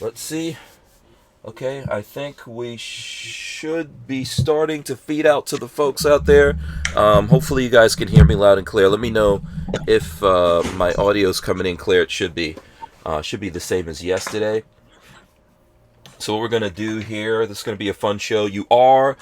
Let's see. Okay, I think we should be starting to feed out to the folks out there. Hopefully, you guys can hear me loud and clear. Let me know if my audio's coming in clear. It should be the same as yesterday. So what we're gonna do here? This is gonna be a fun show. You are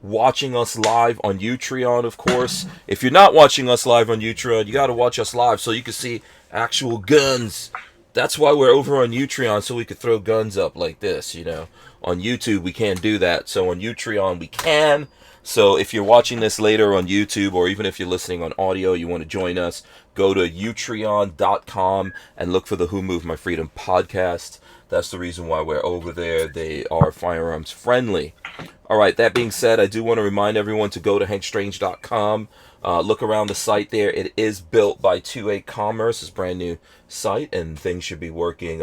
watching us live on Utreon, of course. If you're not watching us live on Utreon, you got to watch us live so you can see actual guns. That's why we're over on Utreon, so we could throw guns up like this, you know. On YouTube, we can't do that. So on Utreon, we can. So if you're watching this later on YouTube, or even if you're listening on audio, you want to join us, go to utreon.com and look for the Who Moved My Freedom podcast. That's the reason why we're over there. They are firearms friendly. All right, that being said, I do want to remind everyone to go to hankstrange.com. Look around the site there. It is built by 2A Commerce. It's a brand new site, and things should be working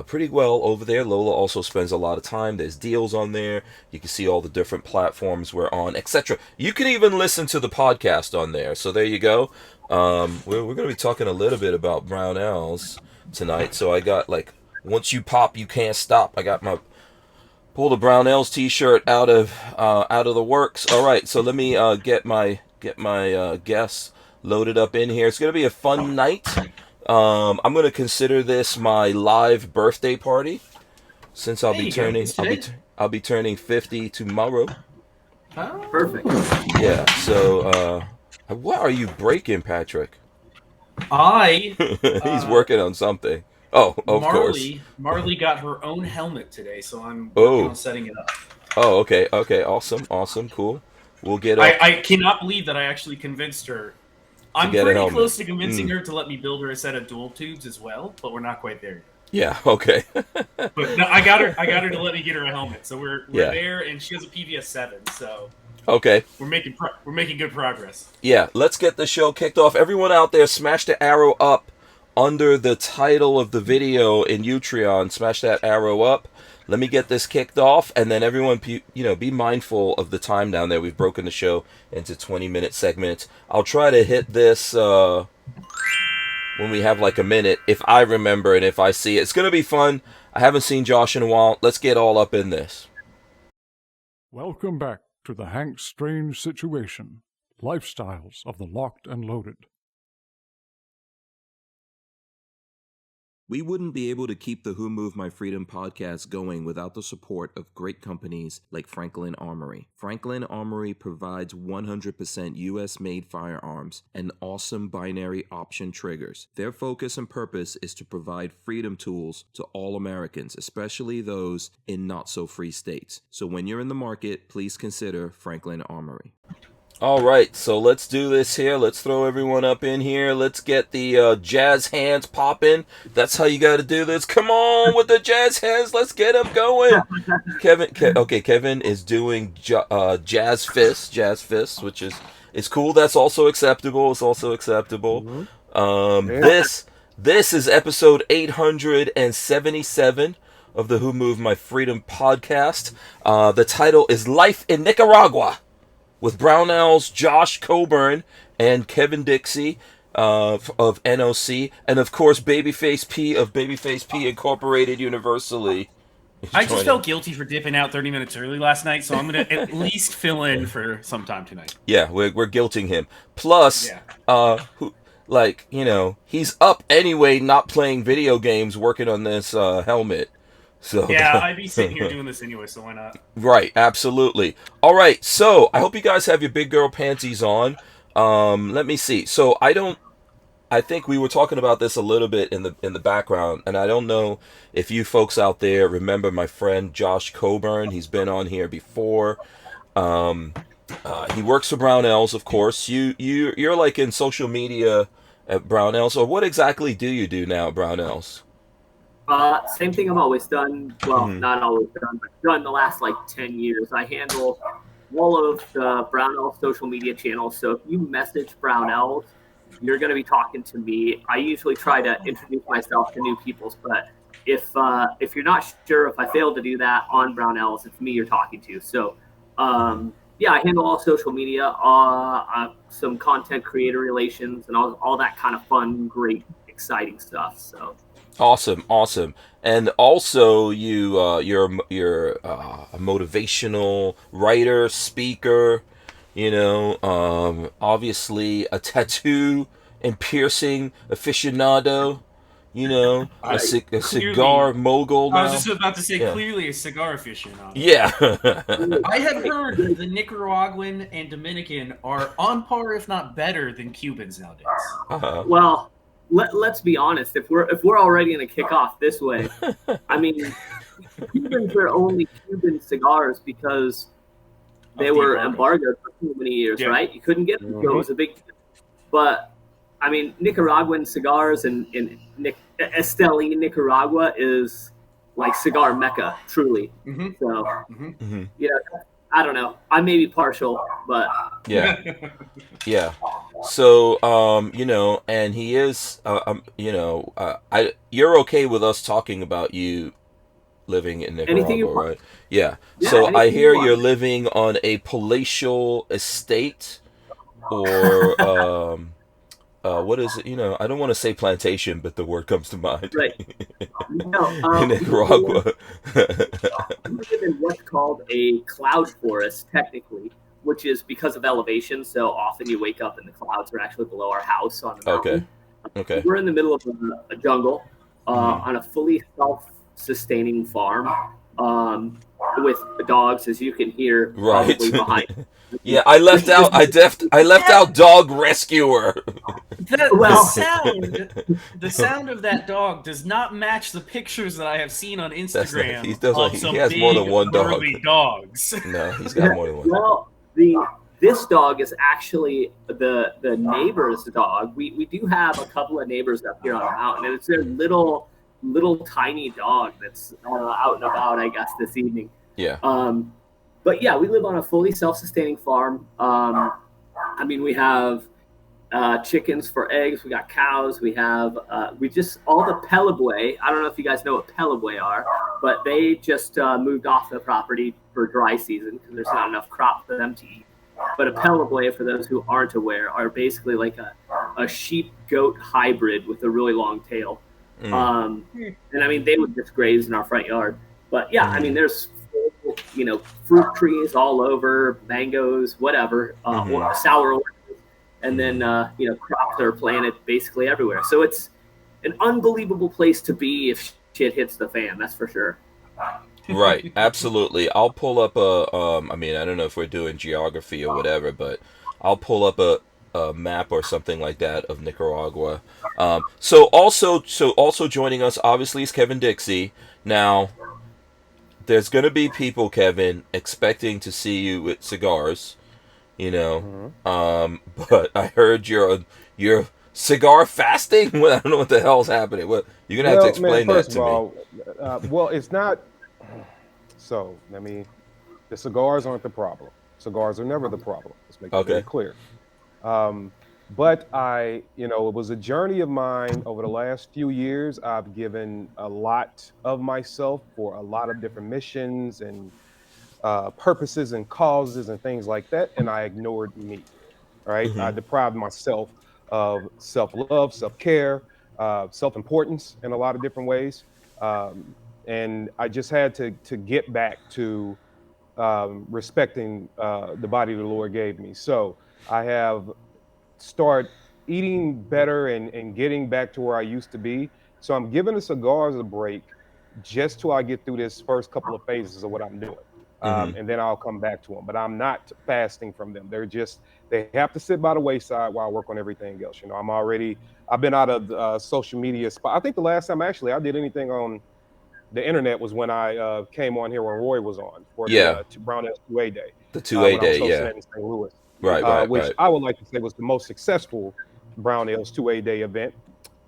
pretty well over there. Lola also spends a lot of time. There's deals on there. You can see all the different platforms we're on, etc. You can even listen to the podcast on there. So there you go. We're going to be talking a little bit about Brownells tonight. So I got like, once you pop, you can't stop. I got my pull the Brownells t-shirt out of the works. All right, so let me get my guests loaded up in here. It's gonna be a fun night. I'm gonna consider this my live birthday party since There you go. It's today? I'll be turning 50 tomorrow. Oh. Perfect. Yeah. So what are you breaking, Patrick? I He's working on something. Oh, of course. Marley got her own helmet today, so I'm working Oh. on setting it up. Oh, okay. Okay. Awesome. Cool. We'll get up I cannot believe that I actually convinced her. I'm get a pretty helmet. close to convincing her to let me build her a set of dual tubes as well, but we're not quite there Yeah. Okay. yet. But no, I got her to let me get her a helmet, so we're Yeah. there, and she has a PVS 7, so Okay. we're making good progress. Yeah, let's get the show kicked off. Everyone out there, smash the arrow up under the title of the video in Utreon. Smash that arrow up. Let me get this kicked off, and then everyone, be mindful of the time down there. We've broken the show into 20-minute segments. I'll try to hit this when we have like a minute, if I remember and if I see it. It's going to be fun. I haven't seen Josh in a while. Let's get all up in this. Welcome back to the Hank Strange Situation, Lifestyles of the Locked and Loaded. We wouldn't be able to keep the Who Moved My Freedom podcast going without the support of great companies like Franklin Armory. Franklin Armory provides 100% US-made firearms and awesome binary option triggers. Their focus and purpose is to provide freedom tools to all Americans, especially those in not-so-free states. So when you're in the market, please consider Franklin Armory. All right, so let's do this here. Let's throw everyone up in here. Let's get the jazz hands popping. That's how you got to do this. Come on with the jazz hands. Let's get them going. Kevin is doing jazz fists, which is cool. That's also acceptable. It's also acceptable. This is episode 877 of the Who Moved My Freedom podcast. The title is Life in Nicaragua, with Brownells, Josh Coburn, and Kevin Dixie of NOC, and of course Babyface P of Babyface P Incorporated Universally. I just felt guilty for dipping out 30 minutes early last night, so I'm going to at least fill in for some time tonight. Yeah, we're guilting him. Plus, he's up anyway, not playing video games, working on this helmet. So yeah, I'd be sitting here doing this anyway, so why not? Right, absolutely. All right, so I hope you guys have your big girl panties on. Let me see. So I think we were talking about this a little bit in the background, and I don't know if you folks out there remember my friend Josh Coburn. He's been on here before. He works for Brownells, of course. You're like in social media at Brownells, or what exactly do you do now at Brownells? Same thing I've always done. Well, not always done, but done the last 10 years. I handle all of the Brownell social media channels. So if you message Brownells, you're going to be talking to me. I usually try to introduce myself to new people, but if you're not sure, if I fail to do that on Brownells, it's me you're talking to. So yeah, I handle all social media, some content creator relations, and all that kind of fun, great, exciting stuff. So. Awesome. And also, you're a motivational writer, speaker. Obviously a tattoo and piercing aficionado. A cigar mogul now. I was just about to say, Yeah. clearly a cigar aficionado. Yeah. I have heard the Nicaraguan and Dominican are on par, if not better, than Cubans nowadays. Well, let's be honest. If we're already going to kick off this way, I mean, Cubans are only Cuban cigars because they were embargoed for too many years, right? You couldn't get them, so it was a big. But I mean, Nicaraguan cigars and Esteli, Nicaragua is like cigar mecca, truly. So, I don't know. I may be partial, but yeah. So, and he is, you're okay with us talking about you living in Nicaragua, right? Yeah. So I hear you're living on a palatial estate, or what is it? I don't want to say plantation, but the word comes to mind. Right. In Nicaragua. We live in what's called a cloud forest, technically, which is because of elevation. So often you wake up and the clouds are actually below our house on the mountain. Okay. We're in the middle of a jungle on a fully self-sustaining farm with dogs, as you can hear, probably behind. Yeah, I left out dog rescuer. The sound of that dog does not match the pictures that I have seen on Instagram. He has more than one dog. Dogs. No, he's got more than one. Well, this dog is actually the neighbor's dog. We do have a couple of neighbors up here on the mountain, and it's their little tiny dog that's out and about, I guess, this evening. Yeah. But yeah, we live on a fully self-sustaining farm. I mean, we have chickens for eggs. We got cows. We have all the pelabue. I don't know if you guys know what pelabue are, but they just moved off the property for dry season because there's not enough crop for them to eat. But a pelabue, for those who aren't aware, are basically like a sheep-goat hybrid with a really long tail. And I mean, they would just graze in our front yard. But yeah, I mean, there's fruit trees all over, mangoes, whatever, or sour oranges, and then crops are planted basically everywhere. So it's an unbelievable place to be if shit hits the fan. That's for sure. Right, absolutely. I'll pull up I mean, I don't know if we're doing geography or whatever, but I'll pull up a map or something like that of Nicaragua. So also joining us, obviously, is Kevin Dixie. Now, there's going to be people, Kevin, expecting to see you with cigars, but I heard you're cigar fasting. Well, I don't know what the hell's happening. What you're going to have to explain that to me. Well, it's not. So, I mean, the cigars aren't the problem. Cigars are never the problem. Let's make it very clear. But it was a journey of mine over the last few years. I've given a lot of myself for a lot of different missions and purposes and causes and things like that. And I ignored me, right? I deprived myself of self-love, self-care, self-importance in a lot of different ways. And I just had to get back to respecting the body the Lord gave me. So I have started eating better and getting back to where I used to be. So I'm giving the cigars a break just till I get through this first couple of phases of what I'm doing. And then I'll come back to them. But I'm not fasting from them. They have to sit by the wayside while I work on everything else. I've been out of social media. I think the last time actually I did anything on the internet was when I came on here when Roy was on for the Brownells 2A Day. The 2A Day, in St. Louis. Which I would like to say was the most successful Brownells 2A Day event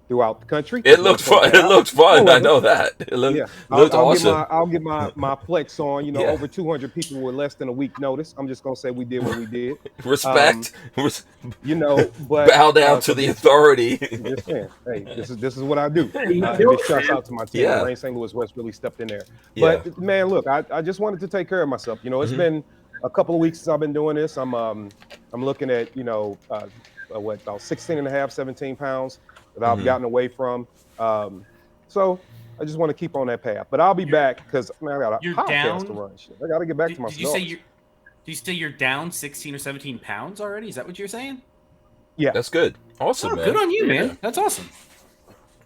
throughout the country. It looked fun. It looked fun. I know that. It looked awesome. I'll get my flex on. Over 200 people with less than a week notice. I'm just gonna say we did what we did. Respect. But bow down to the authority. Just saying, hey, this is what I do. Shouts out to my team. Lane St. Louis West really stepped in there. But man, look, I just wanted to take care of myself. It's been a couple of weeks since I've been doing this. I'm looking at about 16 and a half, 17 pounds that I've gotten away from. So I just want to keep on that path. But I'll be back because I got a podcast to run. Shit. I got to get back to my cigars. Do you say you're down 16 or 17 pounds already? Is that what you're saying? Yeah. That's good. Awesome, man. Good on you, man. That's awesome.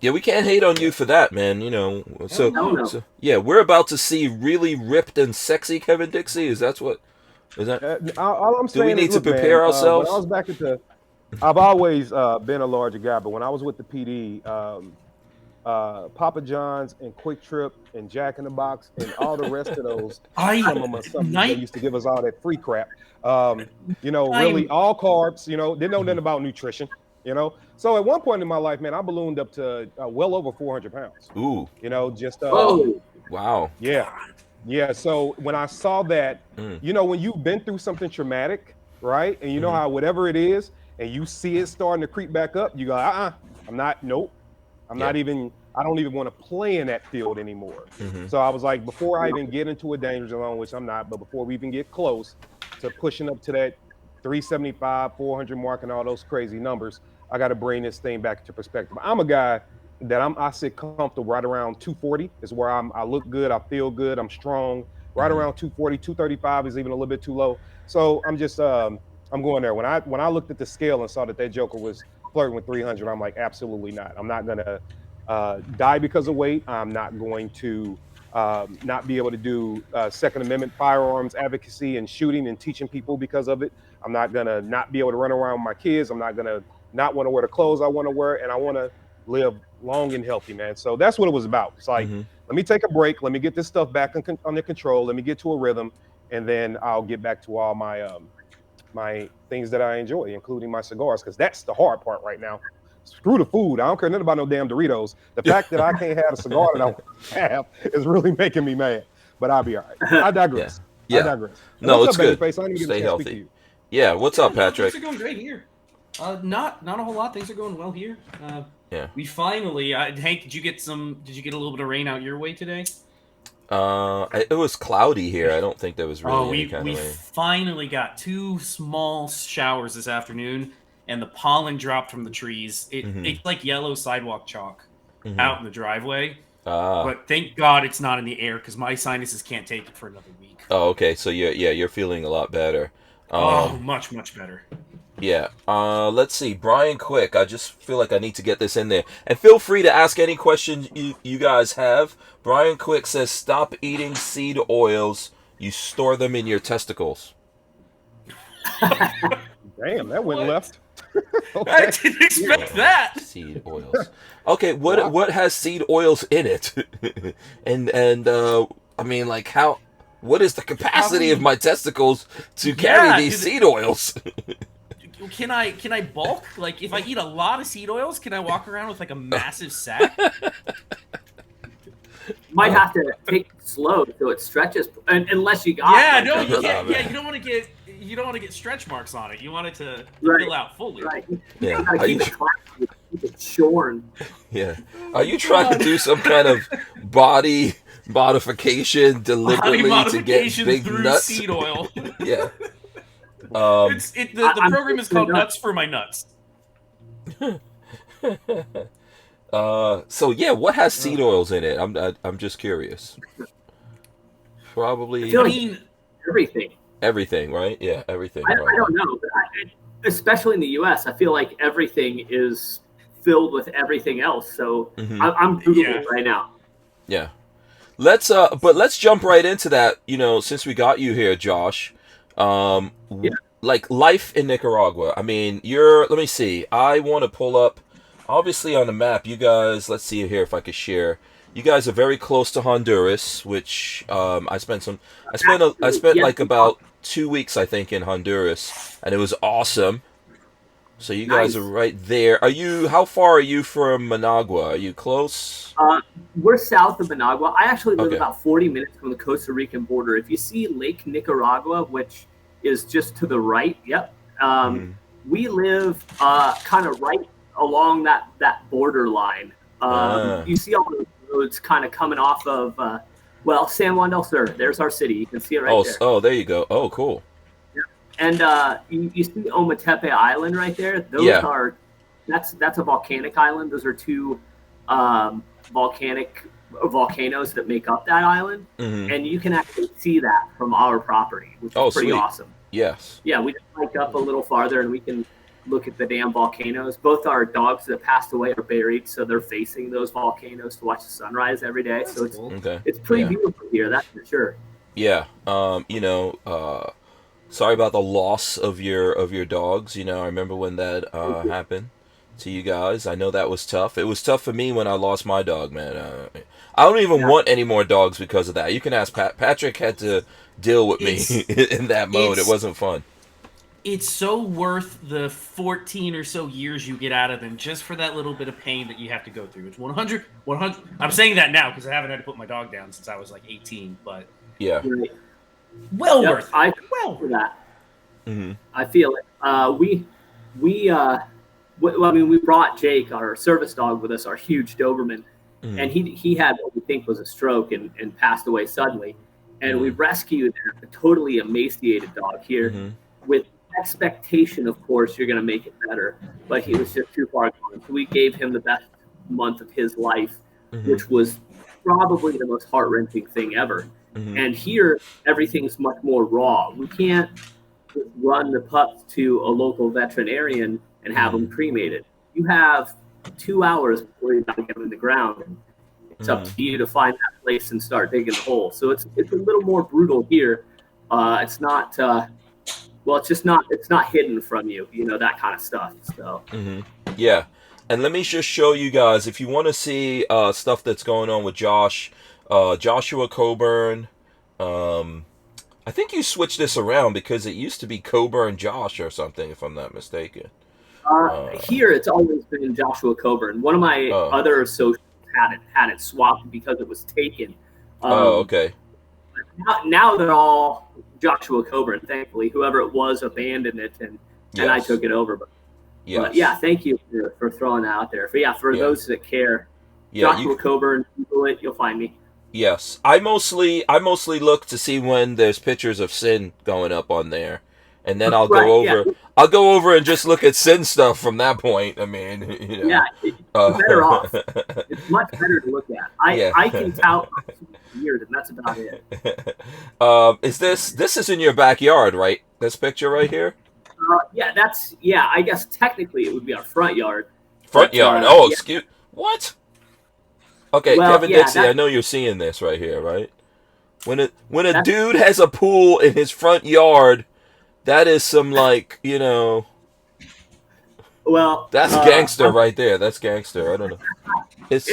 Yeah, we can't hate on you for that, man. You know, so yeah, we're about to see really ripped and sexy Kevin Dixie. Is that? All I'm saying do we need is, to prepare ourselves? When I was back at I've always been a larger guy, but when I was with the PD, Papa John's and Quick Trip and Jack in the Box and all the rest of those, they used to give us all that free crap. Really all carbs. Didn't know nothing about nutrition. So at one point in my life, man, I ballooned up to well over 400 pounds. Ooh. Wow. Yeah. So when I saw that, when you've been through something traumatic, right? And you know how whatever it is, and you see it starting to creep back up, you go, I'm not even, I don't even want to play in that field anymore. So I was like, before I even get into a danger zone, which I'm not, but before we even get close to pushing up to that 375, 400 mark and all those crazy numbers, I got to bring this thing back into perspective. I'm a guy that I sit comfortable right around 240 is where I look good, I feel good, I'm strong. Right around 240, 235 is even a little bit too low. So I'm just I'm going there. When I looked at the scale and saw that joker was flirting with 300, I'm like, absolutely not. I'm not gonna die because of weight. I'm not going to not be able to do Second Amendment firearms advocacy and shooting and teaching people because of it. I'm not gonna not be able to run around with my kids. I'm not gonna not want to wear the clothes I want to wear, and I want to live long and healthy, man. So that's what it was about. It's like, let me take a break. Let me get this stuff back under control. Let me get to a rhythm, and then I'll get back to all my my things that I enjoy, including my cigars, because that's the hard part right now. Screw the food. I don't care nothing about no damn Doritos. The fact that I can't have a cigar that I want to have is really making me mad. But I'll be all right. I digress. Yeah. I digress. No, it's good. Babyface? I didn't even Stay get a chance to speak to healthy. you. Yeah, what's up, Patrick? Things are going great here. Not a whole lot. Things are going well here. Yeah. We finally, Hank, did you get a little bit of rain out your way today? It was cloudy here. I don't think there was really any kind we of rain. finally got 2 small showers this afternoon, and the pollen dropped from the trees. It's like yellow sidewalk chalk out in the driveway. But thank God it's not in the air, because my sinuses can't take it for another week. Oh, okay. So you're feeling a lot better. Much better. Yeah. Let's see. Brian Quick. I just feel like I need to get this in there. And feel free to ask any questions you guys have. Brian Quick says, stop eating seed oils. You store them in your testicles. Damn, that went left. Okay. I didn't expect that. Seed oils. Okay, what has seed oils in it? and I mean, like, what is the capacity of my testicles to carry these seed oils? Can I bulk? Like, if I eat a lot of seed oils, can I walk around with like a massive sack? Might have to take it slow so it stretches, unless you got. You can't. Yeah, you don't want to get stretch marks on it. You want it to fill out fully. Right. Yeah. You gotta keep it classy, keep it shorn. Yeah. Are you trying to do some kind of body modification deliberately to get big through nuts? Seed oil. Yeah. The program is called Nuts for My Nuts. So yeah, what has seed oils in it? I'm just curious. Probably. I mean, everything. Everything, right? Yeah, everything. I don't know, but especially in the U.S., I feel like everything is filled with everything else. So I'm Googling it right now. Yeah. Let's jump right into that. Since we got you here, Josh. Like life in Nicaragua. I mean, let me see. I want to pull up, obviously on the map, you guys, let's see here if I could share. You guys are very close to Honduras, which I spent like about 2 weeks, I think, in Honduras, and it was awesome. So you guys are right there. How far are you from Managua? Are you close? We're south of Managua. I actually live about 40 minutes from the Costa Rican border. If you see Lake Nicaragua, which is just to the right, we live kind of right along that border line. You see all those roads kind of coming off of San Juan del Sur. There's our city. You can see it right there. Oh, there you go. Oh, cool. And you see Ometepe Island right there. Those are that's a volcanic island. Those are 2 volcanoes that make up that island, and you can actually see that from our property, which is pretty awesome. Yes. Yeah, we just hike up a little farther and we can look at the damn volcanoes. Both our dogs that passed away are buried, so they're facing those volcanoes to watch the sunrise every day. So it's pretty beautiful here, that's for sure. Yeah. Sorry about the loss of your dogs. You know, I remember when that happened to you guys. I know that was tough. It was tough for me when I lost my dog, man. I don't even want any more dogs because of that. You can ask Patrick had to deal with me in that mode. It wasn't fun. It's so worth the 14 or so years you get out of them just for that little bit of pain that you have to go through. It's 100. I'm saying that now because I haven't had to put my dog down since I was like 18, but yeah. Well worth it. I feel that. I feel it. We brought Jake, our service dog, with us, our huge Doberman, and he had what we think was a stroke and passed away suddenly. And we rescued a totally emaciated dog here with expectation, of course, you're going to make it better, but he was just too far gone. So we gave him the best month of his life, which was probably the most heart-wrenching thing ever. And here, everything's much more raw. We can't just run the pups to a local veterinarian and have them cremated. You have 2 hours before you got to get them in the ground. And it's up to you to find that place and start digging the hole. So it's a little more brutal here. It's not it's not hidden from you, that kind of stuff. So yeah. And let me just show you guys, if you want to see stuff that's going on with Joshua Coburn. I think you switched this around because it used to be Coburn Josh or something, if I'm not mistaken. Here it's always been Joshua Coburn. One of my other associates had it swapped because it was taken. Okay. Now they're all Joshua Coburn, thankfully. Whoever it was abandoned it, and I took it over. But yeah, thank you for throwing that out there. For those that care, Joshua Coburn, Google it, you'll find me. Yes, I mostly look to see when there's pictures of Sin going up on there, and then I'll go over. Yeah. I'll go over and just look at Sin stuff from that point. I mean, Yeah, it's better off. It's much better to look at. I can tout years, and that's about it. Is this is in your backyard, right? This picture right here. I guess technically it would be our front yard. Excuse what? Okay, Kevin Dixie, I know you're seeing this right here, right? When a dude has a pool in his front yard, that is some Well, that's gangster right there. That's gangster. I don't know. Is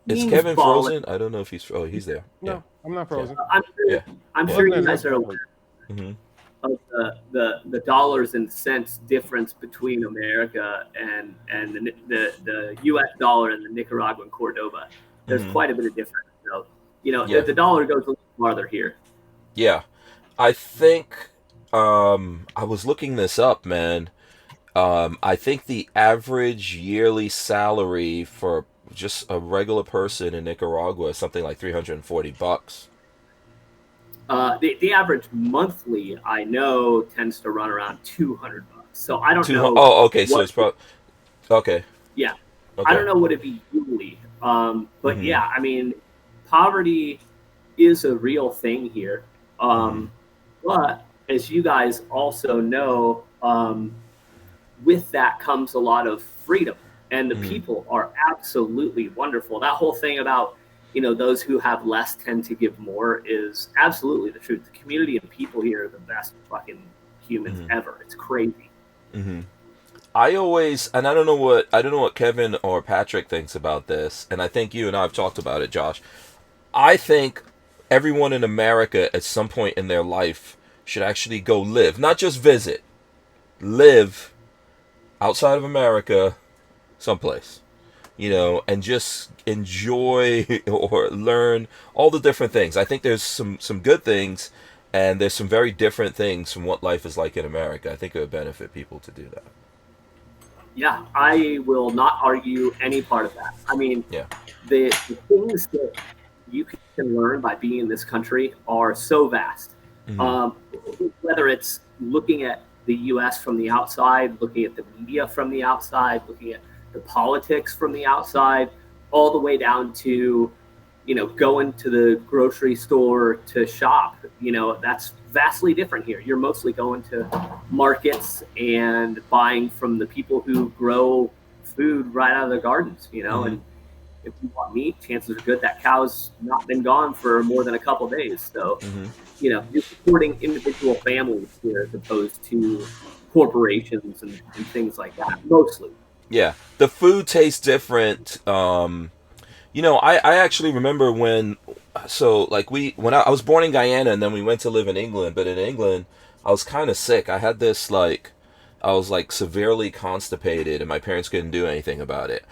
Kevin frozen? I don't know if he's. Oh, he's there. No, I'm not frozen. I'm sure you guys are aware of the dollars and cents difference between America and the U.S. dollar and the Nicaraguan Cordoba. There's quite a bit of difference. So, the dollar goes a little farther here. Yeah, I think I was looking this up, man. I think the average yearly salary for just a regular person in Nicaragua is something like $340. The average monthly, I know, tends to run around $200. So I don't know. Oh, okay. So it's probably okay. Yeah, okay. I don't know what it'd be yearly. But yeah, I mean, poverty is a real thing here. But as you guys also know, with that comes a lot of freedom, and the people are absolutely wonderful. That whole thing about those who have less tend to give more is absolutely the truth. The community and people here are the best fucking humans ever. It's crazy. I don't know what Kevin or Patrick thinks about this, and I think you and I have talked about it, Josh. I think everyone in America at some point in their life should actually go live, not just visit, live outside of America someplace, and just enjoy or learn all the different things. I think there's some good things, and there's some very different things from what life is like in America. I think it would benefit people to do that. Yeah, I will not argue any part of that. I mean, the things that you can learn by being in this country are so vast. Whether it's looking at the U.S. from the outside, looking at the media from the outside, looking at the politics from the outside, all the way down to, going to the grocery store to shop. That's vastly different here. You're mostly going to markets and buying from the people who grow food right out of their gardens, and if you want meat, chances are good that cow's not been gone for more than a couple of days. So, you're supporting individual families here as opposed to corporations and things like that, mostly. Yeah, the food tastes different. I actually remember when I was born in Guyana and then we went to live in England, but in England I was kind of sick. I had this I was severely constipated and my parents couldn't do anything about it.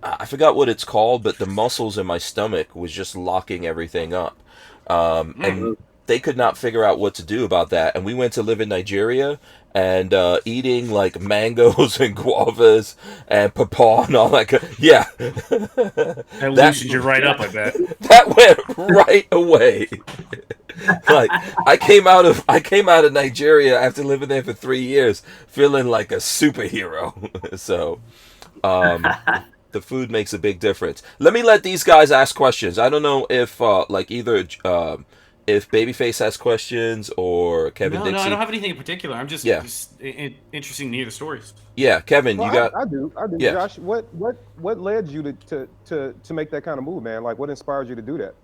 I forgot what it's called, but the muscles in my stomach was just locking everything up. And they could not figure out what to do about that. And we went to live in Nigeria and eating mangoes and guavas and pawpaw and all that. Yeah. That loosened you right up, I bet. That went right away. I came out of Nigeria after living there for 3 years feeling like a superhero. So the food makes a big difference. Let me let these guys ask questions. I don't know if either if Babyface has questions or Kevin Dixie. No, I don't have anything in particular. I'm just interested to hear the stories. Yeah, Kevin, well, you got. I do. Yeah. Josh, what led you to make that kind of move, man? What inspired you to do that?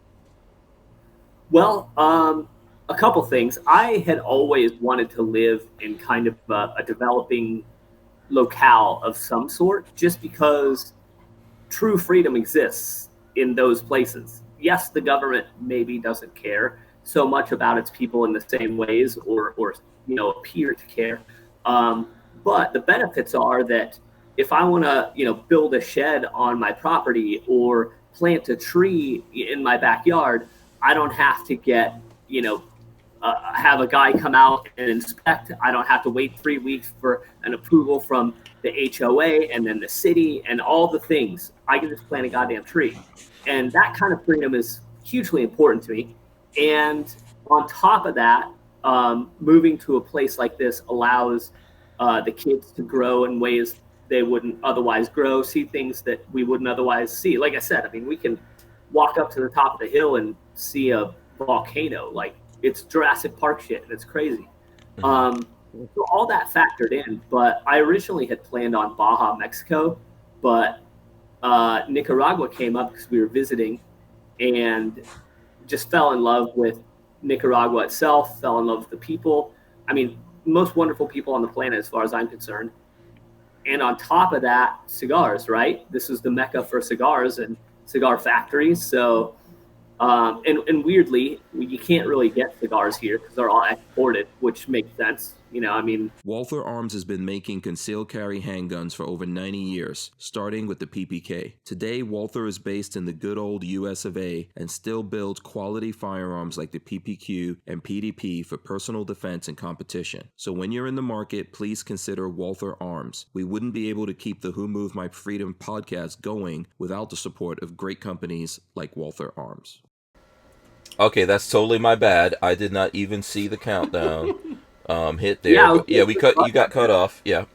Well, a couple things. I had always wanted to live in kind of a developing locale of some sort, just because true freedom exists in those places. Yes, the government maybe doesn't care so much about its people in the same ways or appear to care. But the benefits are that if I want to, build a shed on my property or plant a tree in my backyard, I don't have to get, have a guy come out and inspect. I don't have to wait 3 weeks for an approval from the HOA and then the city and all the things. I can just plant a goddamn tree. And that kind of freedom is hugely important to me. And on top of that, moving to a place like this allows the kids to grow in ways they wouldn't otherwise grow, see things that we wouldn't otherwise see. Like I said, we can walk up to the top of the hill and see a volcano. It's Jurassic Park shit, and it's crazy. So all that factored in, but I originally had planned on Baja, Mexico, but Nicaragua came up because we were visiting and just fell in love with Nicaragua itself, fell in love with the people. Most wonderful people on the planet as far as I'm concerned. And on top of that, cigars, right? This is the mecca for cigars and cigar factories. So, and weirdly, you can't really get cigars here because they're all exported, which makes sense. Walther Arms has been making concealed carry handguns for over 90 years, starting with the PPK. Today, Walther is based in the good old US of A and still builds quality firearms like the PPQ and PDP for personal defense and competition. So when you're in the market, please consider Walther Arms. We wouldn't be able to keep the Who Moved My Freedom podcast going without the support of great companies like Walther Arms. Okay, that's totally my bad. I did not even see the countdown. Hit there. You got cut off. Yeah.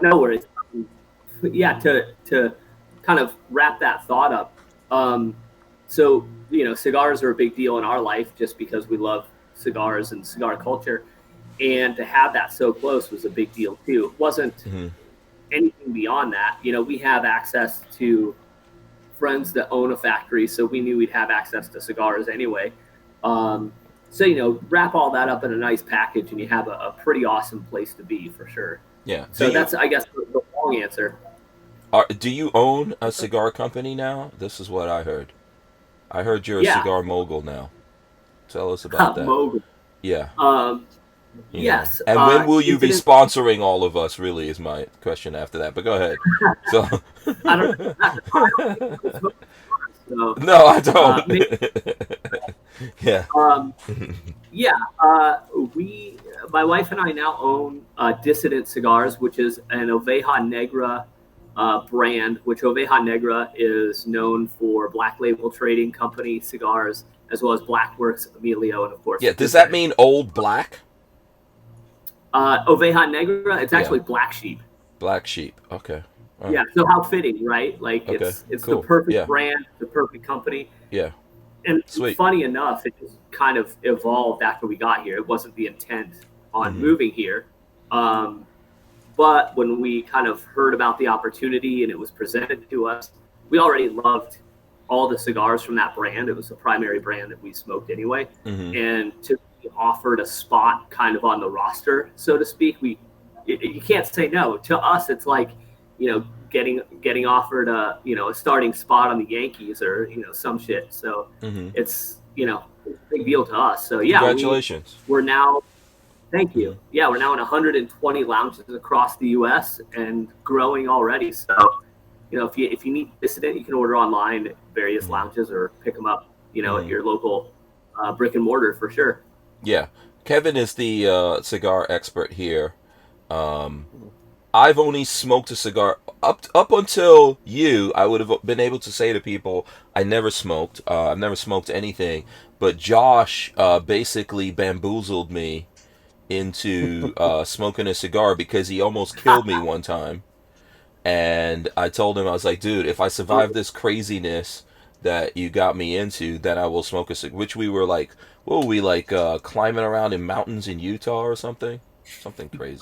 No worries. Yeah, to kind of wrap that thought up. So, cigars are a big deal in our life just because we love cigars and cigar culture. And to have that so close was a big deal too. It wasn't anything beyond that. We have access to friends that own a factory, so we knew we'd have access to cigars anyway. So, wrap all that up in a nice package and you have a pretty awesome place to be for sure. Yeah. So that's, I guess, the long answer. Do you own a cigar company now? This is what I heard. I heard you're a cigar mogul now. Tell us about that. Mogul. Yeah. Yes. And when will you be sponsoring all of us, really, is my question after that. But go ahead. So. I don't No, I don't. Yeah. My wife and I now own Dissident Cigars, which is an Oveja Negra brand, which Oveja Negra is known for Black Label Trading Company cigars, as well as Blackworks, Emilio, and of course. Yeah. Does that mean Old Black? Oveja Negra, it's actually Black Sheep. Black Sheep. Okay. Yeah. So how fitting, right? Like Okay. it's Cool. the perfect Yeah. brand, the perfect company. Yeah. And Sweet. funny enough, it just kind of evolved after we got here. It wasn't the intent on moving here. But when we kind of heard about the opportunity and it was presented to us, we already loved all the cigars from that brand. It was the primary brand that we smoked anyway. And to be offered a spot kind of on the roster, so to speak, you can't say no. To us, it's like, getting offered a starting spot on the Yankees or, some shit. So it's, a big deal to us. So yeah, Congratulations. we're now, thank you. Yeah, we're now in 120 lounges across the U.S. and growing already. So, if you need Dissident, you can order online at various lounges or pick them up, at your local brick and mortar for sure. Yeah, Kevin is the cigar expert here. I've only smoked a cigar up until you. I would have been able to say to people, I never smoked. I've never smoked anything. But Josh basically bamboozled me into smoking a cigar because he almost killed me one time. And I told him, I was like, dude, if I survive this craziness that you got me into, then I will smoke a cigar. Which we were like, what were we, like climbing around in mountains in Utah or something? Something crazy.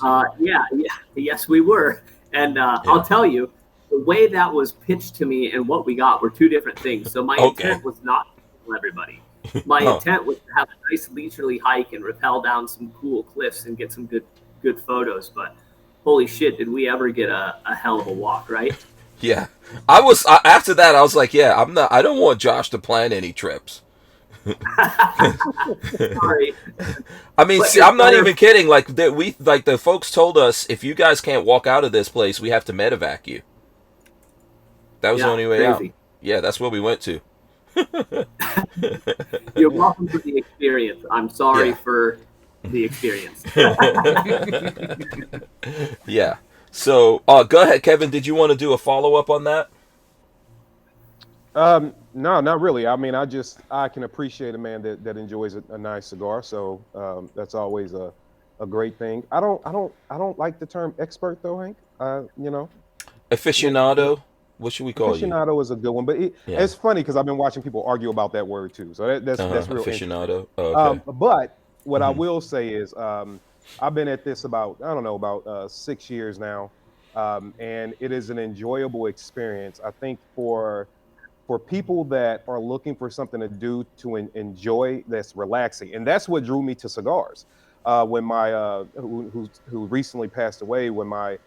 Yes, we were. And I'll tell you, the way that was pitched to me and what we got were two different things. So my intent was not to kill everybody. My intent was to have a nice leisurely hike and rappel down some cool cliffs and get some good photos. But holy shit, did we ever get a hell of a walk, right? Yeah. After that, I was like, yeah, I don't want Josh to plan any trips. Sorry. I mean, I'm not even kidding. Like the folks told us, if you guys can't walk out of this place, we have to medevac you. That was the only way out. Yeah, that's where we went to. You're welcome for the experience. I'm sorry for the experience. Yeah. So, go ahead, Kevin. Did you want to do a follow-up on that? No, not really. I mean, I can appreciate a man that enjoys a nice cigar. So that's always a great thing. I don't like the term expert though, Hank. Aficionado. What should we call you? Aficionado is a good one, but it's funny because I've been watching people argue about that word too. So that's real aficionado. Oh, okay. But what I will say is, I've been at this about 6 years now, and it is an enjoyable experience. I think for people that are looking for something to do to enjoy, that's relaxing, and that's what drew me to cigars. When my who recently passed away, when my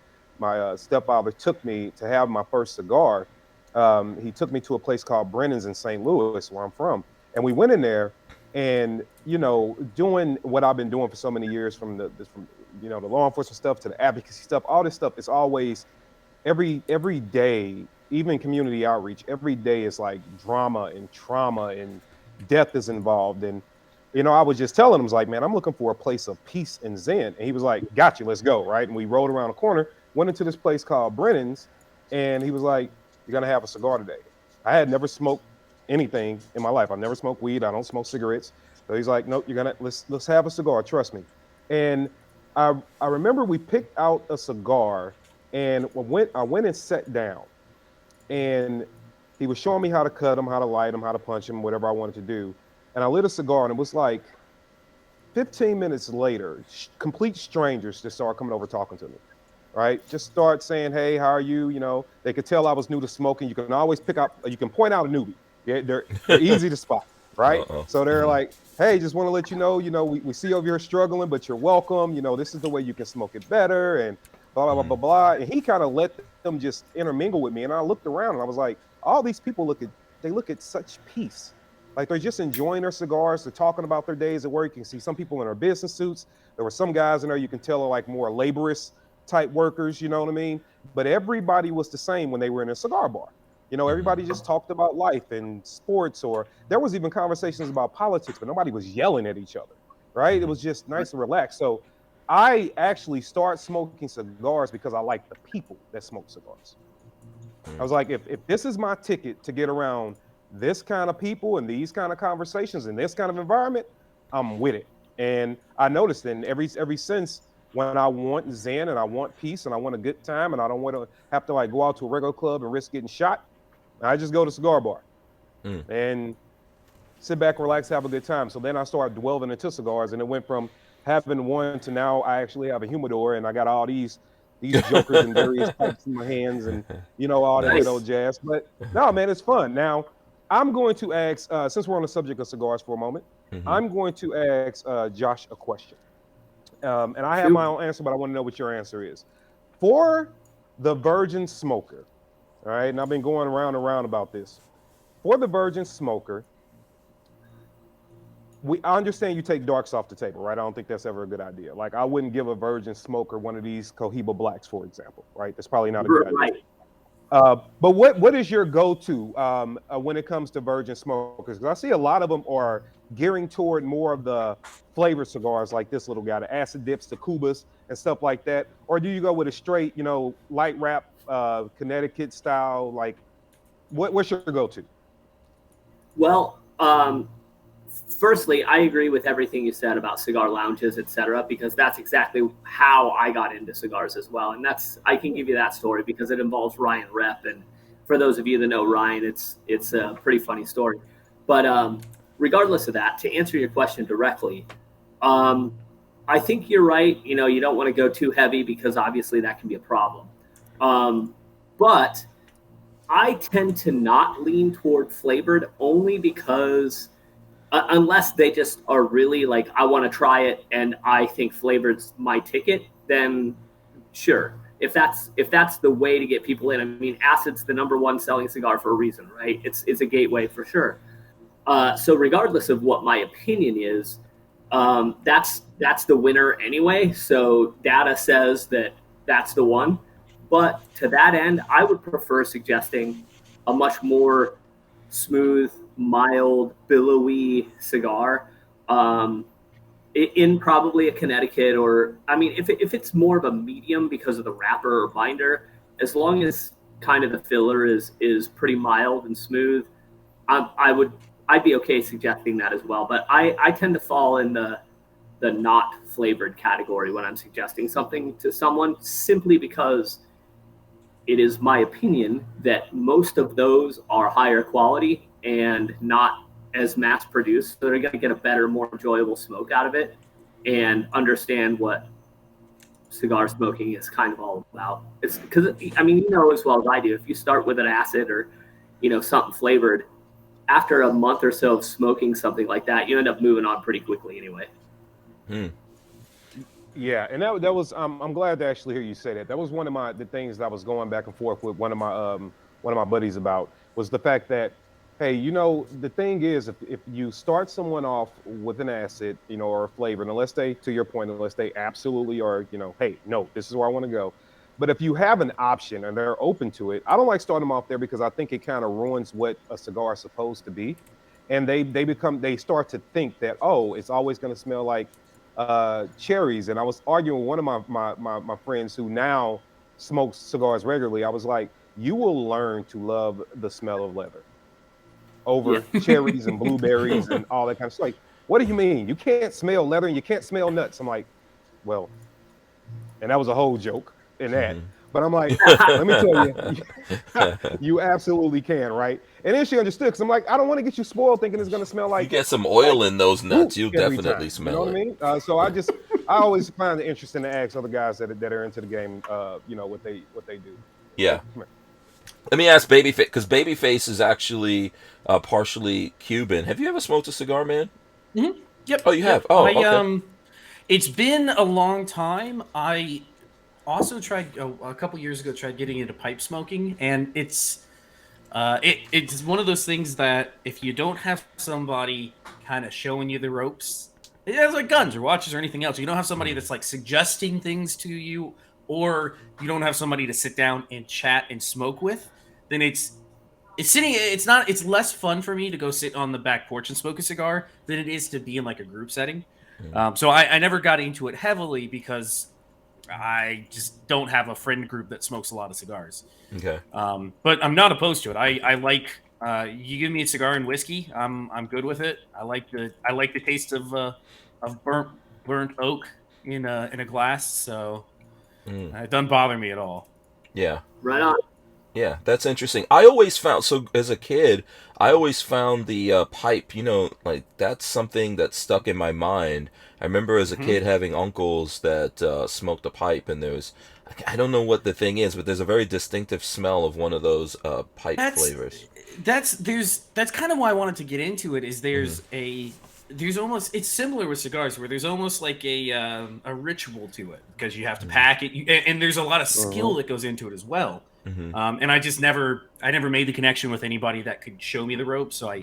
stepfather took me to have my first cigar, he took me to a place called Brennan's in St. Louis, where I'm from, and we went in there, and doing what I've been doing for so many years, from the law enforcement stuff to the advocacy stuff, all this stuff. It's always every day. Even community outreach, every day is like drama and trauma and death is involved. And, I was just telling him, I was like, man, I'm looking for a place of peace and zen. And he was like, got you, let's go. Right. And we rode around the corner, went into this place called Brennan's. And he was like, you're going to have a cigar today. I had never smoked anything in my life. I've never smoked weed. I don't smoke cigarettes. So he's like, nope, let's have a cigar. Trust me. And I remember we picked out a cigar and I went and sat down. And he was showing me how to cut them, how to light them, how to punch them, whatever I wanted to do. And I lit a cigar, and it was like 15 minutes later, complete strangers just started coming over talking to me, right? Just start saying, hey, how are you? They could tell I was new to smoking. You can always you can point out a newbie. Yeah, they're easy to spot, right? So they're like, hey, just want to let you know, we see over here struggling, but you're welcome. This is the way you can smoke it better, and blah, blah, blah, blah, blah. And he kind of let them just intermingle with me. And I looked around and I was like, all these people look at such peace. Like they're just enjoying their cigars. They're talking about their days at work. You can see some people in their business suits. There were some guys in there you can tell are like more laborious type workers, you know what I mean? But everybody was the same when they were in a cigar bar. Everybody just talked about life and sports, or there was even conversations about politics, but nobody was yelling at each other, right? It was just nice and relaxed. So I actually started smoking cigars because I like the people that smoke cigars. I was like, if this is my ticket to get around this kind of people and these kind of conversations and this kind of environment, I'm with it. And I noticed then ever since, when I want zen and I want peace and I want a good time and I don't want to have to like go out to a regular club and risk getting shot, I just go to cigar bar and sit back, relax, have a good time. So then I started delving into cigars, and it went from having one to now I actually have a humidor and I got all these jokers and various types in my hands and all that good old jazz. But no, man, it's fun. Now I'm going to ask, since we're on the subject of cigars for a moment, I'm going to ask Josh a question. And I have my own answer, but I want to know what your answer is. For the virgin smoker, all right, and I've been going around and around about this. For the virgin smoker, I understand you take darks off the table, right? I don't think that's ever a good idea. Like, I wouldn't give a virgin smoker one of these Cohiba Blacks, for example, right? That's probably not a good idea. But what is your go-to when it comes to virgin smokers? Because I see a lot of them are gearing toward more of the flavored cigars like this little guy, the acid dips, the Cubas, and stuff like that. Or do you go with a straight, light wrap, Connecticut style? Like, what's your go-to? Well, firstly, I agree with everything you said about cigar lounges, etc., because that's exactly how I got into cigars as well. And I can give you that story because it involves Ryan Rep. And for those of you that know Ryan, it's a pretty funny story. But regardless of that, to answer your question directly, I think you're right. You don't want to go too heavy because obviously that can be a problem. But I tend to not lean toward flavored only because unless they just are really like, I want to try it and I think flavored's my ticket, then sure. If that's the way to get people in, I mean, acid's the #1 selling cigar for a reason, right? It's a gateway for sure. So regardless of what my opinion is, that's the winner anyway. So data says that's the one. But to that end, I would prefer suggesting a much more smooth, mild, billowy cigar in probably a Connecticut, or I mean, if it's more of a medium because of the wrapper or binder, as long as kind of the filler is pretty mild and smooth, I'd be okay suggesting that as well. But I tend to fall in the not flavored category when I'm suggesting something to someone, simply because it is my opinion that most of those are higher quality and not as mass produced. So they're going to get a better, more enjoyable smoke out of it and understand what cigar smoking is kind of all about. It's because, I mean, as well as I do, if you start with an acid or, something flavored, after a month or so of smoking something like that, you end up moving on pretty quickly anyway. Yeah, and that was I'm glad to actually hear you say that. That was one of the things that I was going back and forth with one of my buddies about, was the fact that, hey, the thing is, if you start someone off with an acid, or a flavor, and unless they, to your point, unless they absolutely are, hey, no, this is where I want to go. But if you have an option and they're open to it, I don't like starting them off there because I think it kind of ruins what a cigar is supposed to be. And they start to think that, oh, it's always going to smell like cherries. And I was arguing with one of my friends who now smokes cigars regularly. I was like, you will learn to love the smell of leather over cherries and blueberries and all that kind of stuff. Like, what do you mean? You can't smell leather and you can't smell nuts. I'm like, well, and that was a whole joke in that. But I'm like, let me tell you, you absolutely can, right? And then she understood, because I'm like, I don't want to get you spoiled thinking it's going to smell like... You get some oil in those nuts, you'll definitely smell it. You know what I mean? So I always find it interesting to ask other guys that are into the game, what they do. Yeah. Let me ask Babyface, because Babyface is actually partially Cuban. Have you ever smoked a cigar, man? Mm-hmm. Yep. Oh, you have? Oh, okay. It's been a long time. I also tried a couple years ago, getting into pipe smoking, and it's one of those things that if you don't have somebody kind of showing you the ropes, it's like guns or watches or anything else. You don't have somebody that's like suggesting things to you, or you don't have somebody to sit down and chat and smoke with, then it's less fun for me to go sit on the back porch and smoke a cigar than it is to be in like a group setting. So I never got into it heavily because I just don't have a friend group that smokes a lot of cigars. Okay. But I'm not opposed to it. I like you give me a cigar and whiskey, I'm good with it. I like the taste of burnt oak in a glass, so it doesn't bother me at all. Yeah. Right on. Yeah, that's interesting. I always found, so as a kid, I always found the pipe, like that's something that stuck in my mind. I remember as a kid having uncles that smoked a pipe, and I don't know what the thing is, but there's a very distinctive smell of one of those pipe flavors. That's kind of why I wanted to get into it. Is there's almost, it's similar with cigars where there's almost like a ritual to it, because you have to pack it, and there's a lot of skill that goes into it as well. And I never made the connection with anybody that could show me the ropes. So I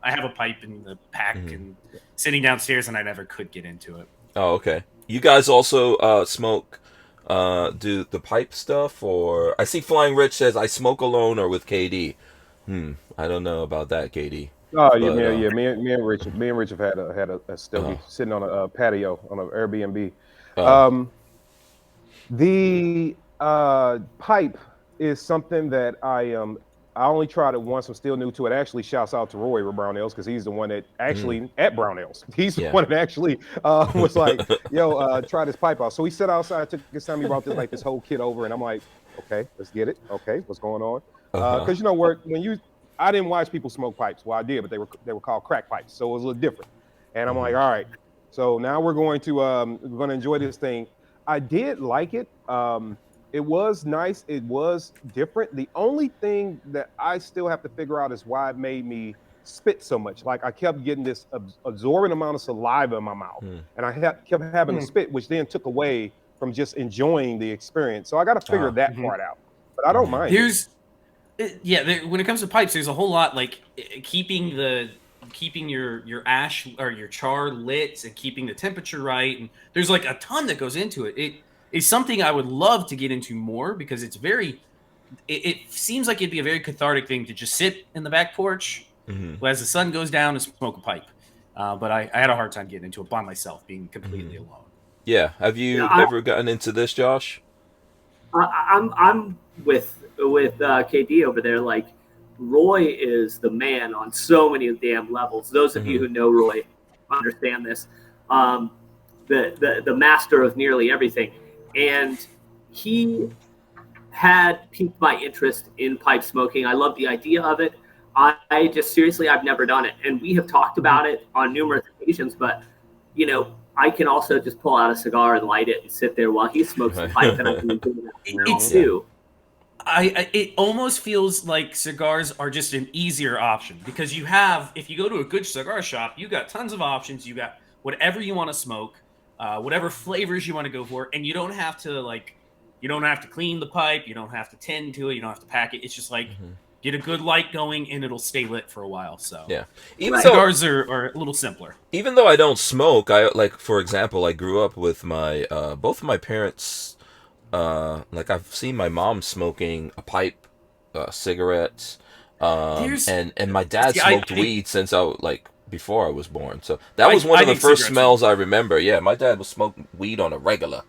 have a pipe in the pack and sitting downstairs, and I never could get into it. Oh, okay. You guys also smoke, do the pipe stuff, or I see Flying Rich says I smoke alone or with KD. I don't know about that, KD. Oh yeah, but, Me and Rich have had a stogie sitting on a patio on an Airbnb. The pipe is something that I only tried it once. I'm still new to it. Actually, shouts out to Roy with Brownells, because he's the one that actually at Brownells. He's the one that actually was like, "Yo, try this pipe out." So he sat outside, took his time. He brought this whole kit over, and I'm like, "Okay, let's get it. Okay, what's going on?" Because I didn't watch people smoke pipes. Well, I did, but they were called crack pipes, so it was a little different. And I'm like, all right. So now we're going to enjoy this thing. I did like it. It was nice. It was different. The only thing that I still have to figure out is why it made me spit so much. Like I kept getting this absorbent amount of saliva in my mouth, and I kept having to spit, which then took away from just enjoying the experience. So I got to figure that part out. But I don't mind. When it comes to pipes, there's a whole lot, like keeping your ash or your char lit and keeping the temperature right, and there's like a ton that goes into it. It is something I would love to get into more, because it's it seems like it'd be a very cathartic thing to just sit in the back porch as the sun goes down and smoke a pipe. But I had a hard time getting into it by myself, being completely alone. Yeah. Have you ever gotten into this, Josh? I'm with KD over there. Like, Roy is the man on so many damn levels. Those of you who know Roy understand this. The master of nearly everything. And he had piqued my interest in pipe smoking. I love the idea of it. I just seriously, I've never done it. And we have talked about it on numerous occasions, but I can also just pull out a cigar and light it and sit there while he smokes the pipe, and I can do that too. It almost feels like cigars are just an easier option, because if you go to a good cigar shop, you got tons of options. You got whatever you want to smoke, whatever flavors you want to go for, and you don't have to clean the pipe, you don't have to tend to it, you don't have to pack it. It's just like get a good light going and it'll stay lit for a while. So yeah, cigars are a little simpler. Even though I don't smoke, for example, I grew up with my both of my parents. Like I've seen my mom smoking a pipe, cigarettes, and my dad smoked weed since before I was born. So that was one of the first smells I remember. Yeah, my dad was smoking weed on a regular.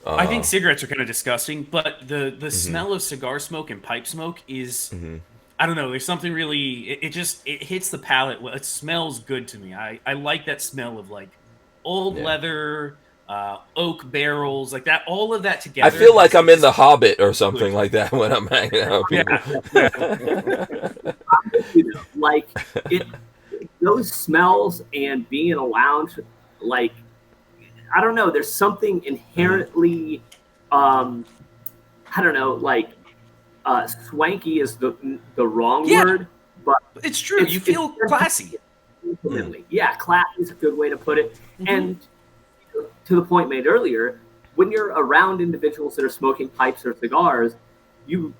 I think cigarettes are kind of disgusting, but the smell of cigar smoke and pipe smoke is, I don't know, there's something really, it hits the palate. It smells good to me. I like that smell of like old leather, oak barrels, like that, all of that together. I feel like I'm in The Hobbit or something like that when I'm hanging out with people. Like those smells and being in a lounge, like, I don't know, there's something inherently, I don't know, like, swanky is the wrong word, but it's true. You feel classy. Yeah, classy is a good way to put it. And to the point made earlier, when you're around individuals that are smoking pipes or cigars,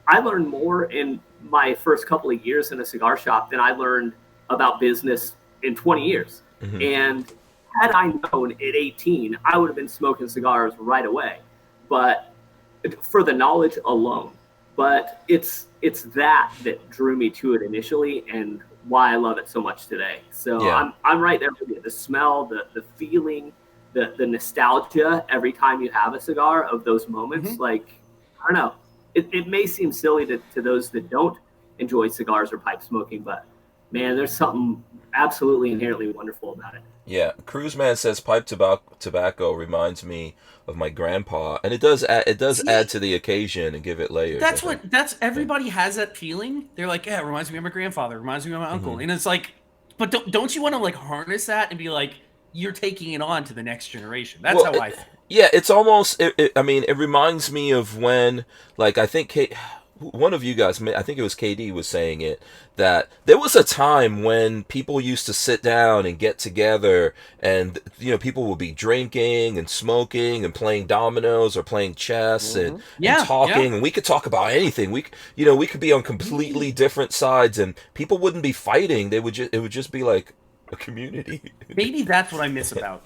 I learned more in my first couple of years in a cigar shop than I learned about business in 20 years. And had I known at 18, I would have been smoking cigars right away, but for the knowledge alone. But it's that drew me to it initially, and why I love it so much today. So I'm right there with you. The smell, the feeling, the nostalgia every time you have a cigar of those moments. Like, I don't know, it may seem silly to those that don't enjoy cigars or pipe smoking, but man, there's something absolutely inherently wonderful about it. Yeah, Cruiseman says pipe tobacco reminds me of my grandpa, and it does add to the occasion and give it layers. That's everybody has that feeling. They're like, yeah, it reminds me of my grandfather, it reminds me of my uncle, and it's like, but don't you want to like harness that and be like, you're taking it on to the next generation? That's how I feel. Yeah, it's almost. I mean, it reminds me of when, like, I think one of you guys, I think it was KD, was saying it, that there was a time when people used to sit down and get together, and people would be drinking and smoking and playing dominoes or playing chess and talking, and we could talk about anything. We could be on completely different sides, and people wouldn't be fighting. It would just be like a community. Maybe that's what I miss about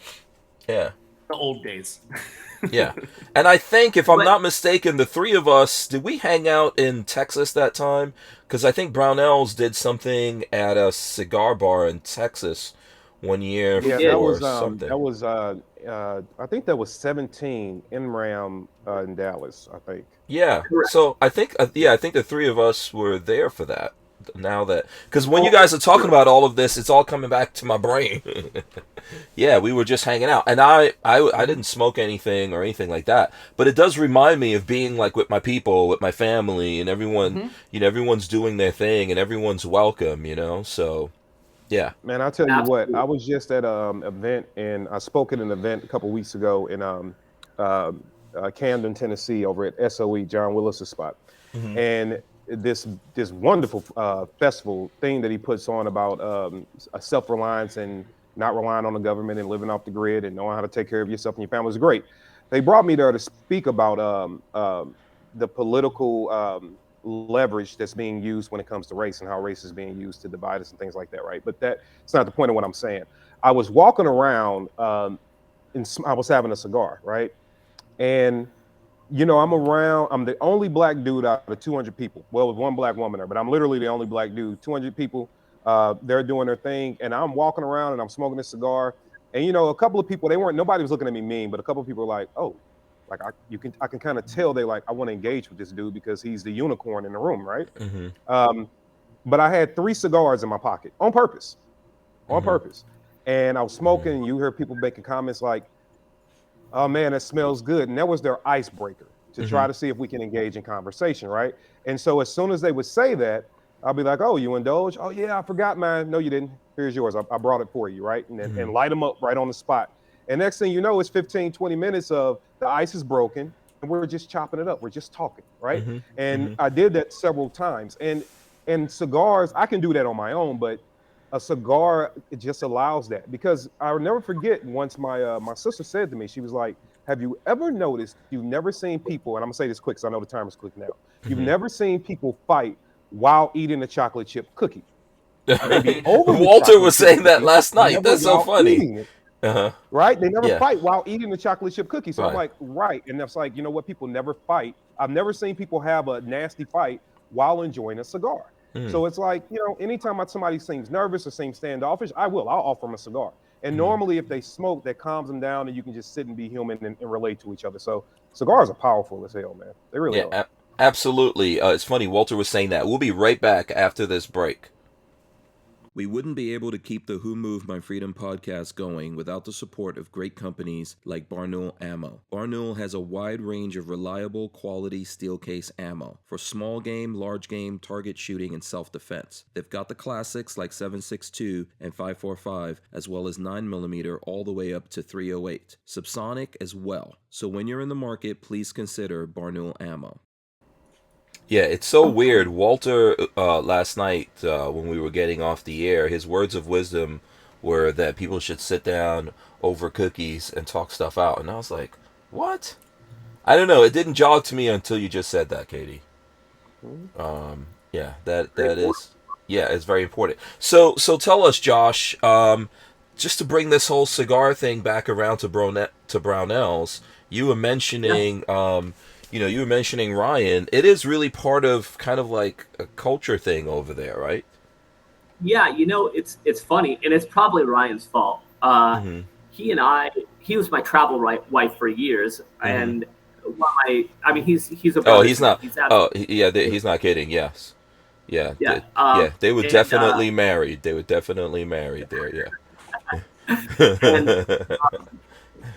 the old days. Yeah. And I think, if I'm not mistaken, the three of us, did we hang out in Texas that time? Because I think Brownells did something at a cigar bar in Texas one year for something. That was I think that was 17 NRAM in Dallas, I think. Yeah. So I think the three of us were there for that. Now that, because when you guys are talking about all of this, it's all coming back to my brain. Yeah, we were just hanging out, and I didn't smoke anything or anything like that, but it does remind me of being like with my people, with my family, and everyone. Everyone's doing their thing, and everyone's welcome. So yeah. Man, I'll tell you what. I was just at an event, and I spoke at an event a couple weeks ago in Camden, Tennessee, over at SOE, John Willis' spot, and this wonderful festival thing that he puts on about self-reliance and not relying on the government and living off the grid and knowing how to take care of yourself and your family is great. They brought me there to speak about the political leverage that's being used when it comes to race and how race is being used to divide us and things like that, right? But that's not the point of what I'm saying. I was walking around and I was having a cigar, right? And I'm the only black dude out of 200 people. Well, with one black woman there, but I'm literally the only black dude. 200 people, they're doing their thing, and I'm walking around and I'm smoking this cigar. And a couple of people, nobody was looking at me mean, but a couple of people were like, oh, like I can kind of tell they like, I want to engage with this dude because he's the unicorn in the room, right? But I had 3 cigars in my pocket on purpose, and I was smoking. And you hear people making comments like, oh man, that smells good. And that was their icebreaker to try to see if we can engage in conversation, right? And so as soon as they would say that, I'll be like, oh, you indulge? Oh yeah, I forgot mine. No, you didn't. Here's yours. I brought it for you, right? And light them up right on the spot. And next thing you know, it's 15, 20 minutes of the ice is broken and we're just chopping it up. We're just talking, right? And I did that several times. And cigars, I can do that on my own, but a cigar, it just allows that. Because I'll never forget once my sister said to me, she was like, have you ever noticed, you've never seen people, and I'm gonna say this quick because I know the timer's quick now. You've never seen people fight while eating a chocolate chip cookie. Walter was saying that last night. That's so funny. Right? They never fight while eating the chocolate chip cookie. So I'm like, right. And that's like, what? People never fight. I've never seen people have a nasty fight while enjoying a cigar. So it's like, anytime somebody seems nervous or seems standoffish, I'll offer them a cigar. And normally if they smoke, that calms them down and you can just sit and be human and relate to each other. So cigars are powerful as hell, man. They really are. Absolutely. It's funny, Walter was saying that. We'll be right back after this break. We wouldn't be able to keep the Who Moved My Freedom podcast going without the support of great companies like Barnauls Ammo. Barnauls has a wide range of reliable, quality steel case ammo for small game, large game, target shooting, and self-defense. They've got the classics like 7.62 and 5.45, as well as 9mm all the way up to 308. Subsonic as well. So when you're in the market, please consider Barnauls Ammo. Yeah, it's so weird. Walter, last night, when we were getting off the air, his words of wisdom were that people should sit down over cookies and talk stuff out. And I was like, what? I don't know. It didn't jog to me until you just said that, Katie. Yeah, that is... Yeah, it's very important. So tell us, Josh, just to bring this whole cigar thing back around to Brownells, you were mentioning... you were mentioning Ryan. It is really part of kind of like a culture thing over there, right? Yeah, it's funny, and it's probably Ryan's fault. He was my travel wife for years, and he's a brother. Oh, he's not. He's not kidding. Yes. Yeah, Yeah. they were And, definitely married. They were definitely married there. and Yeah.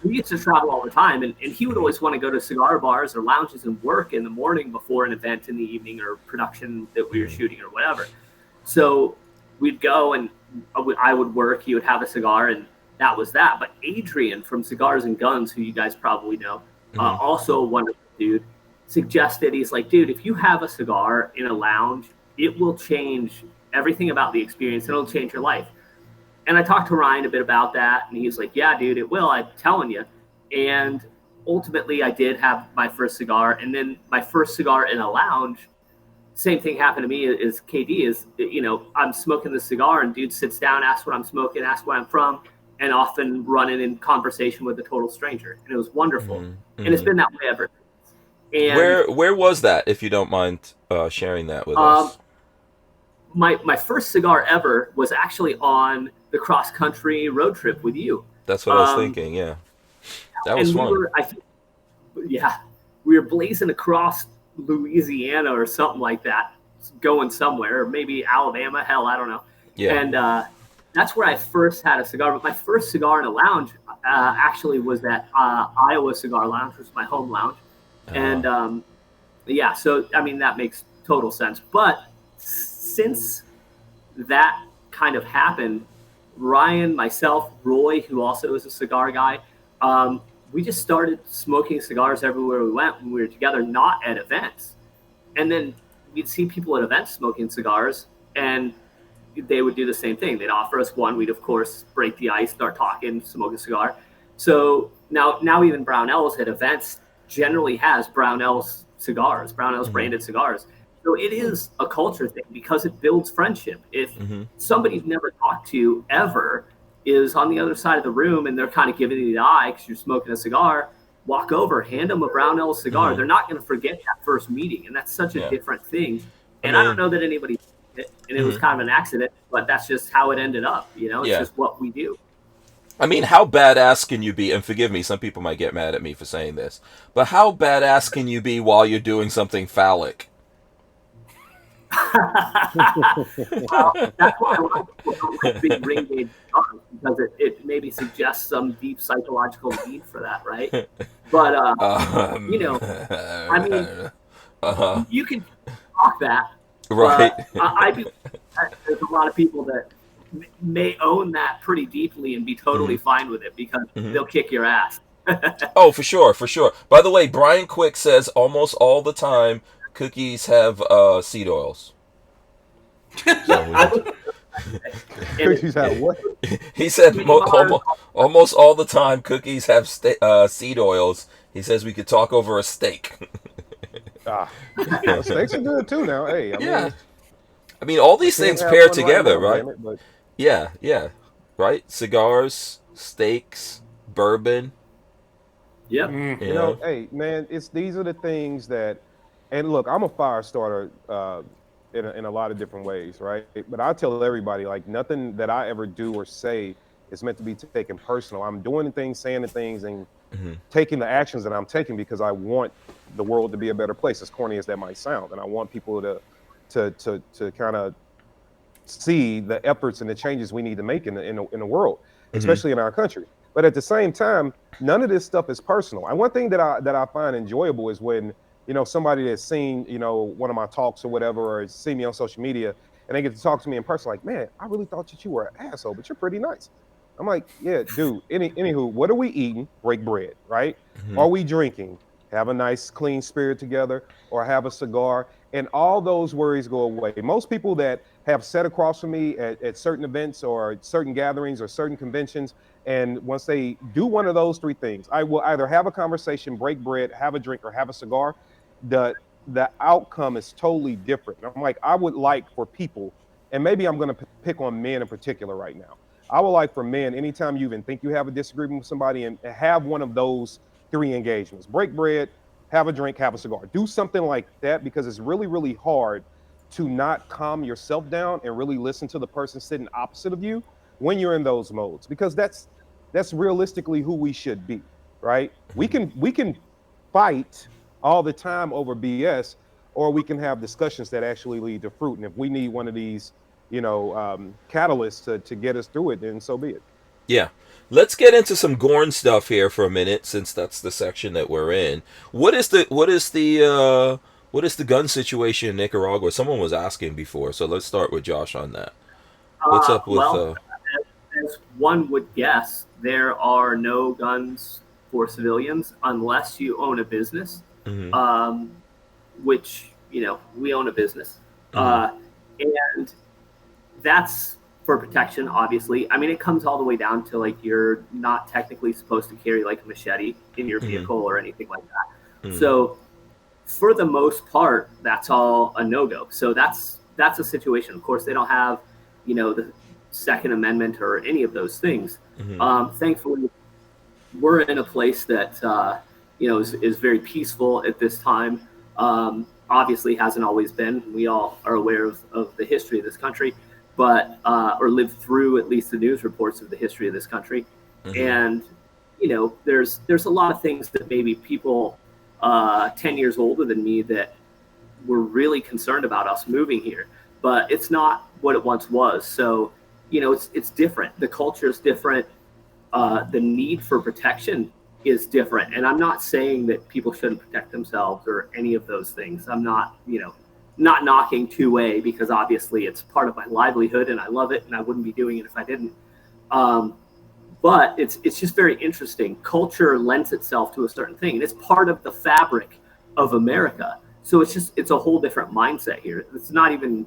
we used to travel all the time, and he would always want to go to cigar bars or lounges and work in the morning before an event in the evening or production that we were shooting or whatever. So we'd go and I would work, he would have a cigar, and that was that. But Adrian from Cigars and Guns, who you guys probably know, also a wonderful dude, suggested, he's like, dude, if you have a cigar in a lounge, it will change everything about the experience, and it'll change your life. And I talked to Ryan a bit about that, and he's like, yeah, dude, it will, I'm telling you. And ultimately, I did have my first cigar, and then my first cigar in a lounge, same thing happened to me as KD is, I'm smoking the cigar, and dude sits down, asks what I'm smoking, asks where I'm from, and often running in conversation with a total stranger. And it was wonderful. And it's been that way ever. And where was that, if you don't mind sharing that with us? My first cigar ever was actually on the cross-country road trip with you. That's what I was thinking, yeah. That was fun. We were blazing across Louisiana or something like that, going somewhere, or maybe Alabama, hell, I don't know. Yeah. And that's where I first had a cigar. But my first cigar in a lounge actually was at Iowa Cigar Lounge, which was my home lounge. And so, I mean, that makes total sense. But since that kind of happened, Ryan, myself, Roy, who also is a cigar guy, we just started smoking cigars everywhere we went when we were together, not at events. And then we'd see people at events smoking cigars, and they would do the same thing. They'd offer us one. We'd, of course, break the ice, start talking, smoke a cigar. So now even Brownells at events generally has Brownells cigars, Brownells branded cigars. So it is a culture thing because it builds friendship. If somebody you've never talked to ever is on the other side of the room and they're kind of giving you the eye because you're smoking a cigar, walk over, hand them a Brownell cigar. They're not going to forget that first meeting, and that's such a different thing. And I don't know that anybody did it, and it was kind of an accident, but that's just how it ended up. It's just what we do. I mean, how badass can you be? And forgive me, some people might get mad at me for saying this, but how badass can you be while you're doing something phallic? Well, that's why a lot of people don't like big ring gauge cigars, because it maybe suggests some deep psychological need for that, right? But I mean, you can talk that, right? There's a lot of people that may own that pretty deeply and be totally fine with it because they'll kick your ass. Oh, for sure. By the way, Brian Quick says almost all the time cookies have seed oils. Cookies have what? He said almost all the time cookies have seed oils. He says we could talk over a steak. Steaks are good too now. Hey, I mean, all these things pair together, right? Yeah, right? Cigars, steaks, bourbon. Yep. Hey, man, these are the things that, and look, I'm a fire starter in a lot of different ways, right? But I tell everybody, like, nothing that I ever do or say is meant to be taken personal. I'm doing the things, saying the things, and taking the actions that I'm taking because I want the world to be a better place, as corny as that might sound. And I want people to kind of see the efforts and the changes we need to make in the world, especially in our country. But at the same time, none of this stuff is personal. And one thing that I find enjoyable is when, somebody that's seen, one of my talks or whatever, or see me on social media, and they get to talk to me in person, like, man, I really thought that you were an asshole, but you're pretty nice. I'm like, yeah, dude, anywho, what are we eating? Break bread, right? Are we drinking? Have a nice, clean spirit together, or have a cigar, and all those worries go away. Most people that have sat across from me at certain events or certain gatherings or certain conventions, and once they do one of those three things, I will either have a conversation, break bread, have a drink, or have a cigar. The outcome is totally different. I'm like, I would like for people, and maybe I'm going to pick on men in particular right now. I would like for men, anytime you even think you have a disagreement with somebody, and have one of those three engagements: break bread, have a drink, have a cigar. Do something like that, because it's really, really hard to not calm yourself down and really listen to the person sitting opposite of you when you're in those modes, because that's realistically who we should be, right? We can fight all the time over BS, or we can have discussions that actually lead to fruit. And if we need one of these, catalysts to get us through it, then so be it. Yeah. Let's get into some Gorn stuff here for a minute, since that's the section that we're in. What is the gun situation in Nicaragua? Someone was asking before, so let's start with Josh on that. What's up with? As one would guess, there are no guns for civilians unless you own a business, which we own a business, and that's for protection, obviously. I mean, it comes all the way down to like you're not technically supposed to carry like a machete in your vehicle or anything like that. So for the most part, that's all a no-go. So that's a situation. Of course, they don't have, the Second Amendment or any of those things. Thankfully, we're in a place that, is very peaceful at this time. Obviously hasn't always been. We all are aware of the history of this country, but or lived through at least the news reports of the history of this country. And there's a lot of things that maybe people 10 years older than me that were really concerned about us moving here, but it's not what it once was. So it's different. The culture is different. The need for protection is different, and I'm not saying that people shouldn't protect themselves or any of those things. I'm not not knocking 2A, because obviously it's part of my livelihood and I love it and I wouldn't be doing it if I didn't. But it's just very interesting. Culture lends itself to a certain thing, and it's part of the fabric of America. So it's a whole different mindset here. It's not even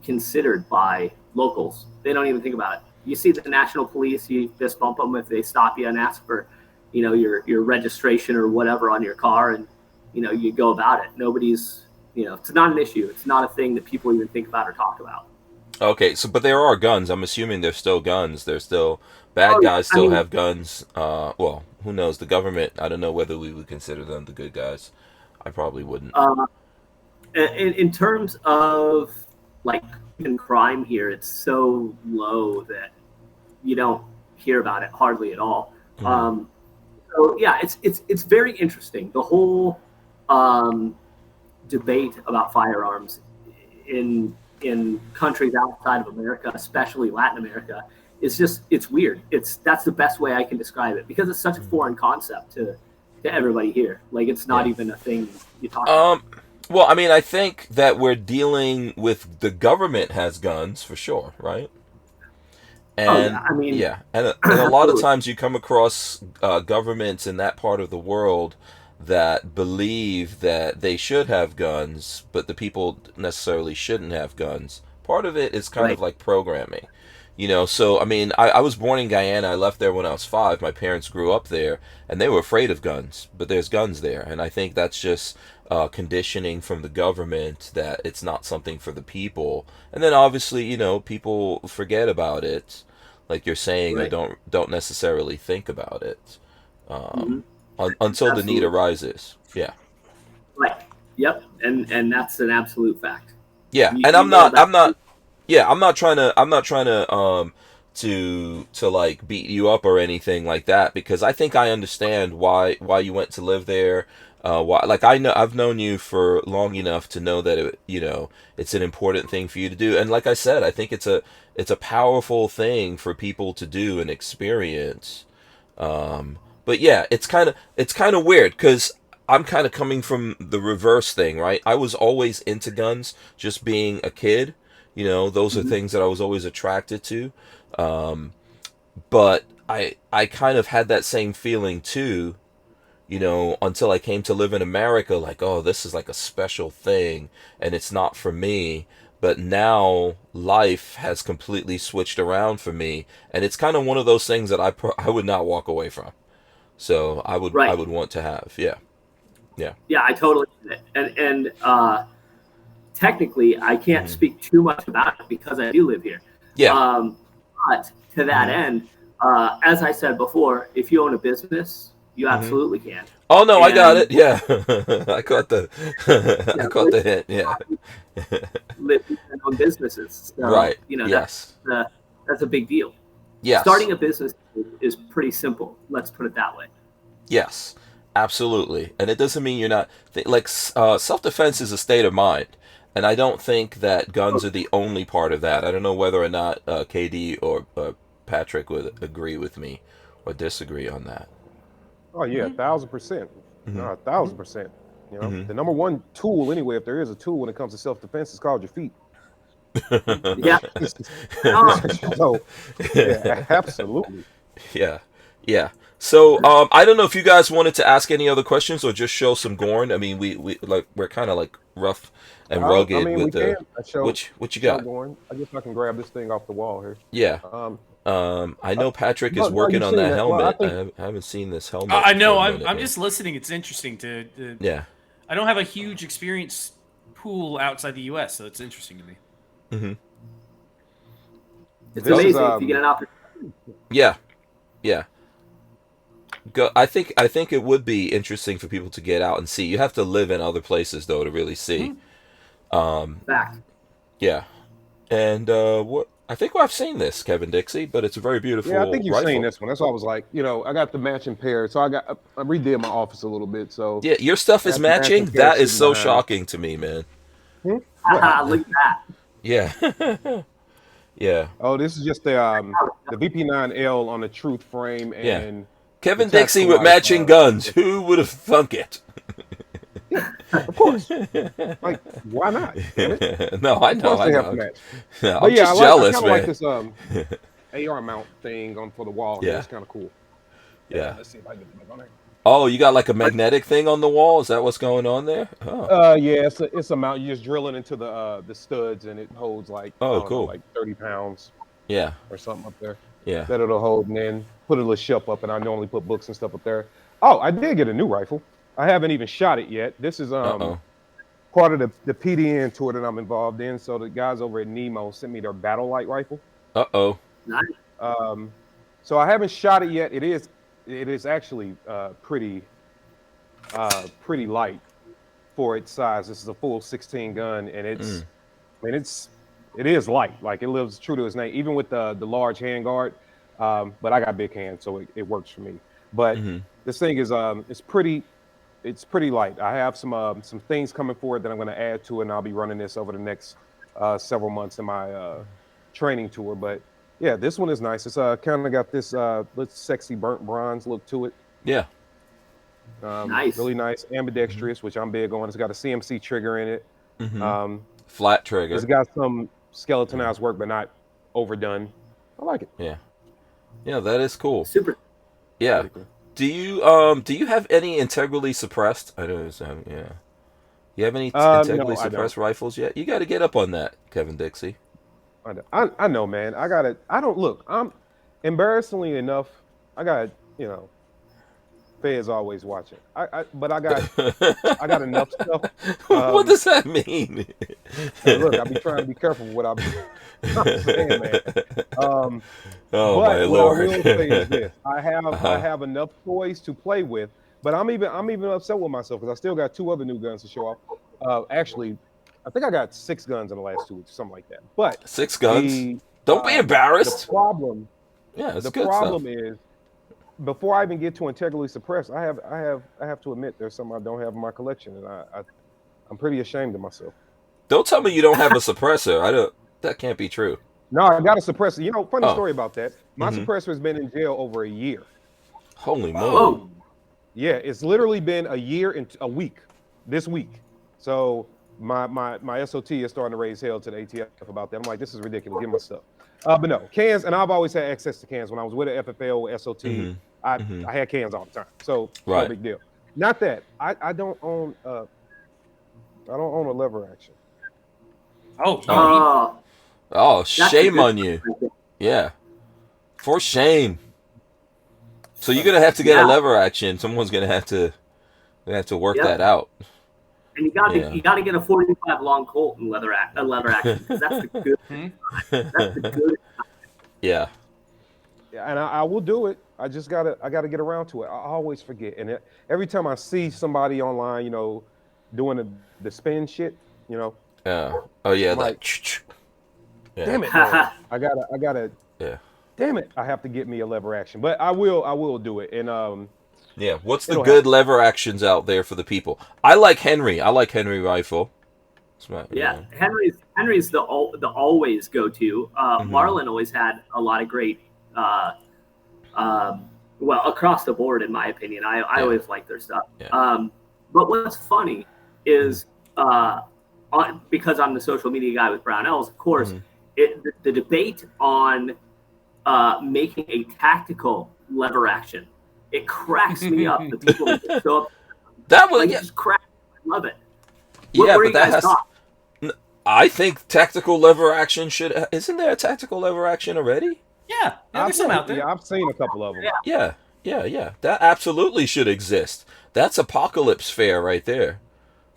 considered by locals. They don't even think about it. You see the national police, you fist bump them if they stop you and ask for, your registration or whatever on your car, and you go about it. Nobody's it's not an issue. It's not a thing that people even think about or talk about. Okay, but there are guns. I'm assuming there's still guns. There's still bad guys still have guns. Well, who knows? The government, I don't know whether we would consider them the good guys. I probably wouldn't. In terms of like in crime here, it's so low that you don't hear about it hardly at all. So yeah, it's very interesting. The whole debate about firearms in countries outside of America, especially Latin America, it's weird. That's the best way I can describe it, because it's such a foreign concept to everybody here. Like, it's not even a thing you talk about. Well, I mean, I think that we're dealing with the government has guns for sure, right? And and a lot of times you come across governments in that part of the world that believe that they should have guns, but the people necessarily shouldn't have guns. Part of it is kind of like programming, so I mean, I was born in Guyana. I left there when I was 5. My parents grew up there and they were afraid of guns, but there's guns there. And I think that's just conditioning from the government that it's not something for the people. And then obviously, people forget about it. Like you're saying, they don't necessarily think about it until the need arises. Yeah. Right. Yep. And that's an absolute fact. Yeah. And I'm not trying to to like beat you up or anything like that, because I think I understand why you went to live there. I've known you for long enough to know that it's an important thing for you to do. And like I said, I think it's a powerful thing for people to do and experience. But yeah, it's kind of weird, because I'm kind of coming from the reverse thing, right? I was always into guns, just being a kid. Those are things that I was always attracted to. But I kind of had that same feeling too, until I came to live in America, like, oh, this is like a special thing and it's not for me. But now life has completely switched around for me, and it's kind of one of those things that I would not walk away from. So I would want to have, yeah. Yeah, I totally get it. And technically, I can't speak too much about it because I do live here. Yeah. But to that end, as I said before, if you own a business, you absolutely can. Oh no, I got it. Yeah, I caught the hint. Yeah. Live and own businesses. So, right. That's a big deal. Yes. Starting a business is pretty simple. Let's put it that way. Yes. Absolutely, and it doesn't mean you're not self-defense is a state of mind, and I don't think that guns are the only part of that. I don't know whether or not KD or Patrick would agree with me or disagree on that. Oh yeah, 1,000%. No, 1,000%. You know, the number one tool anyway, if there is a tool when it comes to self-defense, is called your feet. Yeah. So, yeah, absolutely. Yeah. So I don't know if you guys wanted to ask any other questions or just show some Gorn. I mean, we're kind of like rough and rugged. I mean, with the what you got? I guess I can grab this thing off the wall here. Yeah. I know Patrick is working on that helmet. Well, I haven't seen this helmet. I know. I'm just listening. It's interesting to. Yeah. I don't have a huge experience pool outside the U.S., so it's interesting to me. Mm-hmm. It's amazing if you get an opportunity. Yeah. I think it would be interesting for people to get out and see. You have to live in other places though to really see. Fact. Yeah, and what I think I've seen this, Kevin Dixie, but it's a very beautiful. Yeah, I think you've rifle. seen this one. That's why I was like, I got the matching pair, so I redid my office a little bit. So yeah, your stuff is matching. That is so shocking to me, man. Look at that. Yeah. Yeah. Oh, this is just the VP9L on the Truth frame and Kevin Dixie with matching guns. Who would have thunk it? Of course. Like, why not? No, I know. They have to match. No, I'm just jealous, man. I kind of like this AR mount thing for the wall. Yeah. It's kind of cool. Yeah. Let's see if I can get it on there. Oh, you got like a magnetic thing on the wall? Is that what's going on there? Oh. Yeah, it's a mount. You just drill it into the studs, and it holds like cool, like 30 pounds. Yeah, or something up there. Yeah, that it'll hold, and then put a little shelf up. And I normally put books and stuff up there. Oh, I did get a new rifle. I haven't even shot it yet. This is part of the PDN tour that I'm involved in. So the guys over at Nemo sent me their Battle Light rifle. Nice. So I haven't shot it yet. It is actually pretty light for its size. This is a full 16 gun, and it is light. Like, it lives true to its name, even with the large handguard. But I got big hands, so it works for me. But this thing is it's pretty light. I have some things coming forward that I'm going to add to it, and I'll be running this over the next several months in my training tour. But yeah, this one is nice. It's kind of got this little sexy burnt bronze look to it. Yeah. Nice. Really nice. Ambidextrous, which I'm big on. It's got a CMC trigger in it. Flat trigger. It's got some skeletonized work, but not overdone. I like it. Yeah. Yeah, that is cool. Super. Yeah. Cool. Do you have any integrally suppressed? I don't know. Yeah. You have any integrally suppressed rifles yet? You got to get up on that, Kevin Dixie. I know, man. I'm embarrassingly enough. I got feds always watching. But I got enough stuff. What does that mean? Look, I be trying to be careful with what I'm saying, man. Oh, but my what Lord. I will say is this: I have enough toys to play with, but I'm even upset with myself because I still got 2 other new guns to show off. Actually, I think I got 6 guns in the last 2 weeks, something like that. But 6 guns. Don't be embarrassed. The problem. Yeah, it's the good problem stuff. is, before I even get to integrally suppressed, I have to admit there's some I don't have in my collection, and I'm pretty ashamed of myself. Don't tell me you don't have a suppressor. That can't be true. No, I got a suppressor. Funny story about that. My suppressor has been in jail over a year. Holy moly. Oh. Yeah, it's literally been a year and a week this week. So my SOT is starting to raise hell to the ATF about that. I'm like, this is ridiculous. Give my stuff. But no, cans, and I've always had access to cans. When I was with a FFL, SOT, I had cans all the time. So no big deal. Not that. I don't own a lever action. Oh, shame on you. Yeah. For shame. So you're gonna have to get a lever action. Someone's gonna have to work that out. And you gotta get a 45 long Colt and leather action. That's the good. That's the good. Yeah, and I will do it. I gotta get around to it. I always forget, and every time I see somebody online, doing the spin shit, Yeah. Oh yeah. Like, damn it! Man. I gotta. Yeah. Damn it! I have to get me a lever action, but I will do it. And Yeah. What's the good lever actions out there for the people? I like Henry. I like Henry rifle. Yeah, Henry's the always go to. Marlin always had a lot of great. Well, across the board, in my opinion, I always like their stuff. Yeah. But what's funny is because I'm the social media guy with Brownells, of course, the debate on making a tactical lever action, it cracks me up. The people that get so up, that was just crack. I love it. But that has. I think tactical lever action should. Isn't there a tactical lever action already? Yeah, there's some out there. Yeah, I've seen a couple of them. Yeah. That absolutely should exist. That's apocalypse fair right there.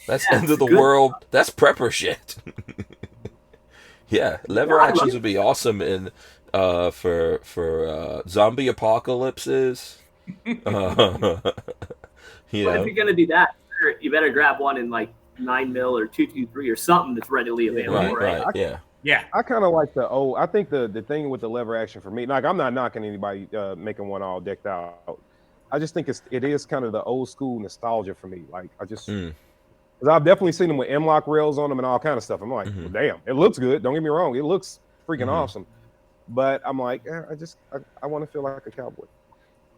That's end of the world. That's prepper shit. Yeah, lever actions would be awesome in for zombie apocalypses. If you're gonna do that, you better grab one in like 9mm or 223 or something that's readily available. Right. Yeah. I kind of like the old. I think the thing with the lever action for me, like I'm not knocking anybody making one all decked out. I just think it is kind of the old school nostalgia for me. Like I just, because I've definitely seen them with M-lock rails on them and all kind of stuff. I'm like, well, damn, it looks good. Don't get me wrong, it looks freaking awesome. But I'm like, I want to feel like a cowboy.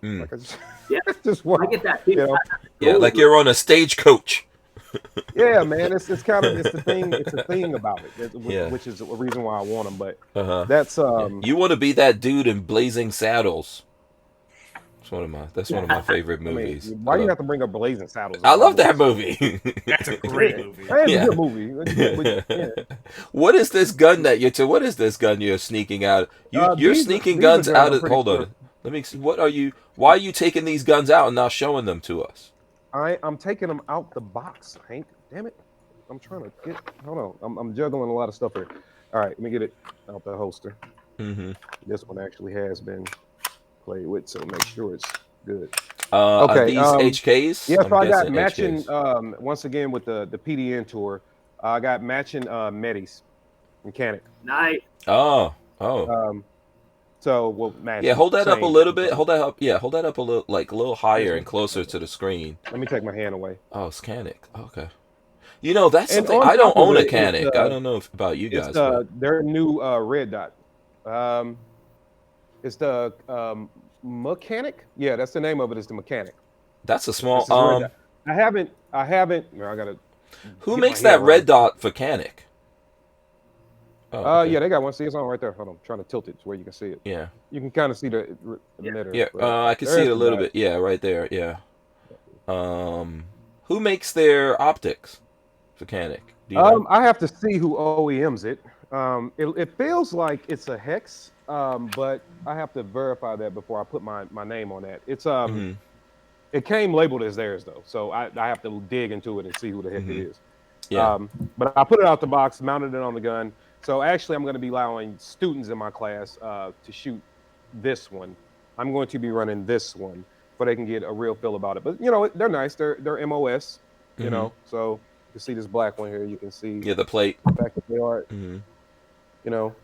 Like I just want. I get that. Like you're on a stagecoach. Yeah, man, it's the thing about it, which is a reason why I want them. But that's you want to be that dude in Blazing Saddles. That's one of my favorite movies. I mean, why do you have to bring up Blazing Saddles? I love that movie. That's a great movie. That's a good movie. What is this gun that what is this gun you're sneaking out? You're sneaking guns out of. Hold on. Let me see. Why are you taking these guns out and not showing them to us? I'm taking them out the box, Hank. Damn it. I'm trying to get. Hold on. I'm juggling a lot of stuff here. All right, let me get it out the holster. This one actually has been played with, so make sure it's good. Okay. These HKs? Yeah, so I got matching, once again, with the PDN tour, I got matching Medis, mechanic. Nice. Oh. So we'll match. Yeah, hold that up a little bit. Hold that up. Yeah, hold that up a little higher and closer to the screen. Let me take my hand away. Oh, it's Canic. Okay. You know, that's something. I don't own a Canic. I don't know about you guys. Their new red dot. It's the mechanic. Yeah, that's the name of it. Is the mechanic. That's a small. I haven't. I gotta. Who makes that red dot for Canic? Oh, okay. Yeah, they got one. See, it's on right there. Hold on, I'm trying to tilt it to where you can see it. Yeah, you can kind of see the emitter. Yeah, I can see it a little bit. Yeah, right there. Yeah. Who makes their optics for Canic? I have to see who OEMs it. It feels like it's a Hex, but I have to verify that before I put my name on that. It's it came labeled as theirs though, so I have to dig into it and see who the heck it is. Yeah. But I put it out the box, mounted it on the gun. So actually, I'm going to be allowing students in my class to shoot this one. I'm going to be running this one, so they can get a real feel about it. But you know, they're nice. They're MOS. You know, so you can see this black one here. You can see the plate. The fact that they are. You know,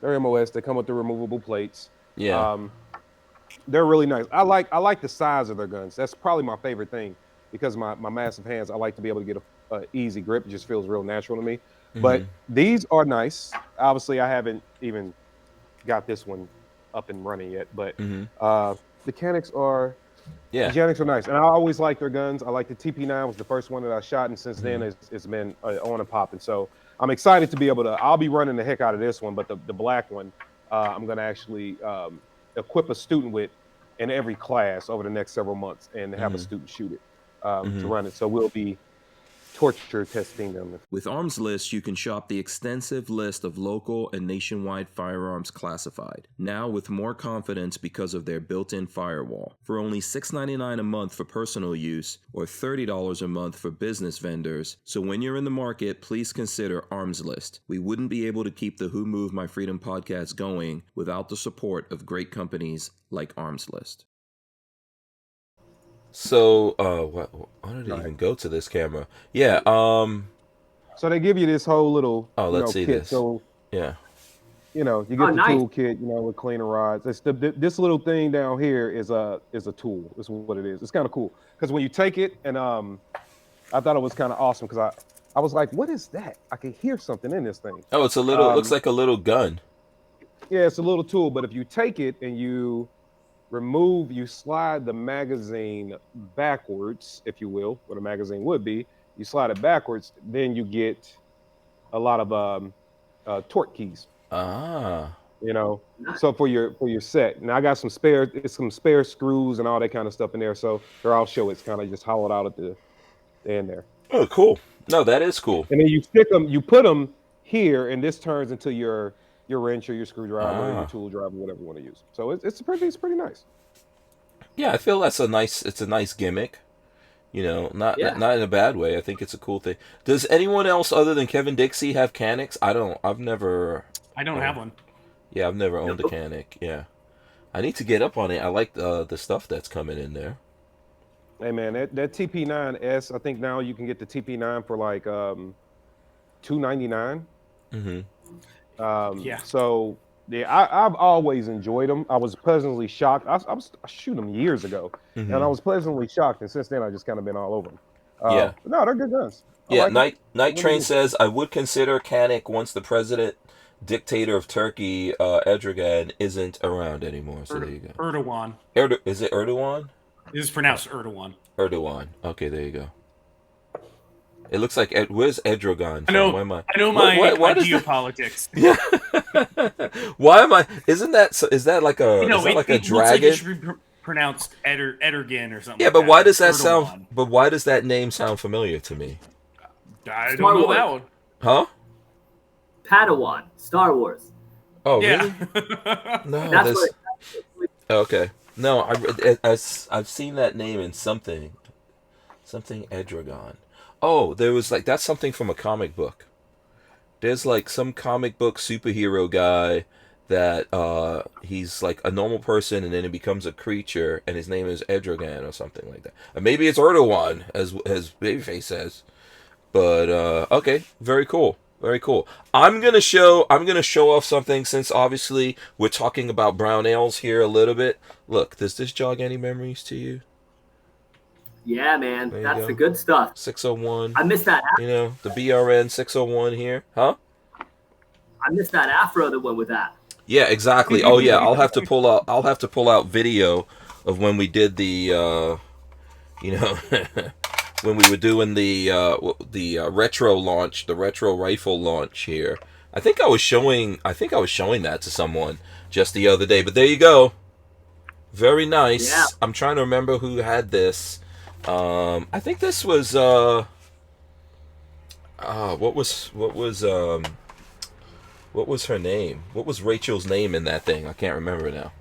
they're MOS. They come with the removable plates. Yeah. They're really nice. I like the size of their guns. That's probably my favorite thing because of my massive hands. I like to be able to get a easy grip. It just feels real natural to me. But these are nice. Obviously, I haven't even got this one up and running yet. But the Canics are nice. And I always like their guns. I like the TP9 was the first one that I shot. And since then, it's been on and popping. So I'm excited to be able to, I'll be running the heck out of this one. But the black one, I'm going to actually equip a student with in every class over the next several months and have a student shoot it to run it. So we'll be torture testing them. With Arms List, you can shop the extensive list of local and nationwide firearms classified, now with more confidence because of their built-in firewall. For only $6.99 a month for personal use, or $30 a month for business vendors, so when you're in the market, please consider Arms List. We wouldn't be able to keep the Who Moved My Freedom podcast going without the support of great companies like Arms List. So, why did it even go to this camera? Yeah, So they give you this whole little let's see kit. this. So yeah, you get the toolkit, with cleaner rods. This little thing down here is a tool. Is what it is. It's kind of cool because when you take it, and I thought it was kind of awesome because I was like, what is that? I can hear something in this thing. Oh, it's a little. It looks like a little gun. Yeah, it's a little tool, but if you take it and you slide the magazine backwards, if you will, what a magazine would be. You slide it backwards, then you get a lot of torque keys. Ah. So for your set. Now I got some spare screws and all that kind of stuff in there. So here I'll show it's kind of just hollowed out at the end there. Oh, cool. No, that is cool. And then you stick them, you put them here, and this turns into your wrench or your screwdriver or your tool driver, whatever you want to use. So it's pretty nice. Yeah, I feel it's a nice gimmick. Not in a bad way. I think it's a cool thing. Does anyone else other than Kevin Dixie have Canics? I don't have one. Yeah, I've never owned a Canic. Yeah. I need to get up on it. I like the stuff that's coming in there. Hey man, that TP9S, I think now you can get the TP9 for like $299. Mm-hmm. So yeah, I've always enjoyed them. I was pleasantly shocked. I shooting them years ago, and I was pleasantly shocked. And since then, I just kind of been all over them. Yeah. No, they're good guns. Night Train says, I would consider Canic once the president dictator of Turkey, Erdogan, isn't around anymore. So there you go. Erdogan. Is it Erdogan? It is pronounced Erdogan. Erdogan. Okay, there you go. It looks like where's Erdogan? I know my geopolitics. Yeah. Why am I? Is that like a dragon? It should be pronounced Edergan or something. Yeah, but why does that sound? But why does that name sound familiar to me? I don't know that one. Huh? Padawan, Star Wars. Oh, yeah. Really? No, okay. No, I've seen that name in something Edragon. Oh, there was that's something from a comic book. There's some comic book superhero guy that he's like a normal person and then he becomes a creature and his name is Edragan or something like that. And maybe it's Erdogan as Babyface says. But okay, very cool. Very cool. I'm gonna show off something since obviously we're talking about Brownells here a little bit. Look, does this jog any memories to you? Yeah, man, that's the good stuff. 601. I missed that. The BRN 601 here, huh? I missed that afro that went with that. Yeah, exactly. Oh yeah, I'll have to pull out video of when we did the when we were doing the retro launch, the retro rifle launch here. I think I was showing that to someone just the other day. But there you go. Very nice. Yeah. I'm trying to remember who had this. I think this was what was her name? What was Rachel's name in that thing? I can't remember now.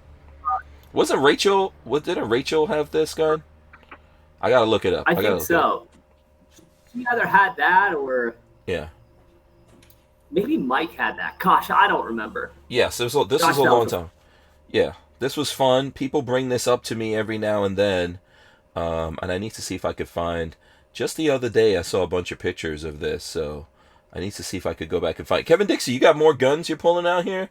Wasn't Rachel? Didn't Rachel have this gun? I gotta look it up. I think so. She either had that or maybe Mike had that. Gosh, I don't remember. Yes, this was a long time. Yeah, this was fun. People bring this up to me every now and then, and I need to see if I could find. Just the other day, I saw a bunch of pictures of this, so I need to see if I could go back and find. Kevin Dixie, you got more guns you're pulling out here?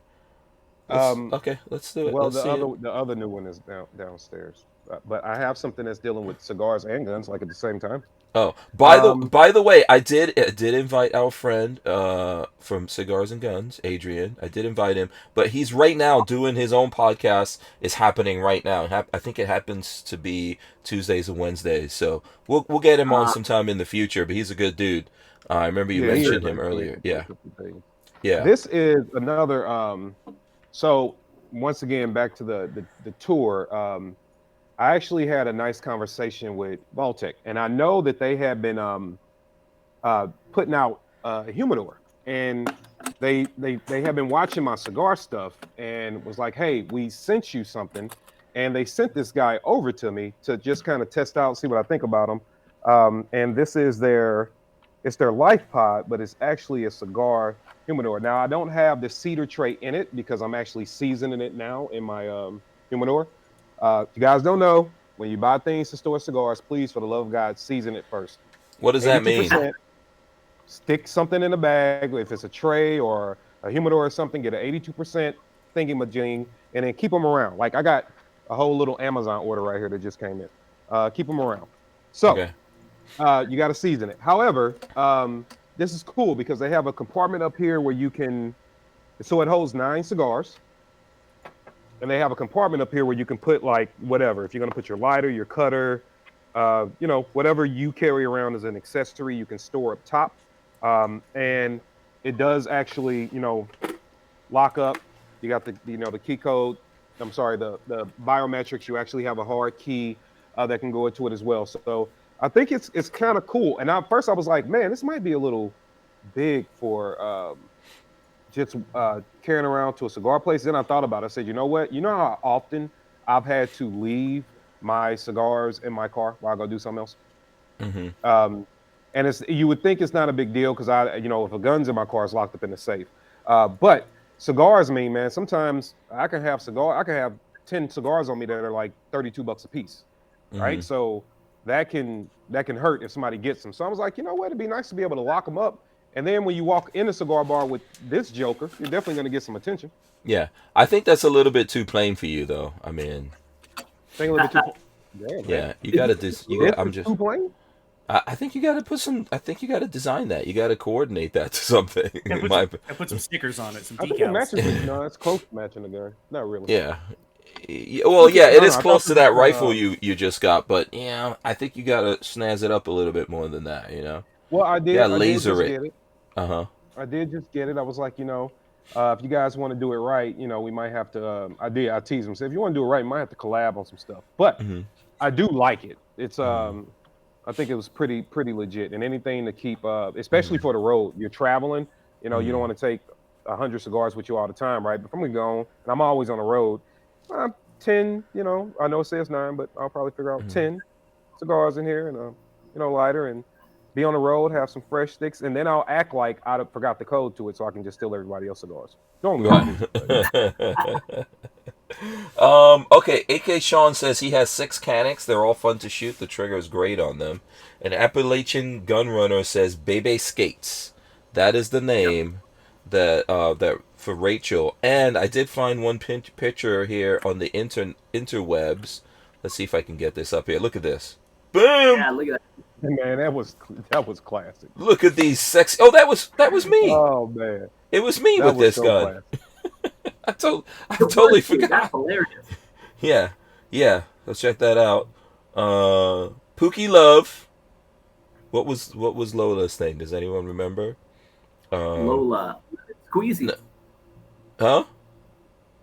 Okay, let's do it. Well, the other new one is downstairs. But I have something that's dealing with cigars and guns, at the same time. Oh, by the way, I did invite our friend from Cigars and Guns, Adrian. I did invite him, but he's right now doing his own podcast. It's happening right now. I think it happens to be Tuesdays and Wednesdays. So we'll get him on sometime in the future. But he's a good dude. I remember you mentioned him earlier. Yeah. This is another. So once again, back to the tour. I actually had a nice conversation with Baltic, and I know that they have been putting out humidor, and they have been watching my cigar stuff, and was like, "Hey, we sent you something," and they sent this guy over to me to just kind of test out, see what I think about him. And this is their life pod, but it's actually a cigar humidor. Now I don't have the cedar tray in it because I'm actually seasoning it now in my humidor. If you guys don't know, when you buy things to store cigars, please, for the love of God, season it first. What does that mean? Stick something in a bag, if it's a tray or a humidor or something, get an 82% thingy-majing, and then keep them around. Like I got a whole little Amazon order right here that just came in. Keep them around. So you got to season it. However, this is cool because they have a compartment up here where you can, so it holds 9 cigars. And they have a compartment up here where you can put like whatever. If you're going to put your lighter, your cutter, whatever you carry around as an accessory, you can store up top. And it does actually, lock up. You got the key code. I'm sorry, the biometrics. You actually have a hard key that can go into it as well. So I think it's kind of cool. And at first I was like, man, this might be a little big for just carrying around to a cigar place. Then I thought about it. I said, you know what? You know how often I've had to leave my cigars in my car while I go do something else? Mm-hmm. And you would think it's not a big deal because if a gun's in my car, it's locked up in the safe. But cigars, man, sometimes I can have 10 cigars on me that are like $32 a piece, right? So that can hurt if somebody gets them. So I was like, you know what? It'd be nice to be able to lock them up. And then when you walk in a cigar bar with this joker, you're definitely going to get some attention. Yeah, I think that's a little bit too plain for you, though. I mean, yeah, you got to. I'm just too plain. I think you got to put some. I think you got to design that. You got to coordinate that to something. I put some stickers on it, some decals. I think it matches. No, it's close to matching the gun. Not really. Yeah. Well, yeah, it is close to that rifle you just got, but yeah, I think you got to snazz it up a little bit more than that. Well, I did. Yeah, laser it. I did just get it. I was like, if you guys want to do it right, we might have to. I teased him. Said, if you want to do it right, you might have to collab on some stuff. But I do like it. It's I think it was pretty legit. And anything to keep, especially for the road, you're traveling. You don't want to take 100 cigars with you all the time, right? But if I'm gone, and I'm always on the road, 10. I know it says 9, but I'll probably figure out 10 cigars in here and lighter and. Be on the road, have some fresh sticks, and then I'll act like I forgot the code to it so I can just steal everybody else's cigars. Okay, AK Sean says he has 6 Canics. They're all fun to shoot. The trigger is great on them. And Appalachian Gunrunner says Baby Skates. That is the name that for Rachel. And I did find one picture here on the interwebs. Let's see if I can get this up here. Look at this. Boom! Yeah, look at that. Man, that was classic. Look at these sexy. Oh, that was me. Oh man, it was me with this gun. I totally forgot. That's hilarious. Yeah. Let's check that out. Pookie Love. What was Lola's name? Does anyone remember? Lola Squeezy. Huh?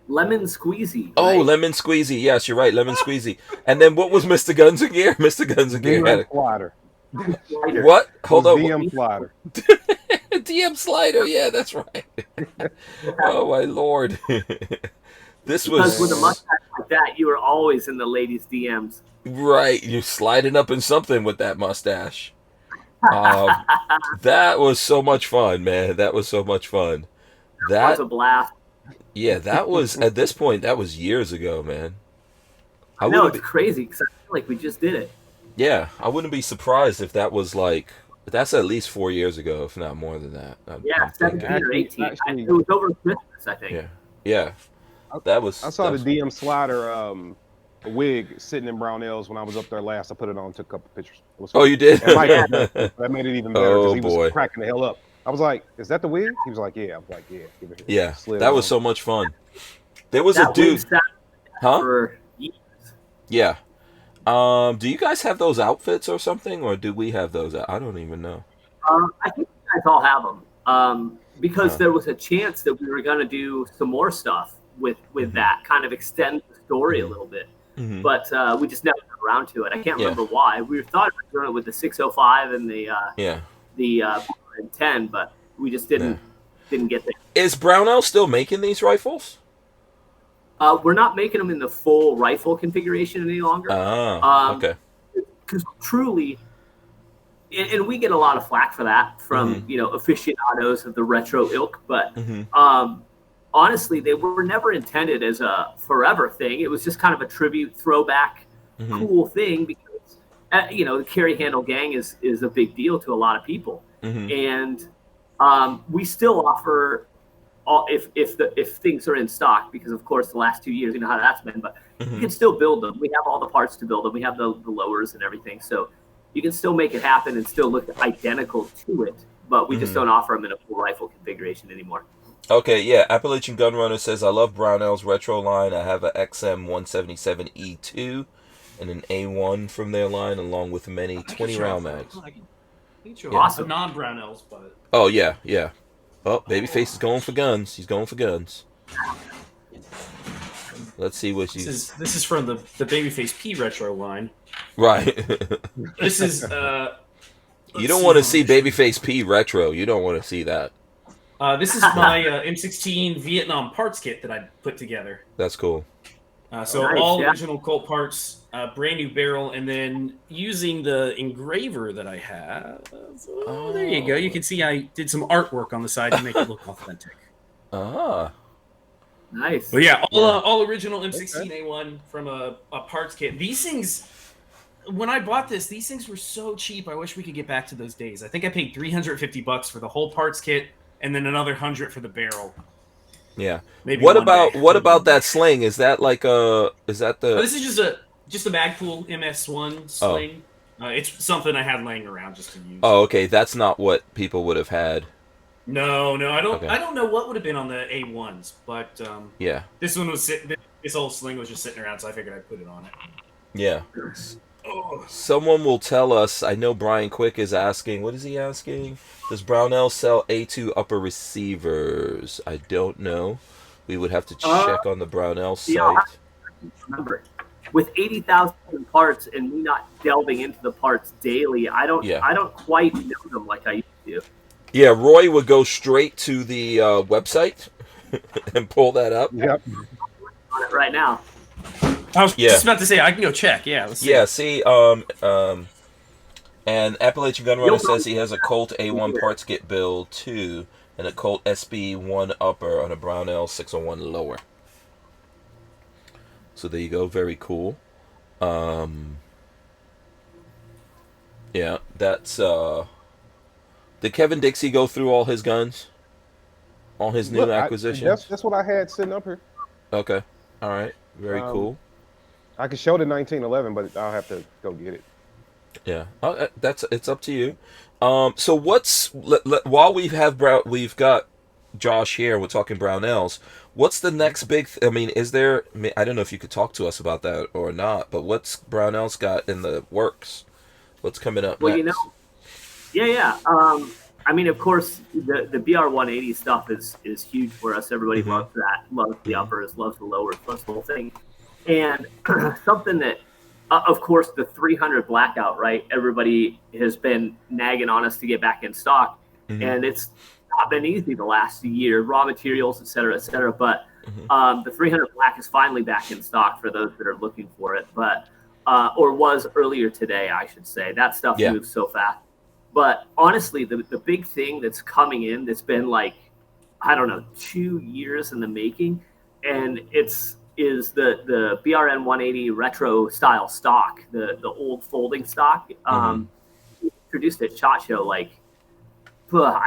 Lemon Squeezy. Right? Oh, Lemon Squeezy. Yes, you're right. Lemon Squeezy. And then what was Mr. Guns and Gear? Mr. Guns and Gear had a slider. What? Hold on. DM slider. DM slider. Yeah, that's right. Oh my lord. This was because with a mustache like that, you were always in the ladies' DMs. Right, you're sliding up in something with that mustache. That was so much fun, man. That was so much fun. That was a blast. Yeah, that was at this point. That was years ago, man. I know it's crazy because I feel like we just did it. Yeah, I wouldn't be surprised if that was that's at least 4 years ago, if not more than that. Yeah, 17 or 18. It was over Christmas, I think. Yeah. That was. I saw the DM slider wig sitting in Brownells when I was up there last. I put it on, took a couple pictures. Oh, you did? That made it even better because he was cracking the hell up. I was like, "Is that the wig?" He was like, "Yeah." I was like, "Yeah." Give it here. Yeah, that was so much fun. There was a dude. Huh? For years. Yeah. Do you guys have those outfits or something, or do we have those? I don't even know. I think you guys all have them because there was a chance that we were going to do some more stuff with that, kind of extend the story a little bit. Mm-hmm. But we just never got around to it. I can't remember why. We thought we were doing it with the 605 and the 10, but we just didn't get there. Is Brownell still making these rifles? We're not making them in the full rifle configuration any longer. Okay. Because truly, and we get a lot of flack for that from aficionados of the retro ilk, but honestly, they were never intended as a forever thing. It was just kind of a tribute, throwback, cool thing because the carry handle gang is a big deal to a lot of people. And we still offer if things are in stock, because of course the last 2 years, you know how that's been, but you can still build them. We have all the parts to build them. We have the lowers and everything, so you can still make it happen and still look identical to it. But we just don't offer them in a full rifle configuration anymore. Okay, yeah. Appalachian Gunrunner says, I love Brownell's retro line. I have a XM177E2 and an A1 from their line, along with many 20-round mags. Awesome. Non-Brownells, but... Oh, yeah. Oh, Babyface is going for guns. He's going for guns. Let's see what she's... This is from the Babyface P retro line. Right. This is... you don't want to see Babyface P retro. You don't want to see that. This is my M16 Vietnam parts kit that I put together. That's cool. Original Colt parts, brand new barrel, and then using the engraver that I have. Oh, there you go. You can see I did some artwork on the side to make it look authentic. Nice. But yeah, all original M16A1 from a parts kit. These things, when I bought this, these things were so cheap. I wish we could get back to those days. I think I paid $350 for the whole parts kit, and then another $100 for the barrel. Yeah. Maybe what about that sling? Is that like this is just a Magpool MS1 sling. It's something I had laying around just to use. Oh, okay. That's not what people would have had. No, I don't. Okay. I don't know what would have been on the A1s, but yeah. This one was this old sling was just sitting around, so I figured I'd put it on it. Yeah. Someone will tell us. I know Brian Quick is asking. What is he asking? Does Brownell sell A2 upper receivers? I don't know. We would have to check on the Brownell site. Yeah, remember, with 80,000 parts and me not delving into the parts daily, I don't quite know them like I used to. Yeah, Roy would go straight to the website and pull that up. Yep. On it right now. I was just about to say I can go check. Yeah, let's see. Yeah, see, and Appalachian Gunrunner says he has a Colt A1 parts kit build too, and a Colt SB1 upper on a Brownell 601 lower. So there you go, very cool. Yeah, that's did Kevin Dixie go through all his guns? All his new acquisitions? That's what I had sitting up here. Okay. All right. Very cool. I can show the 1911, but I'll have to go get it. Yeah, it's up to you. So while we've got Josh here, we're talking Brownells. What's the next big? I mean, is there? I don't know if you could talk to us about that or not. But what's Brownells got in the works? What's coming up? Well, next? yeah. I mean, of course, the BR-180 stuff is huge for us. Everybody loves that. Loves the uppers. Loves the lowers. Loves the whole thing. And something that, of course, the 300 blackout, right? Everybody has been nagging on us to get back in stock, and it's not been easy the last year. Raw materials, et cetera, et cetera. But the 300 black is finally back in stock for those that are looking for it. But or was earlier today, I should say. That stuff moves so fast. But honestly, the big thing that's coming in that's been like, I don't know, 2 years in the making, and is the BRN 180 retro style stock, the old folding stock. Introduced at SHOT Show I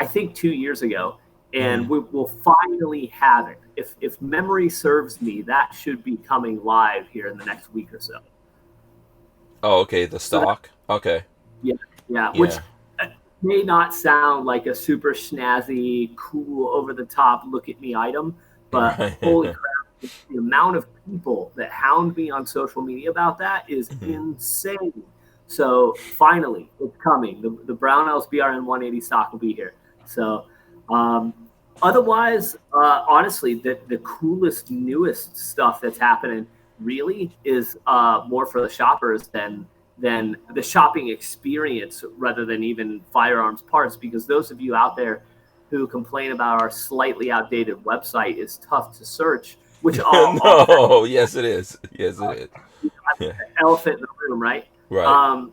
think 2 years ago, and we will finally have it. If memory serves me, that should be coming live here in the next week or so. Oh, okay, the stock. Okay. Yeah. Which may not sound like a super snazzy, cool, over-the-top, look-at-me item, but holy crap, the amount of people that hound me on social media about that is insane. So finally, it's coming. The Brownells BRN 180 stock will be here. So otherwise, honestly, the coolest, newest stuff that's happening really is more for the shoppers than the shopping experience rather than even firearms parts, because those of you out there who complain about our slightly outdated website is tough to search, which yes it is. Elephant in the room, right? We're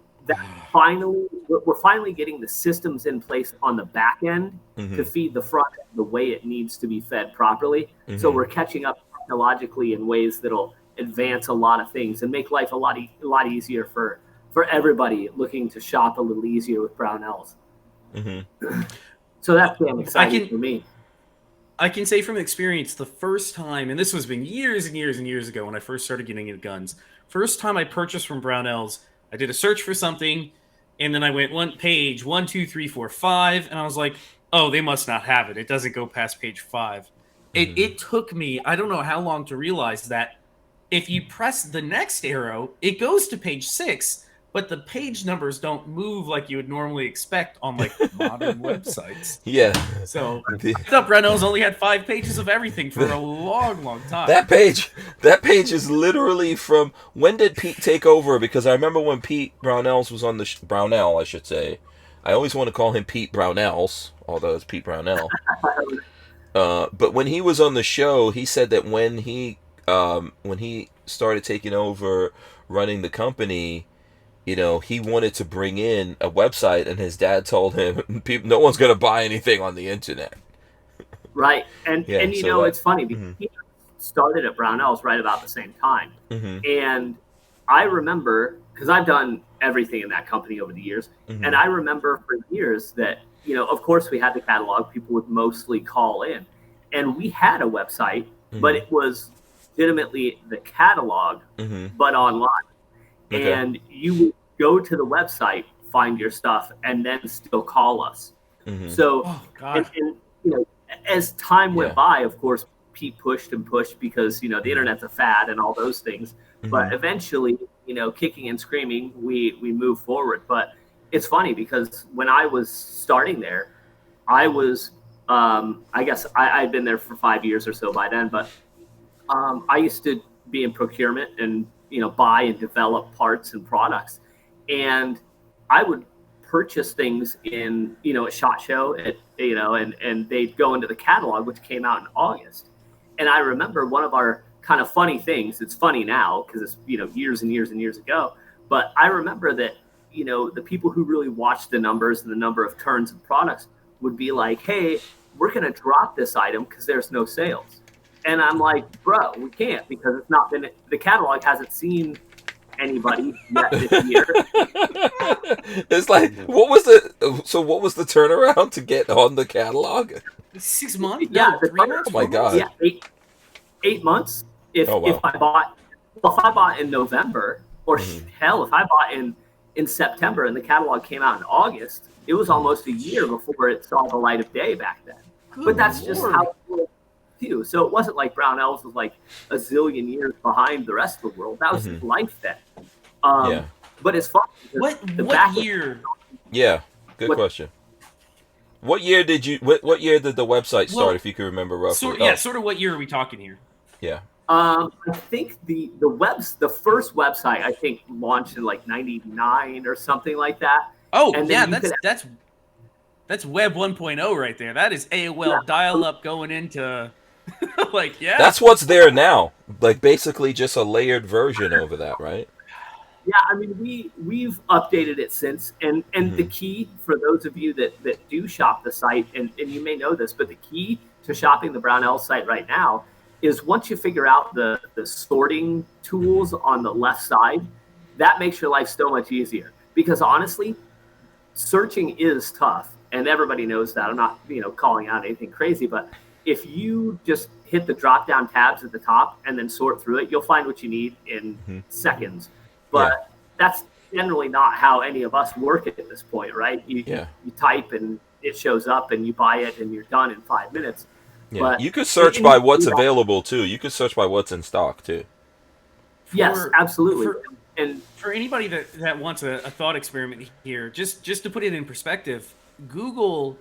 finally getting the systems in place on the back end to feed the front end the way it needs to be fed properly. So we're catching up technologically in ways that'll advance a lot of things and make life a lot easier for everybody looking to shop a little easier with Brownells. So that's damn exciting for me. I can say from experience, the first time, and this was been years and years and years ago when I first started getting into guns. First time I purchased from Brownells, I did a search for something, and then I went page 1, 2, 3, 4, 5, and I was like, oh, they must not have it. It doesn't go past page 5. It took me, I don't know how long to realize that if you press the next arrow, it goes to page 6, but the page numbers don't move like you would normally expect on like modern websites. Yeah. So I thought Brownells only had 5 pages of everything for a long, long time. That page is literally from, when did Pete take over? Because I remember when Pete Brownells was on the Brownell, I should say. I always want to call him Pete Brownells, although it's Pete Brownell. But when he was on the show, he said that when he started taking over running the company, you know, he wanted to bring in a website, and his dad told him, no one's going to buy anything on the internet. Right. And you so know, it's funny because he started at Brownells right about the same time. And I remember, because I've done everything in that company over the years, and I remember for years that, you know, of course we had the catalog, people would mostly call in. And we had a website, but it was legitimately the catalog, but online. Okay. And you would go to the website, find your stuff, and then still call us. So, and, you know, as time went by, of course, Pete pushed and pushed because, you know, the internet's a fad and all those things. But eventually, you know, kicking and screaming, we moved forward. But it's funny because when I was starting there, I was, I guess I'd been there for 5 years or so by then, but I used to be in procurement and, you know, buy and develop parts and products. And I would purchase things in, you know, a SHOT Show at, you know, and they'd go into the catalog, which came out in August. And I remember one of our kind of funny things, it's funny now because it's, you know, years and years and years ago. But I remember that, you know, the people who really watched the numbers and the number of turns and products would be like, hey, we're going to drop this item because there's no sales. And I'm like, bro, we can't because it's not been, the catalog hasn't seen anybody yet this year. It's like, what was the turnaround to get on the catalog? 6 months? Yeah, No, 3 months? Oh my God. Yeah, 8 months. If I bought in November, or hell, if I bought in September and the catalog came out in August, it was almost a year before it saw the light of day back then. But that's just how it was too. So it wasn't like Brownells was like a zillion years behind the rest of the world. That was his life then. But it's fun. What year? Yeah, good question. What year did the website start, if you can remember roughly? Sort of what year are we talking here? Yeah. I think the first website I think launched in like '99 or something like that. Oh, and yeah, that's Web 1.0 right there. That is AOL dial-up going into like, yeah. That's what's there now. Like basically just a layered version over that, right? Yeah, I mean we've updated it since, and the key for those of you that do shop the site, and you may know this, but the key to shopping the Brownell site right now is once you figure out the sorting tools on the left side, that makes your life so much easier. Because honestly, searching is tough, and everybody knows that. I'm not, you know, calling out anything crazy, but if you just hit the drop-down tabs at the top and then sort through it, you'll find what you need in seconds. But that's generally not how any of us work at this point, right? You type and it shows up and you buy it and you're done in 5 minutes. Yeah. But you could search by what's available too. You could search by what's in stock too. Yes, absolutely. And for anybody that wants a thought experiment here, just to put it in perspective, Google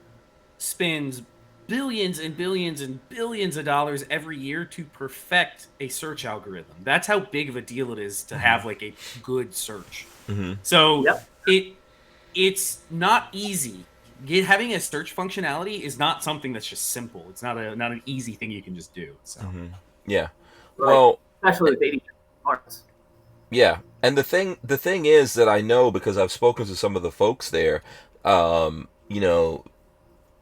spends billions and billions and billions of dollars every year to perfect a search algorithm. That's how big of a deal it is to have like a good search. So it's not easy. Having a search functionality is not something that's just simple. It's not an easy thing you can just do. So. Yeah. Right. Well, especially with 80 parts. Yeah, and the thing is that I know because I've spoken to some of the folks there. You know,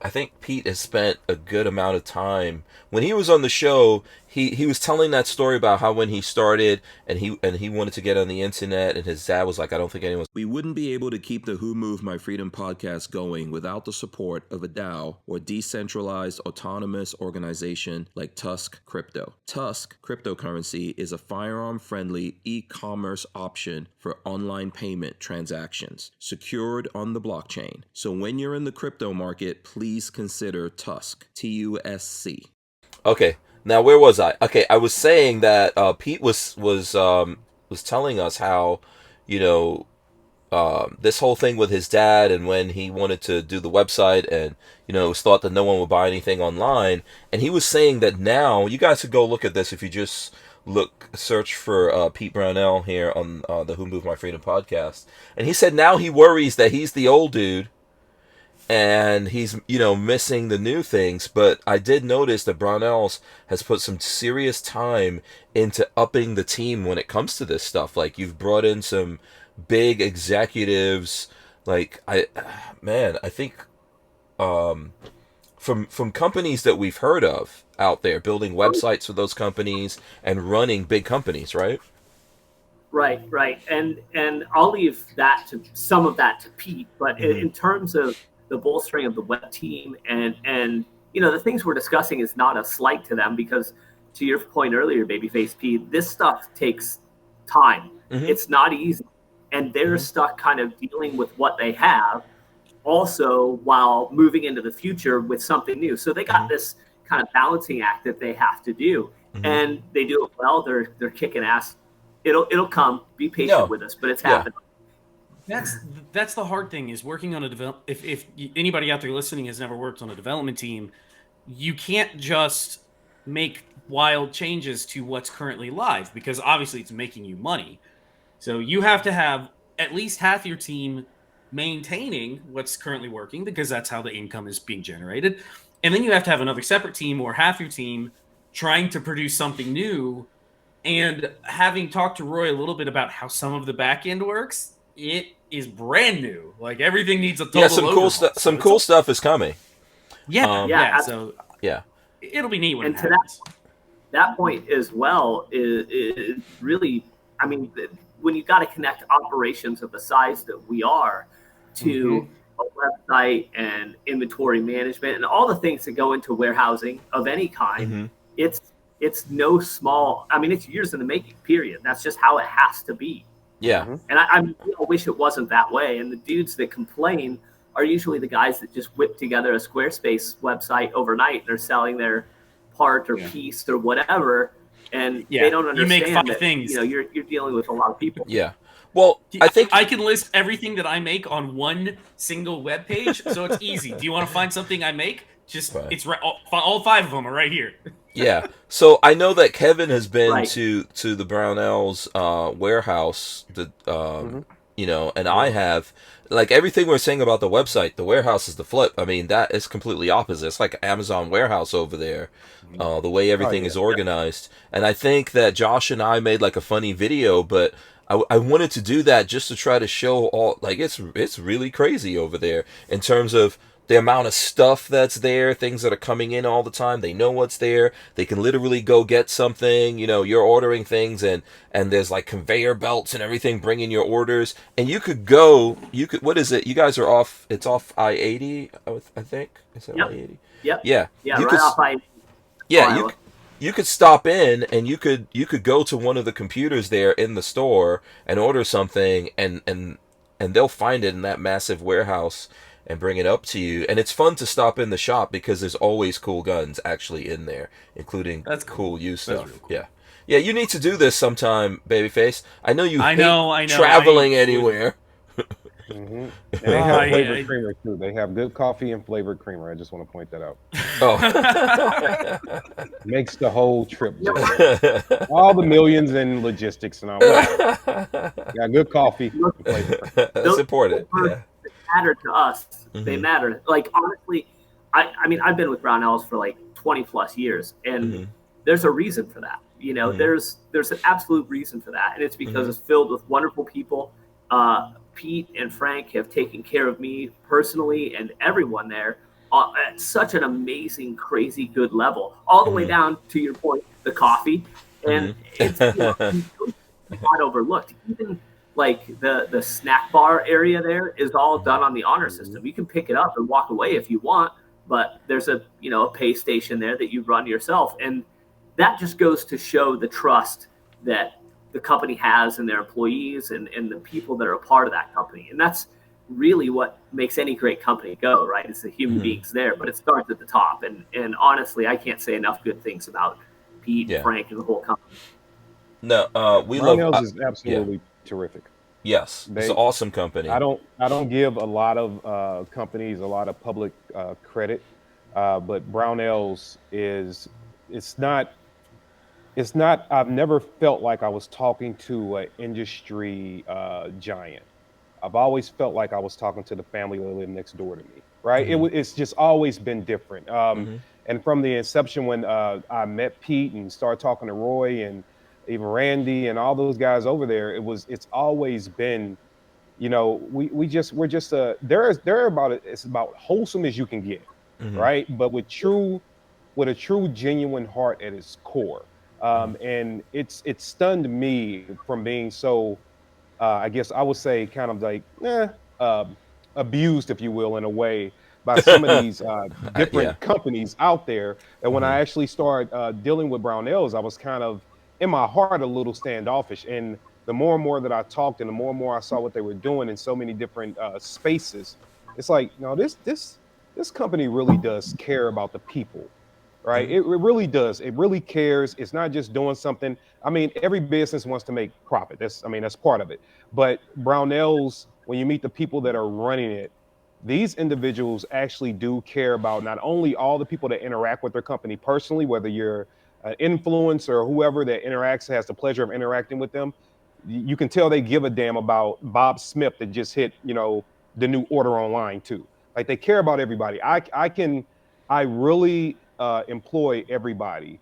I think Pete has spent a good amount of time when he was on the show. he was telling that story about how when he started and he wanted to get on the internet, and his dad was like, I don't think anyone. We wouldn't be able to keep the Who Moved My Freedom podcast going without the support of a DAO, or decentralized autonomous organization like TUSC Crypto. TUSC cryptocurrency is a firearm-friendly e-commerce option for online payment transactions secured on the blockchain. So when you're in the crypto market, please consider TUSC. TUSC. Okay. Now, where was I? Okay, I was saying that Pete was telling us how, this whole thing with his dad, and when he wanted to do the website, and it was thought that no one would buy anything online, and he was saying that now, you guys could go look at this if you just search for Pete Brownell here on the Who Moved My Freedom podcast, and he said now he worries that he's the old dude, and he's, missing the new things. But I did notice that Brownells has put some serious time into upping the team when it comes to this stuff. Like, you've brought in some big executives. Like, I think from companies that we've heard of out there, building websites for those companies and running big companies, right? Right. And I'll leave some of that to Pete. But in terms of the bolstering of the web team and the things we're discussing is not a slight to them, because to your point earlier, Babyface Pete, this stuff takes time. It's not easy, and they're stuck kind of dealing with what they have also while moving into the future with something new. So they got this kind of balancing act that they have to do, and they do it well. They're kicking ass. It'll come. Be patient with us, but it's happening. That's the hard thing, is working on a if anybody out there listening has never worked on a development team, you can't just make wild changes to what's currently live, because obviously it's making you money. So you have to have at least half your team maintaining what's currently working, because that's how the income is being generated. And then you have to have another separate team, or half your team, trying to produce something new. And having talked to Roy a little bit about how some of the back end works, it is brand new. Like, everything needs a total overhaul. Some cool stuff is coming. So it'll be neat when it happens. That point as well is really, I mean, when you got to connect operations of the size that we are to a website and inventory management and all the things that go into warehousing of any kind, it's no small. I mean, it's years in the making. Period. That's just how it has to be. Yeah. And I wish it wasn't that way. And the dudes that complain are usually the guys that just whip together a Squarespace website overnight and are selling their part or piece or whatever. And they don't understand you make five that, things. You're dealing with a lot of people. Yeah. Well, I think I can list everything that I make on one single web page, so it's easy. Do you want to find something I make? Just it's all five of them are right here. Yeah. So I know that Kevin has been to the Brownells warehouse, and I have, like, everything we're saying about the website, the warehouse is the flip. I mean, that is completely opposite. It's like Amazon warehouse over there, the way everything is organized. And I think that Josh and I made like a funny video, but I wanted to do that just to try to show all, like, it's really crazy over there in terms of the amount of stuff that's there, things that are coming in all the time. They know what's there. They can literally go get something. You're ordering things, and there's like conveyor belts and everything bringing your orders. And what is it? You guys are off. It's off I-80, I think. Is it I-80? Yep. Yeah. Yeah. Right off I-80. Yeah. You could stop in, and you could go to one of the computers there in the store and order something, and they'll find it in that massive warehouse and bring it up to you. And it's fun to stop in the shop because there's always cool guns actually in there, including cool used stuff. Really cool. Yeah, you need to do this sometime, Babyface. I know you hate traveling anywhere. And they have flavored creamer too. They have good coffee and flavored creamer. I just want to point that out. Makes the whole trip. All the millions in logistics and all that. Got good coffee. That's important. Matter to us. They matter. Like, honestly, I mean, I've been with Brownells for like 20 plus years, and there's a reason for that. There's an absolute reason for that, and it's because it's filled with wonderful people. Pete and Frank have taken care of me personally and everyone there at such an amazing, crazy good level, all the way down to your point, the coffee. And it's not overlooked. Even like the snack bar area there is all done on the honor system. You can pick it up and walk away if you want, but there's a pay station there that you run yourself. And that just goes to show the trust that the company has in their employees and the people that are a part of that company. And that's really what makes any great company go, right? It's the human beings there, but it starts at the top. And honestly, I can't say enough good things about Pete, Frank, and the whole company. No, Brownells is absolutely terrific. Yes, it's an awesome company. I don't give a lot of companies a lot of public credit, but Brownells it's not. I've never felt like I was talking to an industry giant. I've always felt like I was talking to the family that lived next door to me. Right? It's just always been different. And from the inception, when I met Pete and started talking to Roy and even Randy and all those guys over there, it's always been, they're about it's about wholesome as you can get, right? But with a true genuine heart at its core. And it stunned me from being so, I guess I would say kind of like abused, if you will, in a way, by some of these different companies out there. And when I actually started dealing with Brownells, I was kind of, in my heart, a little standoffish. And the more and more that I talked and the more and more I saw what they were doing in so many different spaces, it's like, no, this company really does care about the people, right? It really does. It really cares. It's not just doing something. I mean, every business wants to make profit. That's part of it. But Brownells, when you meet the people that are running it, these individuals actually do care about not only all the people that interact with their company personally, whether you're an influencer or whoever that has the pleasure of interacting with them. You can tell they give a damn about Bob Smith that just hit, the new order online too. Like, they care about everybody. I really employ everybody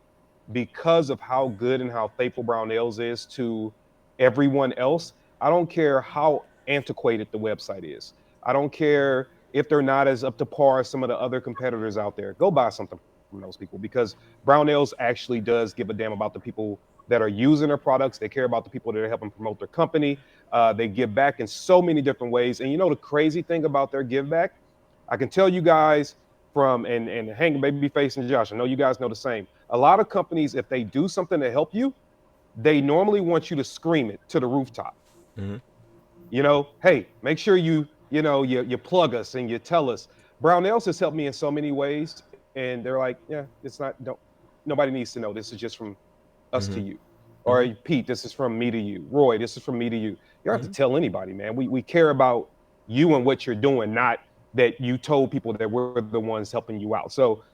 because of how good and how faithful Brownells is to everyone else. I don't care how antiquated the website is. I don't care if they're not as up to par as some of the other competitors out there. Go buy something from those people, because Brownells actually does give a damn about the people that are using their products. They care about the people that are helping promote their company. They give back in so many different ways. And the crazy thing about their give back, I can tell you guys from, and Hank, Babyface, and Josh, I know you guys know the same. A lot of companies, if they do something to help you, they normally want you to scream it to the rooftop. Hey, make sure you plug us and you tell us. Brownells has helped me in so many ways. And they're like, nobody needs to know. This is just from us to you. Or Pete, this is from me to you. Roy, this is from me to you. You don't have to tell anybody, man. We care about you and what you're doing, not that you told people that we're the ones helping you out. So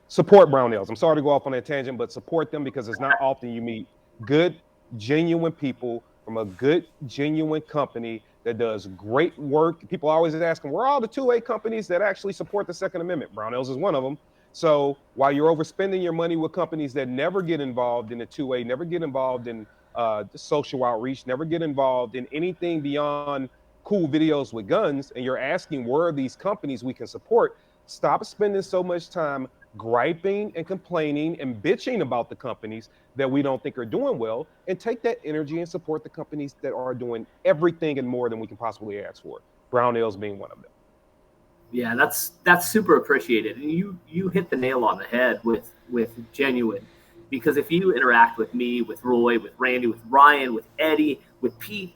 support Brownells. I'm sorry to go off on that tangent, but support them, because it's not often you meet good, genuine people from a good, genuine company that does great work. People always ask them, where are all the 2A companies that actually support the Second Amendment? Brownells is one of them. So while you're overspending your money with companies that never get involved in the 2A, never get involved in the social outreach, never get involved in anything beyond cool videos with guns, and you're asking where are these companies we can support, stop spending so much time griping and complaining and bitching about the companies that we don't think are doing well, and take that energy and support the companies that are doing everything and more than we can possibly ask for. Brownells being one of them. Yeah, that's super appreciated. And you hit the nail on the head with genuine, because if you interact with me, with Roy, with Randy, with Ryan, with Eddie, with Pete,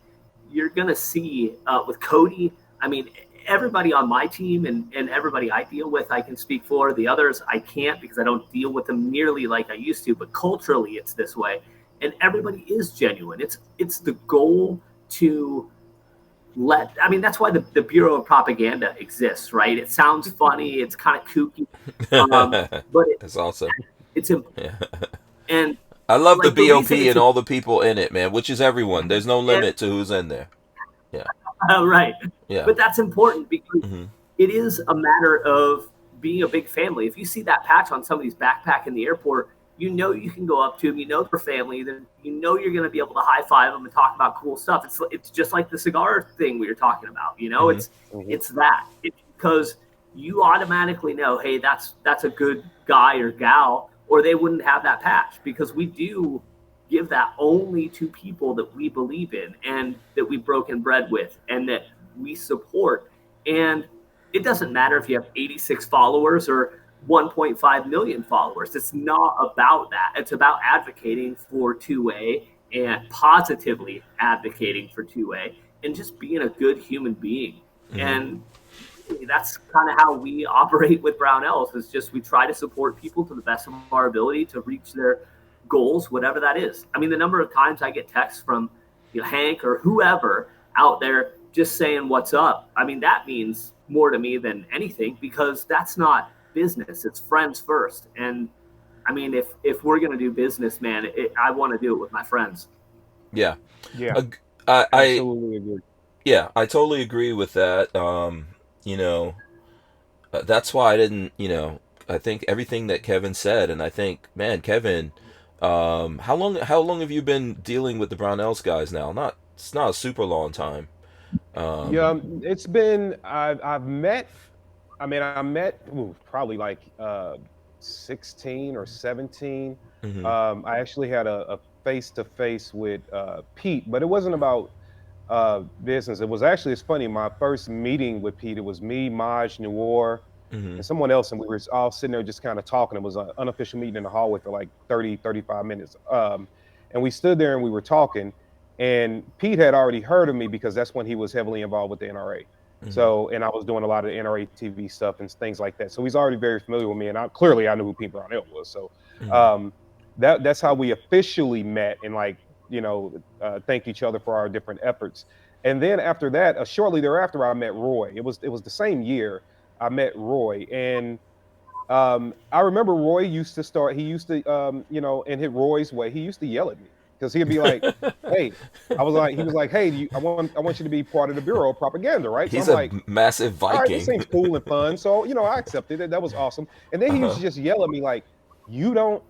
you're going to see with Cody, I mean, everybody on my team and everybody I deal with, I can speak for. The others, I can't, because I don't deal with them nearly like I used to, but culturally it's this way. And everybody is genuine. It's the goal to that's why the Bureau of Propaganda exists, right? It sounds funny. It's kind of kooky. But that's awesome. It's important. And I love the BOP and all the people in it, man, which is everyone. There's no limit to who's in there. Yeah. Right. Yeah. But that's important, because it is a matter of being a big family. If you see that patch on somebody's backpack in the airport, you can go up to them, their family, then you're going to be able to high five them and talk about cool stuff. It's just like the cigar thing we were talking about, it's that. It's because you automatically know, hey, that's a good guy or gal, or they wouldn't have that patch, because we do give that only to people that we believe in and that we've broken bread with and that we support. And it doesn't matter if you have 86 followers or 1.5 million followers. It's not about that. It's about advocating for 2A and positively advocating for 2A and just being a good human being. Mm-hmm. And that's kind of how we operate with Brownells, is just we try to support people to the best of our ability to reach their goals, whatever that is. I mean, the number of times I get texts from Hank or whoever out there just saying what's up, I mean, that means more to me than anything, because that's not business. It's friends first. And I mean, if we're going to do business, man, I want to do it with my friends. Yeah. Yeah. I absolutely agree. Yeah, I totally agree with that. That's why I didn't, I think everything that Kevin said, and I think, man, Kevin, how long have you been dealing with the Brownells guys now? It's not a super long time. Yeah, it's been, I met probably like 16 or 17. Mm-hmm. I actually had a face-to-face with Pete, but it wasn't about business. It's funny, my first meeting with Pete, it was me, Maj, Noor, mm-hmm. and someone else, and we were all sitting there just kind of talking. It was an unofficial meeting in the hallway for like 35 minutes. And we stood there and we were talking, and Pete had already heard of me because that's when he was heavily involved with the NRA. Mm-hmm. So, and I was doing a lot of the NRA TV stuff and things like that. So he's already very familiar with me, and I knew who Pete Brownell was. So mm-hmm. That's how we officially met and thank each other for our different efforts. And then after that, shortly thereafter, I met Roy. It was the same year I met Roy, and I remember Roy used to and hit Roy's way. He used to yell at me because he'd be like, "Hey," he was like, "Hey, I want you to be part of the Bureau of Propaganda, right?" So he's I'm a like, massive Viking. All right, this seems cool and fun. So I accepted it. That was awesome. And then he used to just yell at me like, "You don't."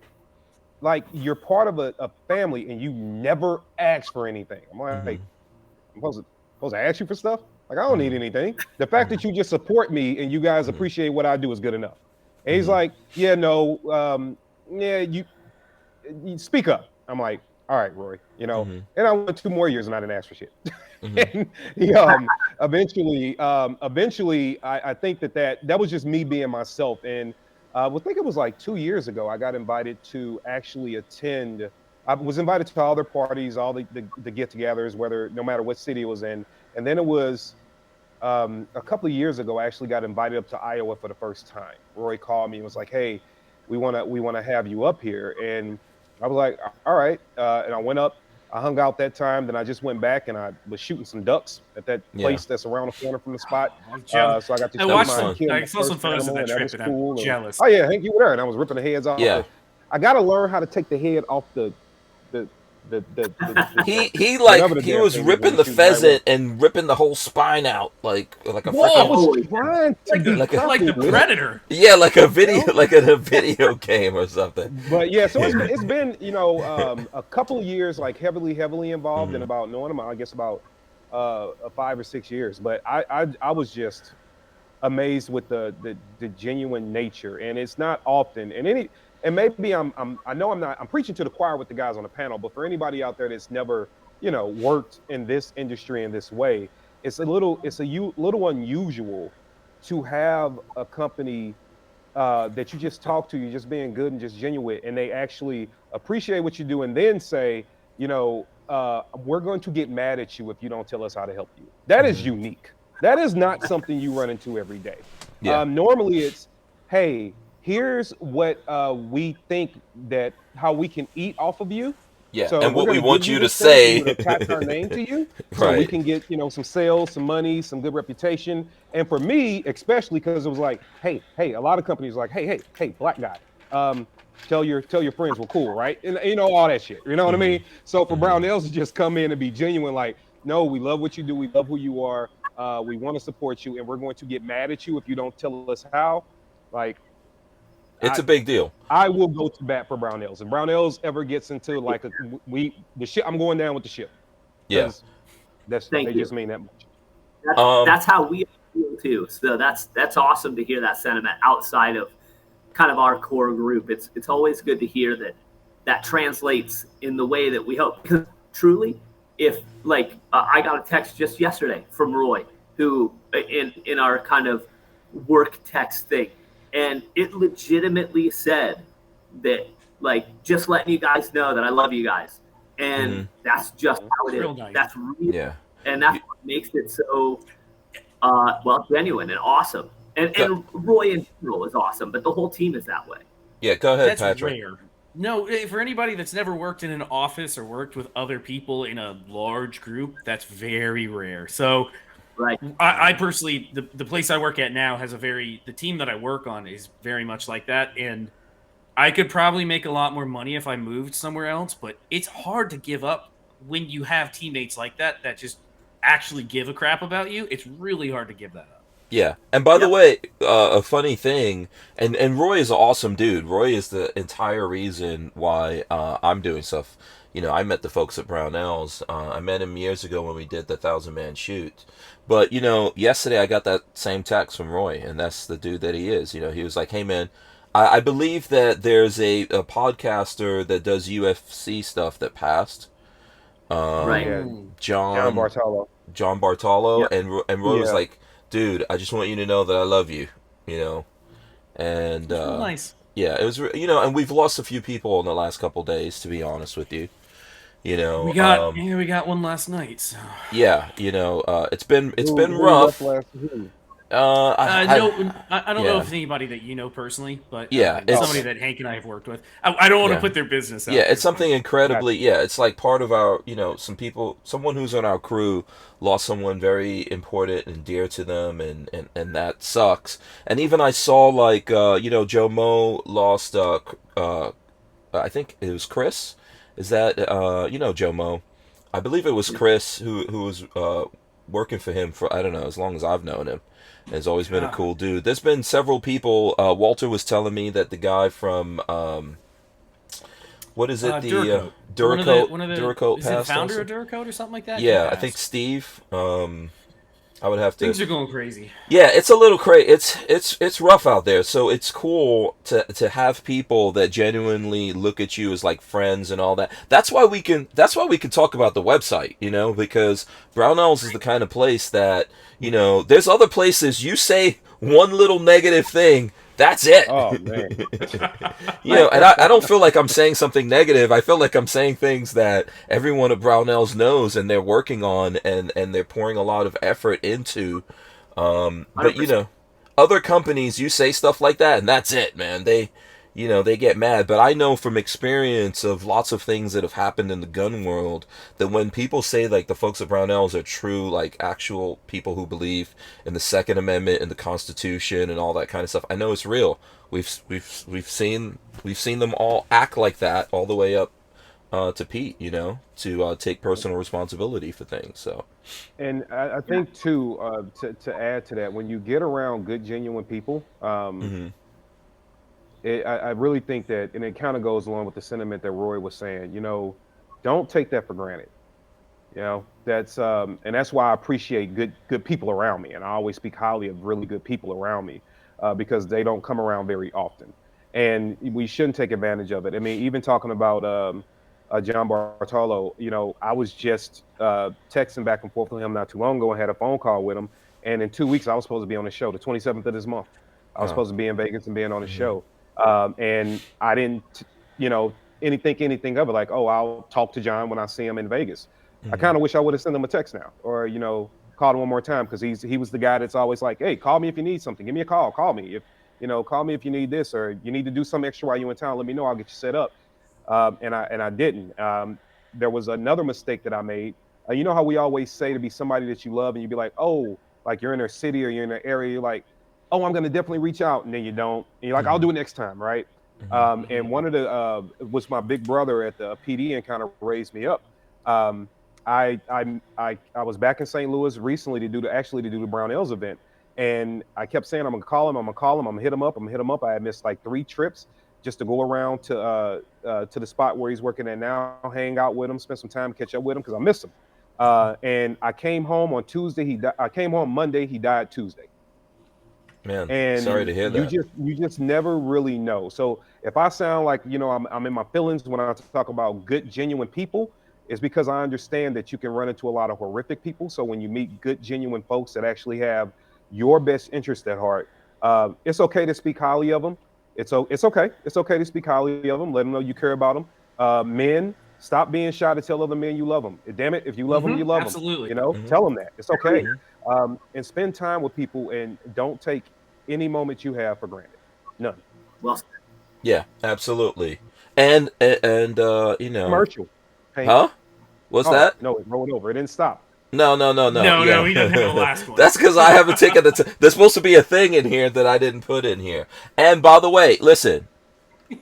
Like, you're part of a family and you never ask for anything. I'm like, mm-hmm. I'm supposed to ask you for stuff? Like, I don't need anything. The fact that you just support me and you guys mm-hmm. appreciate what I do is good enough. And he's mm-hmm. like, yeah, no, you speak up. I'm like, all right, Roy, mm-hmm. and I went 2 more years and I didn't ask for shit. Mm-hmm. And he, eventually, I think that was just me being myself. And I think it was like 2 years ago, I got invited to actually attend. I was invited to all their parties, all the get-togethers, no matter what city it was in. And then it was a couple of years ago, I actually got invited up to Iowa for the first time. Roy called me and was like, "Hey, we want to have you up here." And I was like, "All right." And I went up. I hung out that time. Then I just went back and I was shooting some ducks at that place that's around the corner from the spot. So I got to I saw some photos of that trip, and I'm jealous. Oh yeah, Hank, you were there, and I was ripping the heads off. Yeah. I got to learn how to take the head off the he was ripping the pheasant and ripping the whole spine out like a freaking like the Predator. Yeah, like a video game or something. But yeah, so it's been a couple of years like heavily involved mm-hmm. in about knowing him. I guess about 5 or 6 years. But I was just amazed with the genuine nature, and it's not often. And maybe I'm preaching to the choir with the guys on the panel, but for anybody out there that's never, worked in this industry in this way, it's a little unusual to have a company that you just talk to, you're just being good and just genuine, and they actually appreciate what you do and then say, we're going to get mad at you if you don't tell us how to help you. That is unique. That is not something you run into every day. Yeah. Normally it's, hey, here's what we think that how we can eat off of you. Yeah, so and what we want you to say. Attach our name to you, so right. We can get some sales, some money, some good reputation. And for me, especially because it was like, hey, a lot of companies are like, hey, black guy, tell your friends we're cool, right? And all that shit. You know what I mean? So for Brownells to just come in and be genuine, like, no, we love what you do, we love who you are, we want to support you, and we're going to get mad at you if you don't tell us how. Like, it's a big deal. I will go to bat for Brownells. If Brownells ever gets into like the ship, I'm going down with the ship. Yeah, they just mean that much. That's how we people too. So that's awesome to hear that sentiment outside of kind of our core group. It's always good to hear that translates in the way that we hope. Because truly, if like I got a text just yesterday from Roy, who in our kind of work text thing, and it legitimately said that, like, just letting you guys know that I love you guys, and that's just how it is. Nice. That's real, and that's what makes it so genuine and awesome. And Roy in general is awesome, but the whole team is that way. Yeah, go ahead, That's Patrick. rare. No, for anybody that's never worked in an office or worked with other people in a large group, that's very rare. So, right. I personally, the place I work at now has the team that I work on is very much like that, and I could probably make a lot more money if I moved somewhere else, but it's hard to give up when you have teammates like that just actually give a crap about you. It's really hard to give that up. Yeah, and by the way, a funny thing, and Roy is an awesome dude. Roy is the entire reason why I'm doing stuff. You know, I met the folks at Brownells. I met him years ago when we did the 1,000-man shoot. But, you know, yesterday I got that same text from Roy, and that's the dude that he is. You know, he was like, hey, man, I believe that there's a podcaster that does UFC stuff that passed. Right. John Bartolo. John Bartolo, Yep. and Roy was like, dude, I just want you to know that I love you, you know, and nice. Yeah, it was, you know, and we've lost a few people in the last couple days, to be honest with you, you know. We got one last night. So. Yeah, you know, it's been rough. I don't know if anybody that you know personally, but it's somebody that Hank and I have worked with. I don't want to put their business out. Yeah, it's something incredibly, it's like part of our, you know, someone who's on our crew lost someone very important and dear to them, and that sucks. And even I saw, like, you know, Joe Mo lost, I think it was Chris. Is that, you know, Joe Mo? I believe it was Chris who was working for him for, I don't know, as long as I've known him. Has always been a cool dude. There's been several people. Walter was telling me that the guy from what is it? The Duracoat. Is it the founder of Duracoat or something like that? Yeah, I think Steve. I would have to. Things are going crazy. Yeah, it's a little crazy. It's rough out there. So it's cool to have people that genuinely look at you as like friends and all that. That's why we can talk about the website, you know, because Brownells is the kind of place that, you know, there's other places you say one little negative thing, that's it. Oh man. You know, and I don't feel like I'm saying something negative. I feel like I'm saying things that everyone at Brownells knows and they're working on and they're pouring a lot of effort into. But you know, other companies, you say stuff like that and that's it, man. They get mad. But I know from experience of lots of things that have happened in the gun world that when people say like the folks at Brownells are true, like actual people who believe in the Second Amendment and the Constitution and all that kind of stuff, I know it's real. We've seen them all act like that all the way up to Pete, you know, to take personal responsibility for things. So, and I think too, to add to that, when you get around good, genuine people, I really think that, and it kind of goes along with the sentiment that Roy was saying, you know, don't take that for granted. You know, that's and that's why I appreciate good people around me, and I always speak highly of really good people around me because they don't come around very often, and we shouldn't take advantage of it. I mean, even talking about John Bartolo, you know, I was just texting back and forth with him not too long ago and had a phone call with him, and in 2 weeks I was supposed to be on the show, the 27th of this month. I was supposed to be in Vegas and being on the show. And I didn't, you know, think anything of it. Like, oh, I'll talk to John when I see him in Vegas. I kind of wish I would have sent him a text now, or, you know, called him one more time, because he was the guy that's always like, hey, call me if you need something. Give me a call. Call me call me if you need this, or you need to do something extra while you're in town. Let me know. I'll get you set up. And I didn't. There was another mistake that I made. You know how we always say to be somebody that you love, and you be like, oh, like you're in their city or you're in their area, you're like, oh, I'm going to definitely reach out. And then you don't. And you're like, I'll do it next time. Right. And one of the was my big brother at the PD and kind of raised me up. I was back in St. Louis recently to do the Brownells event. And I kept saying, I'm going to call him. I'm going to hit him up. I had missed like 3 trips just to go around to the spot where he's working at now, hang out with him, spend some time, catch up with him, because I missed him. And I came home on Tuesday. I came home Monday. He died Tuesday. Man, and sorry to hear that. you just never really know. So if I sound like, you know, I'm in my feelings when I talk about good, genuine people, it's because I understand that you can run into a lot of horrific people. So when you meet good, genuine folks that actually have your best interest at heart, it's okay to speak highly of them. It's okay. It's okay to speak highly of them. Let them know you care about them. Men, stop being shy to tell other men you love them. Damn it, if you love them, you love them. Absolutely. You know, tell them that. It's okay. And spend time with people, and don't take any moment you have for granted. None. Well, Yeah, absolutely. And you know, Commercial. Hank. huh? What's that? No, it rolled over. It didn't stop. No. No, Yeah. he didn't have the last one. That's because I haven't taken the. There's supposed to be a thing in here that I didn't put in here. And by the way, listen,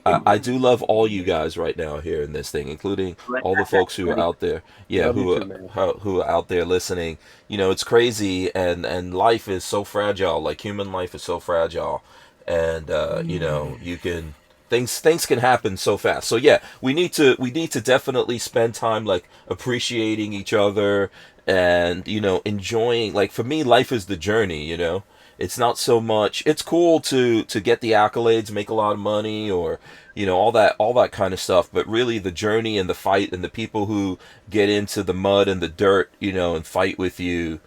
I do love all you guys right now here in this thing, including all the folks who are out there. Yeah, who are out there listening. You know, it's crazy, and life is so fragile. Like human life is so fragile, and you know, you can. Things can happen so fast. So yeah, we need to definitely spend time like appreciating each other and, you know, enjoying. Like for me, life is the journey, you know. It's not so much. It's cool to get the accolades, make a lot of money, or, you know, all that kind of stuff, but really the journey and the fight and the people who get into the mud and the dirt, you know, and fight with you.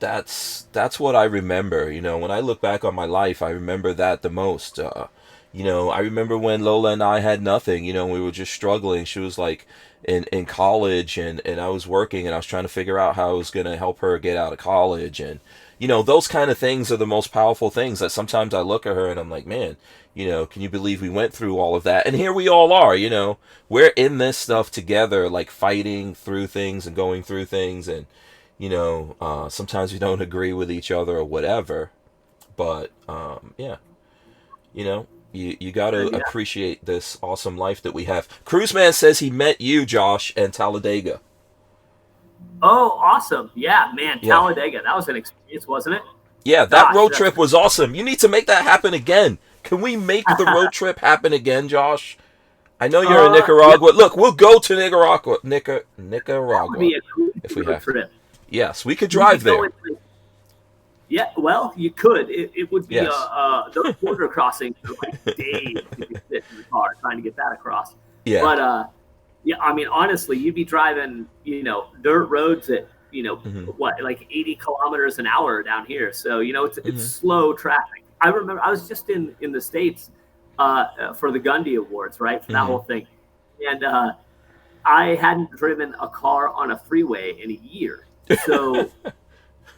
That's what I remember, you know. When I look back on my life, I remember that the most. You know, I remember when Lola and I had nothing, you know, we were just struggling. She was like in college, and I was working, and I was trying to figure out how I was going to help her get out of college. And, you know, those kind of things are the most powerful things that sometimes I look at her and I'm like, man, you know, can you believe we went through all of that? And here we all are, you know, we're in this stuff together, like fighting through things and going through things. And, you know, sometimes we don't agree with each other or whatever. But, yeah, you know. You got to appreciate this awesome life that we have. Cruiseman says he met you, Josh, and Talladega. Oh, awesome. Yeah, man, Talladega. That was an experience, wasn't it? Yeah, that road trip was awesome. You need to make that happen again. Can we make the road trip happen again, Josh? I know you're in Nicaragua. Yeah. Look, we'll go to Nicaragua. Nicaragua. That would be a cool if we have trip. Yes, we could drive there. Yeah, well, you could. It would be those border crossings for like days. You could sit in the car trying to get that across. Yeah. But yeah, I mean, honestly, you'd be driving, you know, dirt roads at, you know, like 80 kilometers an hour down here. So, you know, it's slow traffic. I remember I was just in the States for the Gundy Awards, right, for that whole thing, and I hadn't driven a car on a freeway in a year, so.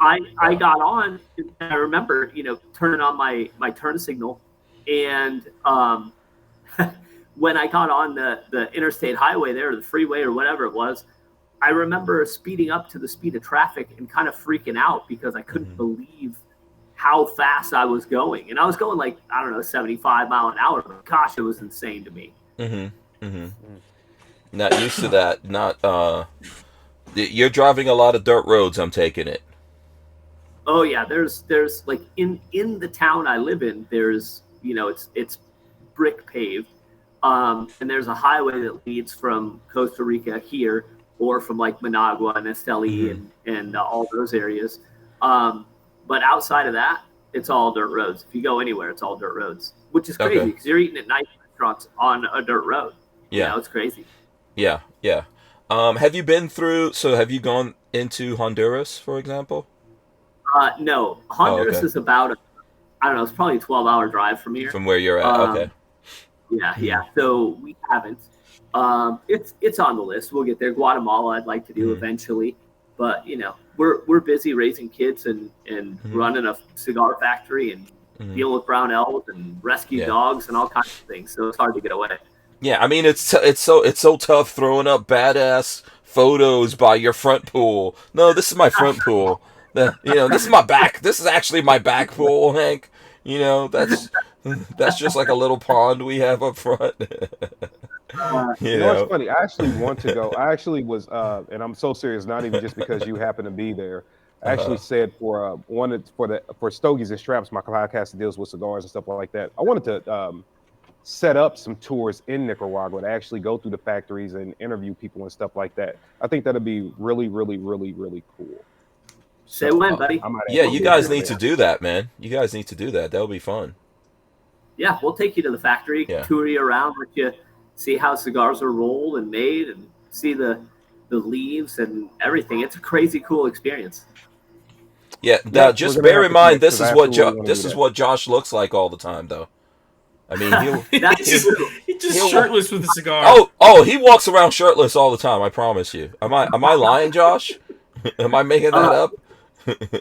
I got on, and I remember, you know, turning on my turn signal, and when I got on the interstate highway there, or the freeway or whatever it was, I remember speeding up to the speed of traffic and kind of freaking out because I couldn't believe how fast I was going. And I was going like, I don't know, 75 mile an hour, but gosh, it was insane to me. Not used to that. Not, you're driving a lot of dirt roads, I'm taking it. Oh yeah, there's like in the town I live in, there's, you know, it's brick paved, and there's a highway that leads from Costa Rica here, or from like Managua and Esteli and all those areas. But outside of that, it's all dirt roads. If you go anywhere, it's all dirt roads, which is crazy because you're eating at nice restaurants on a dirt road. Yeah, you know, it's crazy. Yeah. Have you been through? So have you gone into Honduras, for example? No, Honduras is about, I don't know, it's probably a 12-hour drive from here. From where you're at, okay. Yeah. So we haven't. It's on the list. We'll get there. Guatemala, I'd like to do eventually, but you know, we're busy raising kids and running a cigar factory and dealing with Brownells and rescue dogs and all kinds of things. So it's hard to get away. Yeah, I mean it's so tough throwing up badass photos by your front pool. No, this is my front pool. You know, this is my back. This is actually my back pool, Hank. You know, that's just like a little pond we have up front. You know, it's funny. I actually want to go. I actually was, and I'm so serious. Not even just because you happen to be there. I actually said for Stogies and Straps, my podcast deals with cigars and stuff like that. I wanted to set up some tours in Nicaragua to actually go through the factories and interview people and stuff like that. I think that'd be really, really, really, really cool. Say when, buddy. Yeah, you guys need to do that, man. You guys need to do that. That'll be fun. Yeah, we'll take you to the factory, tour you around, let you see how cigars are rolled and made, and see the leaves and everything. It's a crazy cool experience. Yeah, now just bear in mind this is what Josh looks like all the time, though. I mean, he's just shirtless with a cigar. He walks around shirtless all the time. I promise you. Am I lying, Josh? Am I making that up?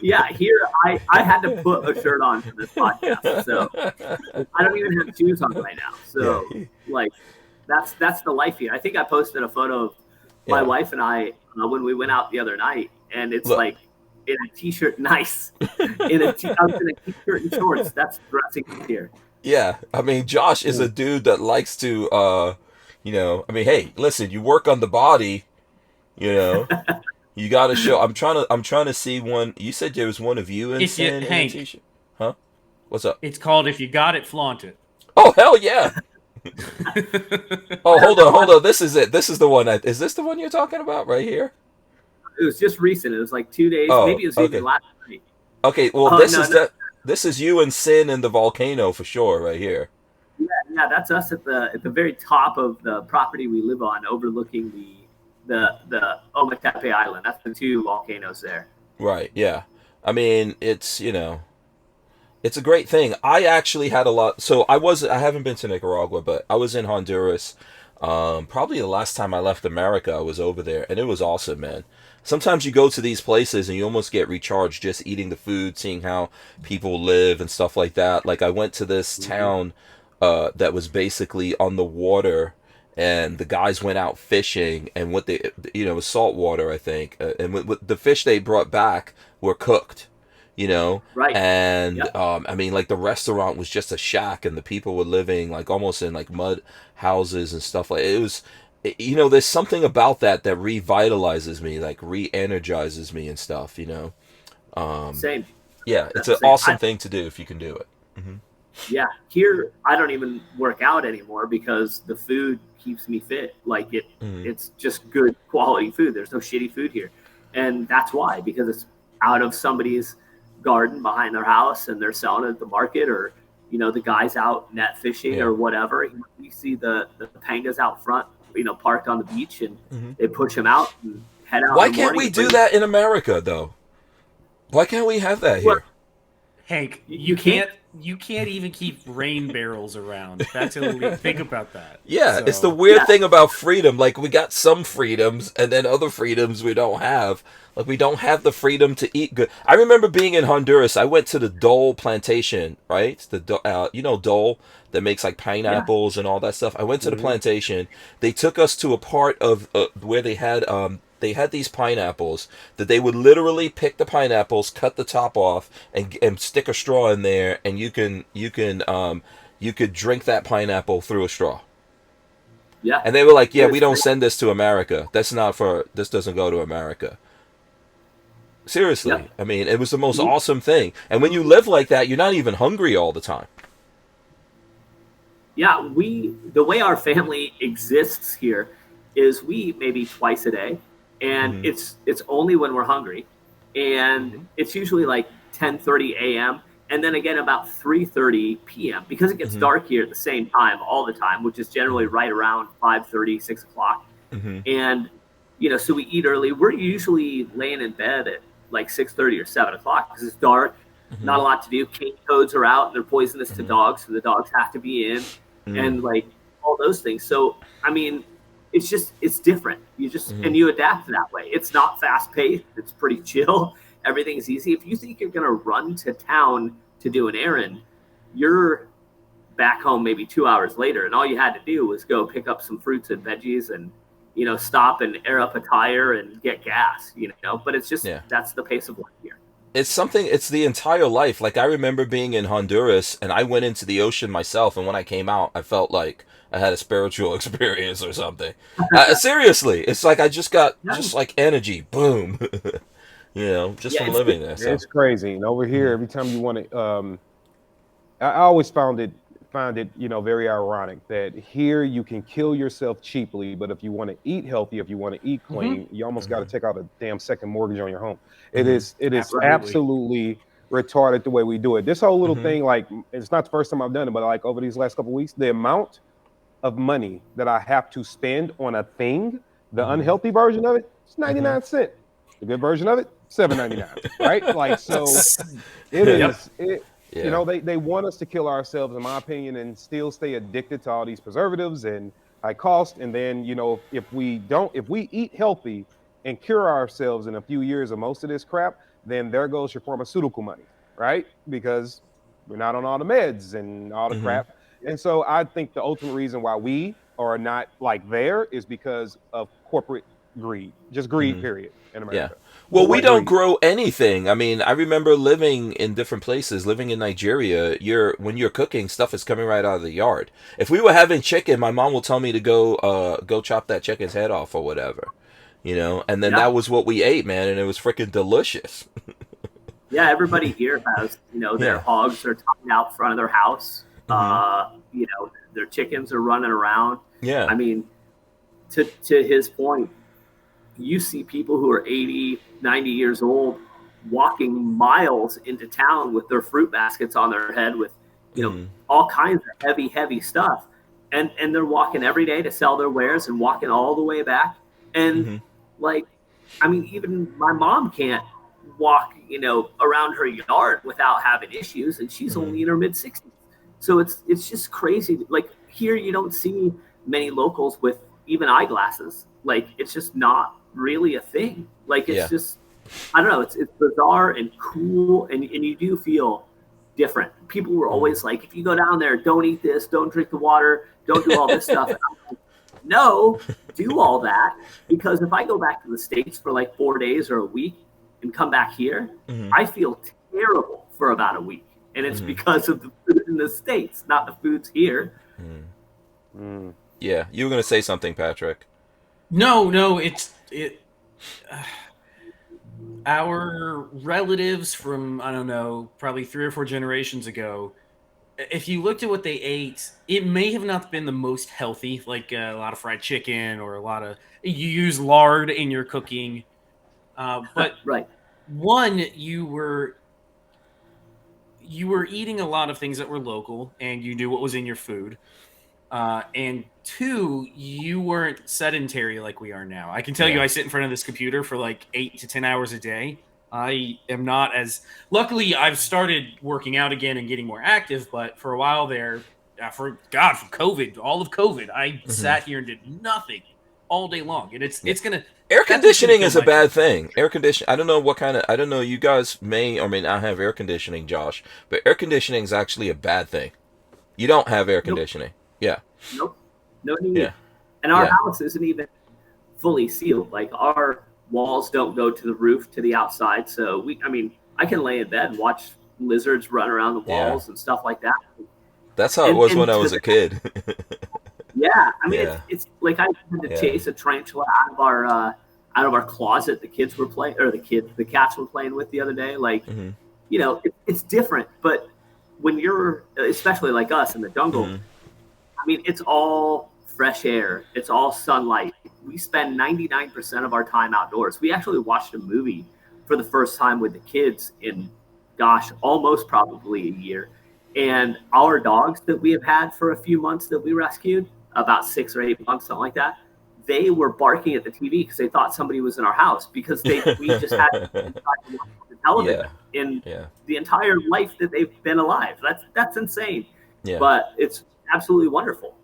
Yeah, here I had to put a shirt on for this podcast, so I don't even have shoes on right now. So like, that's the life here. I think I posted a photo of my wife and I when we went out the other night, and it's like in a t-shirt, nice. I was in a t-shirt and shorts. That's dressing here. Yeah, I mean, Josh is a dude that likes to, I mean, hey, listen, you work on the body, you got to show. I'm trying to see one. You said there was one of you in a t-shirt, huh? What's up? It's called "If You Got It, Flaunt It." Oh hell yeah! Hold on. This is it. This is the one. Is this the one you're talking about right here? It was just recent. It was like 2 days. Maybe it was even last night. Okay, well, this is you and Sin in the volcano for sure, right here. Yeah, that's us at the very top of the property we live on, overlooking the Ometepe Island. That's the 2 volcanoes there. Right. Yeah. I mean, it's it's a great thing. I actually had a lot. So I haven't been to Nicaragua, but I was in Honduras. Probably the last time I left America, I was over there, and it was awesome, man. Sometimes you go to these places and you almost get recharged just eating the food, seeing how people live and stuff like that. Like I went to this town that was basically on the water, and the guys went out fishing, and what they, it was salt water, I think, and what the fish they brought back were cooked, right? And I mean, like the restaurant was just a shack, and the people were living like almost in like mud houses and stuff like it was. There's something about that revitalizes me, like re-energizes me and stuff, Same. Yeah, it's an awesome thing to do if you can do it. Mm-hmm. Yeah, here I don't even work out anymore because the food keeps me fit. Like it's just good quality food. There's no shitty food here. And that's why, because it's out of somebody's garden behind their house and they're selling it at the market, or the guys out net fishing or whatever. You see the pangas out front, parked on the beach, and they push them out and head out. Why can't we do that in America, though? Why can't we have that here? Hank, you can't even keep rain barrels around. That's illegal. Think about that. Yeah, so. It's the weird thing about freedom. Like, we got some freedoms, and then other freedoms we don't have. Like, we don't have the freedom to eat good. I remember being in Honduras. I went to the Dole plantation, right? The Dole that makes like pineapples and all that stuff. I went to the plantation. They took us to a part of where they had these pineapples that they would literally pick the pineapples, cut the top off, and stick a straw in there, and you could drink that pineapple through a straw. Yeah. And they were like, "Yeah, we don't send this to America. This doesn't go to America." Seriously. Yep. I mean, it was the most awesome thing. And when you live like that, you're not even hungry all the time. Yeah, the way our family exists here is we eat maybe twice a day, and it's only when we're hungry, and it's usually like 10:30 a.m. and then again about 3:30 p.m. because it gets dark here at the same time all the time, which is generally right around 5:30, 6 o'clock. And so we eat early. We're usually laying in bed at like 6:30 or 7 o'clock because it's dark. Not a lot to do. Cane toads are out, and they're poisonous to dogs, so the dogs have to be in, and like all those things. So I mean, it's different. You just and you adapt that way. It's not fast paced. It's pretty chill. Everything's easy. If you think you're gonna run to town to do an errand, you're back home maybe 2 hours later, and all you had to do was go pick up some fruits and veggies and stop and air up a tire and get gas. But it's just that's the pace of life here. It's the entire life. Like I remember being in Honduras and I went into the ocean myself, and when I came out I felt like I had a spiritual experience or something. Seriously, it's like I just got just like energy, boom. Just from living there. So. It's crazy. And over here, every time you want to, I always found it find it, very ironic that here you can kill yourself cheaply, but if you want to eat healthy, if you want to eat clean, you almost got to take out a damn second mortgage on your home. It is absolutely retarded the way we do it. This whole little thing, like, it's not the first time I've done it, but like over these last couple of weeks, the amount of money that I have to spend on a thing, the unhealthy version of it, it's 99 cents. The good version of it, $7.99, right? Like, so it is. They want us to kill ourselves, in my opinion, and still stay addicted to all these preservatives and high cost. And then, if we eat healthy and cure ourselves in a few years of most of this crap, then there goes your pharmaceutical money, right? Because we're not on all the meds and all the crap. And so I think the ultimate reason why we are not like there is because of corporate greed, just greed, period, in America. Yeah. Well, we don't grow anything. I mean, I remember living in different places, living in Nigeria. When you're cooking, stuff is coming right out of the yard. If we were having chicken, my mom will tell me to go chop that chicken's head off or whatever, and then that was what we ate, man, and it was freaking delicious. Yeah, everybody here has, their hogs are tied out front of their house. Their chickens are running around. Yeah. I mean, to his point, you see people who are 80, 90 years old walking miles into town with their fruit baskets on their head with, all kinds of heavy stuff. And they're walking every day to sell their wares and walking all the way back. And even my mom can't walk, around her yard without having issues. And she's only in her mid 60s. So it's just crazy. Like here, you don't see many locals with even eyeglasses. Like it's just not really a thing. Like it's just, I don't know. It's bizarre and cool, and you do feel different. People were always like, if you go down there, don't eat this, don't drink the water, don't do all this stuff. And I'm like, no, do all that, because if I go back to the States for like 4 days or a week and come back here, I feel terrible for about a week. And it's because of the food in the States, not the foods here. Yeah, you were going to say something, Patrick. No, our relatives from, I don't know, probably 3 or 4 generations ago, if you looked at what they ate, it may have not been the most healthy, like a lot of fried chicken or you use lard in your cooking. But one, you were eating a lot of things that were local, and you knew what was in your food. And 2, you weren't sedentary like we are now. I can tell you, I sit in front of this computer for like 8 to 10 hours a day. I am not as... Luckily, I've started working out again and getting more active, but for a while there, for COVID, all of COVID, I sat here and did nothing all day long. And it's going to... Air conditioning is a bad thing. Air conditioning, I don't know, you guys may or may not have air conditioning, Josh, but air conditioning is actually a bad thing. You don't have air conditioning. Yeah. Nope. No need. Yeah. And our house isn't even fully sealed. Like our walls don't go to the roof, to the outside. So I can lay in bed and watch lizards run around the walls and stuff like that. That's how it was when I was a kid. Yeah. It's like I had to chase a tarantula out of our closet. The kids were playing, or the cats were playing with the other day. Like, it's different. But when you're, especially like us in the jungle, it's all fresh air. It's all sunlight. We spend 99% of our time outdoors. We actually watched a movie for the first time with the kids in, almost probably a year. And our dogs that we have had for a few months that we rescued, about 6 or 8 months, something like that, they were barking at the TV because they thought somebody was in our house, because we just had the television in the entire life that they've been alive. That's insane. Yeah. But it's absolutely wonderful.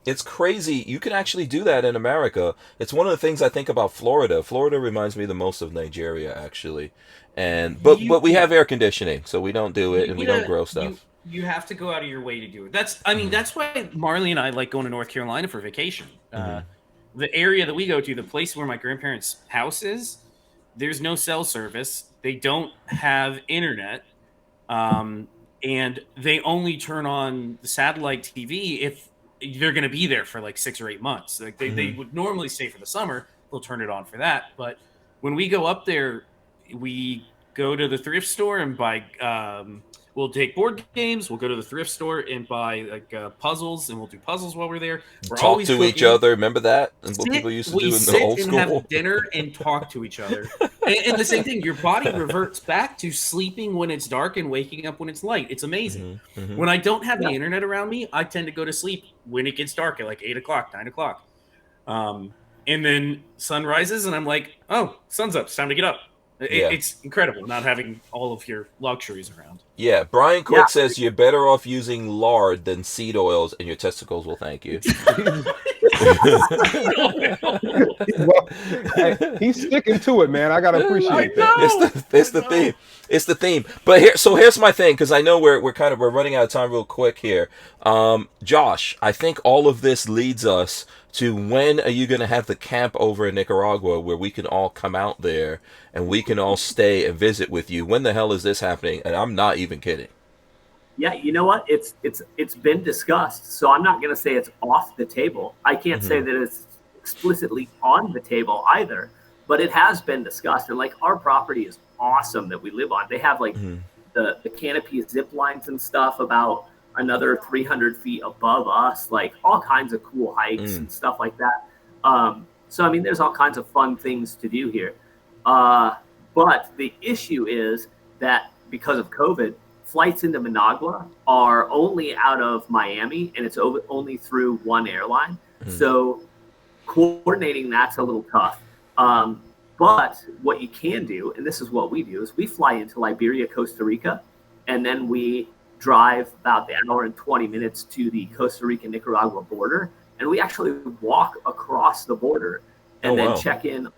It's crazy. You can actually do that in America. It's one of the things I think about Florida. Florida reminds me the most of Nigeria, actually. But we have air conditioning, so we don't do it, and we don't grow stuff. You have to go out of your way to do it. That's why Marley and I like going to North Carolina for vacation. The area that we go to, the place where my grandparents' house is, there's no cell service. They don't have internet. And they only turn on the satellite TV if they're going to be there for like 6 or 8 months. Like they would normally stay for the summer. They'll turn it on for that. But when we go up there, we go to the thrift store and buy We'll take board games. We'll go to the thrift store and buy like puzzles, and we'll do puzzles while we're there. We're Talk always to cooking. each other. Remember that? And what people used to do in the old and school? have dinner and talk to each other. And the same thing, your body reverts back to sleeping when it's dark and waking up when it's light. It's amazing. When I don't have the internet around me, I tend to go to sleep when it gets dark at like 8 o'clock, 9 o'clock. And then sun rises and I'm like, oh, sun's up. It's time to get up. It's incredible not having all of your luxuries around. Yeah, Brian Quick says you're better off using lard than seed oils, and your testicles will thank you. Well, hey, he's sticking to it, man. I gotta appreciate that. It's the theme. It's the theme. But here's my thing, because I know we're running out of time real quick here. Josh, I think all of this leads us to, when are you going to have the camp over in Nicaragua where we can all come out there and we can all stay and visit with you? When the hell is this happening? And I'm not even kidding. Yeah, you know what? It's been discussed, so I'm not going to say it's off the table. I can't say that it's explicitly on the table either, but it has been discussed. And like, our property is awesome that we live on. They have like the canopy zip lines and stuff about another 300 feet above us, like all kinds of cool hikes and stuff like that. So I mean, there's all kinds of fun things to do here. But the issue is that because of COVID, flights into Managua are only out of Miami, and it's only through one airline. So coordinating that's a little tough. But what you can do, and this is what we do, is we fly into Liberia, Costa Rica, and then we drive about the hour and 20 minutes to the Costa Rica Nicaragua border, and we actually walk across the border and check in.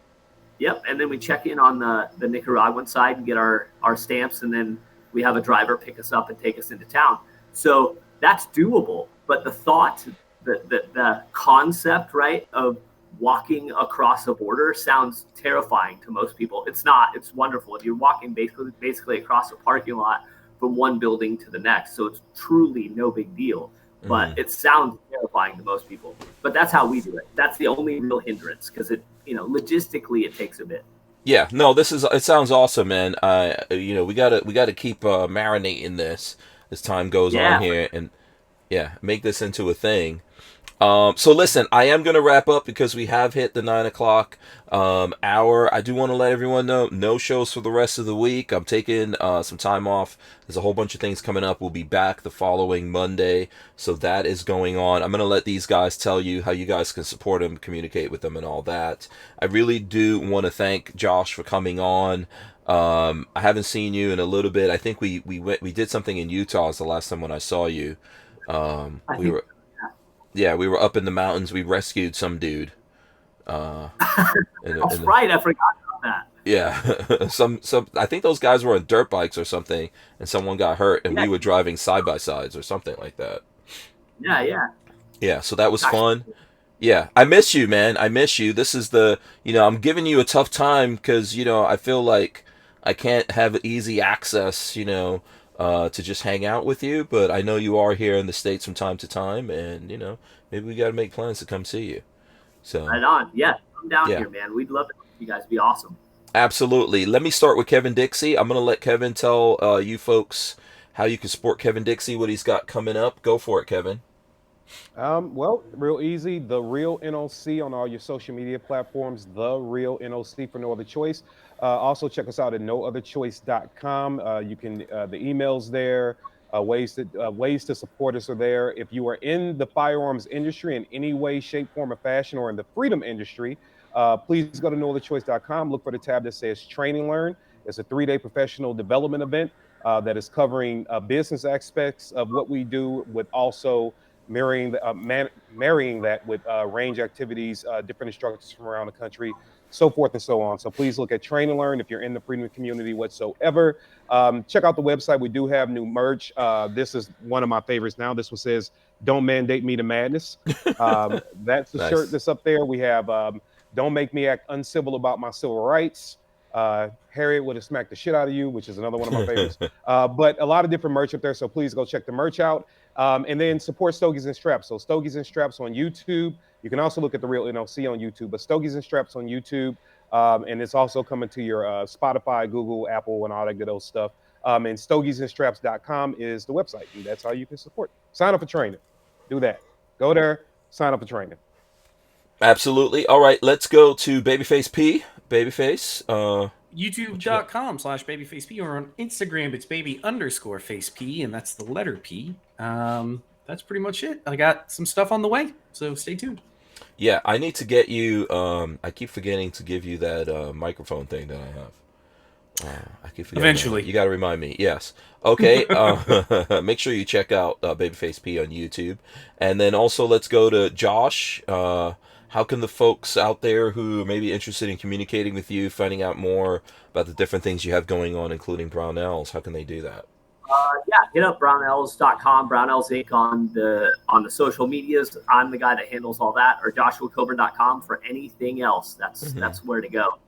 Yep, and then we check in on the Nicaraguan side and get our stamps, and then we have a driver pick us up and take us into town. So that's doable, but the thought, the concept, right, of walking across a border sounds terrifying to most people. It's not. It's wonderful. If you're walking basically across a parking lot from one building to the next, so it's truly no big deal. But it sounds terrifying to most people. But that's how we do it. That's the only real hindrance, because logistically it takes a bit. Yeah, no, it sounds awesome, man. We gotta keep marinating this as time goes on here, and make this into a thing. So listen, I am going to wrap up because we have hit the 9 o'clock hour. I do want to let everyone know, no shows for the rest of the week. I'm taking some time off. There's a whole bunch of things coming up. We'll be back the following Monday. So that is going on. I'm going to let these guys tell you how you guys can support them, communicate with them, and all that. I really do want to thank Josh for coming on. I haven't seen you in a little bit. I think we did something in Utah the last time when I saw you. We were up in the mountains. We rescued some dude. That's right. I forgot about that. Yeah, some. I think those guys were on dirt bikes or something, and someone got hurt, and we were driving side by sides or something like that. Yeah. So that was fun. Yeah, I miss you, man. I miss you. This is I'm giving you a tough time because I feel like I can't have easy access, to just hang out with you, but I know you are here in the States from time to time, and maybe we got to make plans to come see you. So right on. Yeah, come down here, man. We'd love it. You guys be awesome. Absolutely. Let me start with Kevin Dixie. I'm gonna let Kevin tell you folks how you can support Kevin Dixie, what he's got coming up. Go for it, Kevin. Well, real easy. The Real NOC on all your social media platforms. The Real NOC for No Other Choice. Also check us out at nootherchoice.com. You can the emails there. Ways to support us are there. If you are in the firearms industry in any way, shape, form, or fashion, or in the freedom industry, please go to nootherchoice.com. Look for the tab that says Training Learn. It's a 3-day professional development event that is covering business aspects of what we do, with also marrying that with range activities, different instructors from around the country, so forth and so on. So please look at Train and Learn if you're in the freedom community whatsoever. Check out the website. We do have new merch. This is one of my favorites now. This one says, "Don't mandate me to madness." That's the shirt that's up there. We have "Don't make me act uncivil about my civil rights." Harriet would have smacked the shit out of you, which is another one of my favorites. But a lot of different merch up there. So please go check the merch out. And then support Stogies and Straps. So Stogies and Straps on YouTube. You can also look at the Real NOC on YouTube, but Stogies and Straps on YouTube. And it's also coming to your Spotify, Google, Apple, and all that good old stuff. And stogiesandstraps.com is the website, and that's how you can support. Sign up for training. Do that. Go there, sign up for training. Absolutely. All right, let's go to Babyface P. Babyface. YouTube.com/BabyfaceP, or on Instagram, it's baby_face_P, and that's the letter P. That's pretty much it. I got some stuff on the way, so stay tuned. Yeah, I need to get you. I keep forgetting to give you that microphone thing that I have. I keep forgetting. Eventually. You got to remind me. Yes. Okay. Make sure you check out Babyface P on YouTube. And then also let's go to Josh. How can the folks out there who may be interested in communicating with you, finding out more about the different things you have going on, including Brownells, how can they do that? Yeah, hit up Brownells.com, Brownells Inc. on the social medias. I'm the guy that handles all that, or JoshuaCoburn.com for anything else. That's where to go.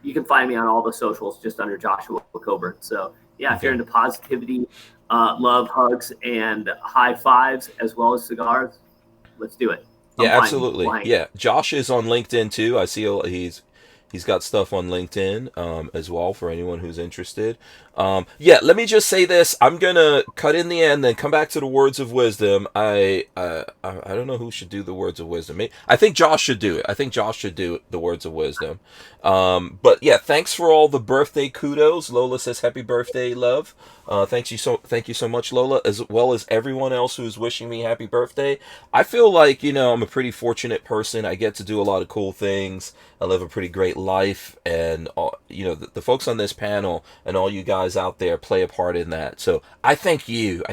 You can find me on all the socials just under Joshua Coburn. So yeah, if you're into positivity, love, hugs, and high fives, as well as cigars, let's do it. Yeah, absolutely. Yeah, Josh is on LinkedIn too. I see he's got stuff on LinkedIn as well for anyone who's interested. Yeah, let me just say this. I'm gonna cut in the end, then come back to the words of wisdom. I don't know who should do the words of wisdom. I think Josh should do it. I think Josh should do the words of wisdom. But yeah, thanks for all the birthday kudos. Lola says happy birthday, love. Thank you so much, Lola, as well as everyone else who's wishing me happy birthday. I feel like, I'm a pretty fortunate person. I get to do a lot of cool things. I live a pretty great life, and the folks on this panel and all you guys out there play a part in that. So I thank you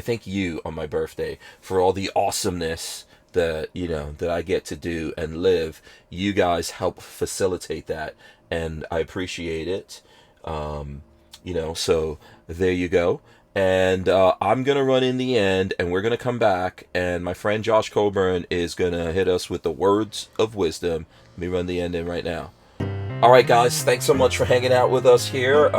on my birthday for all the awesomeness that that I get to do and live. You guys help facilitate that, and I appreciate it. So there you go. And I'm going to run in the end, and we're going to come back, and my friend Josh Coburn is going to hit us with the words of wisdom. Let me run the end in right now. All right, guys, thanks so much for hanging out with us here.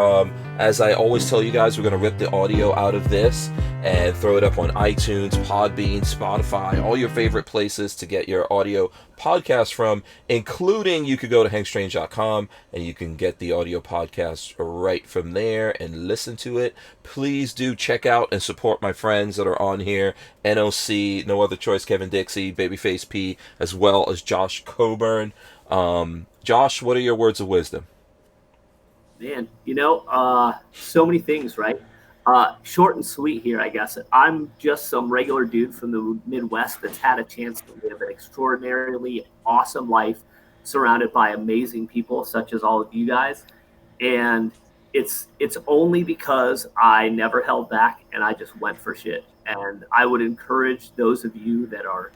As I always tell you guys, we're going to rip the audio out of this and throw it up on iTunes, Podbean, Spotify, all your favorite places to get your audio podcast from, including you could go to hankstrange.com and you can get the audio podcast right from there and listen to it. Please do check out and support my friends that are on here. NOC, No Other Choice, Kevin Dixie, Babyface P, as well as Josh Coburn. Josh, what are your words of wisdom? Man, so many things, right? Short and sweet here, I guess. I'm just some regular dude from the Midwest that's had a chance to live an extraordinarily awesome life surrounded by amazing people such as all of you guys. And it's only because I never held back and I just went for shit. And I would encourage those of you that are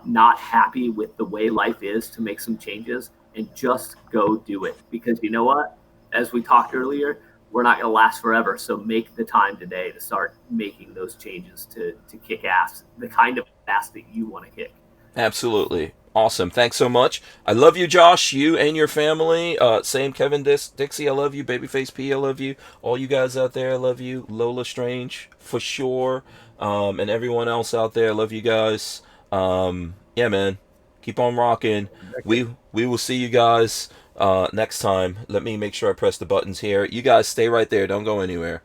not happy with the way life is to make some changes and just go do it. Because you know what? As we talked earlier, we're not going to last forever. So make the time today to start making those changes to kick ass, the kind of ass that you want to kick. Absolutely. Awesome. Thanks so much. I love you, Josh, you and your family. Same Kevin Dixie, I love you. Babyface P, I love you. All you guys out there, I love you. Lola Strange, for sure. And everyone else out there, I love you guys. Yeah, man. Keep on rocking. We will see you guys next time. Let me make sure I press the buttons here. You guys stay right there. Don't go anywhere.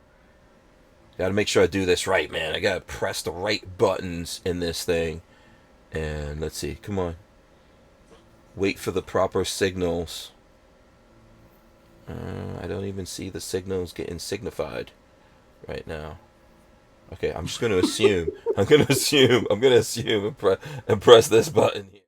Got to make sure I do this right, man. I got to press the right buttons in this thing. And let's see. Come on. Wait for the proper signals. I don't even see the signals getting signified right now. Okay, I'm just going to assume. I'm going to assume and press this button here.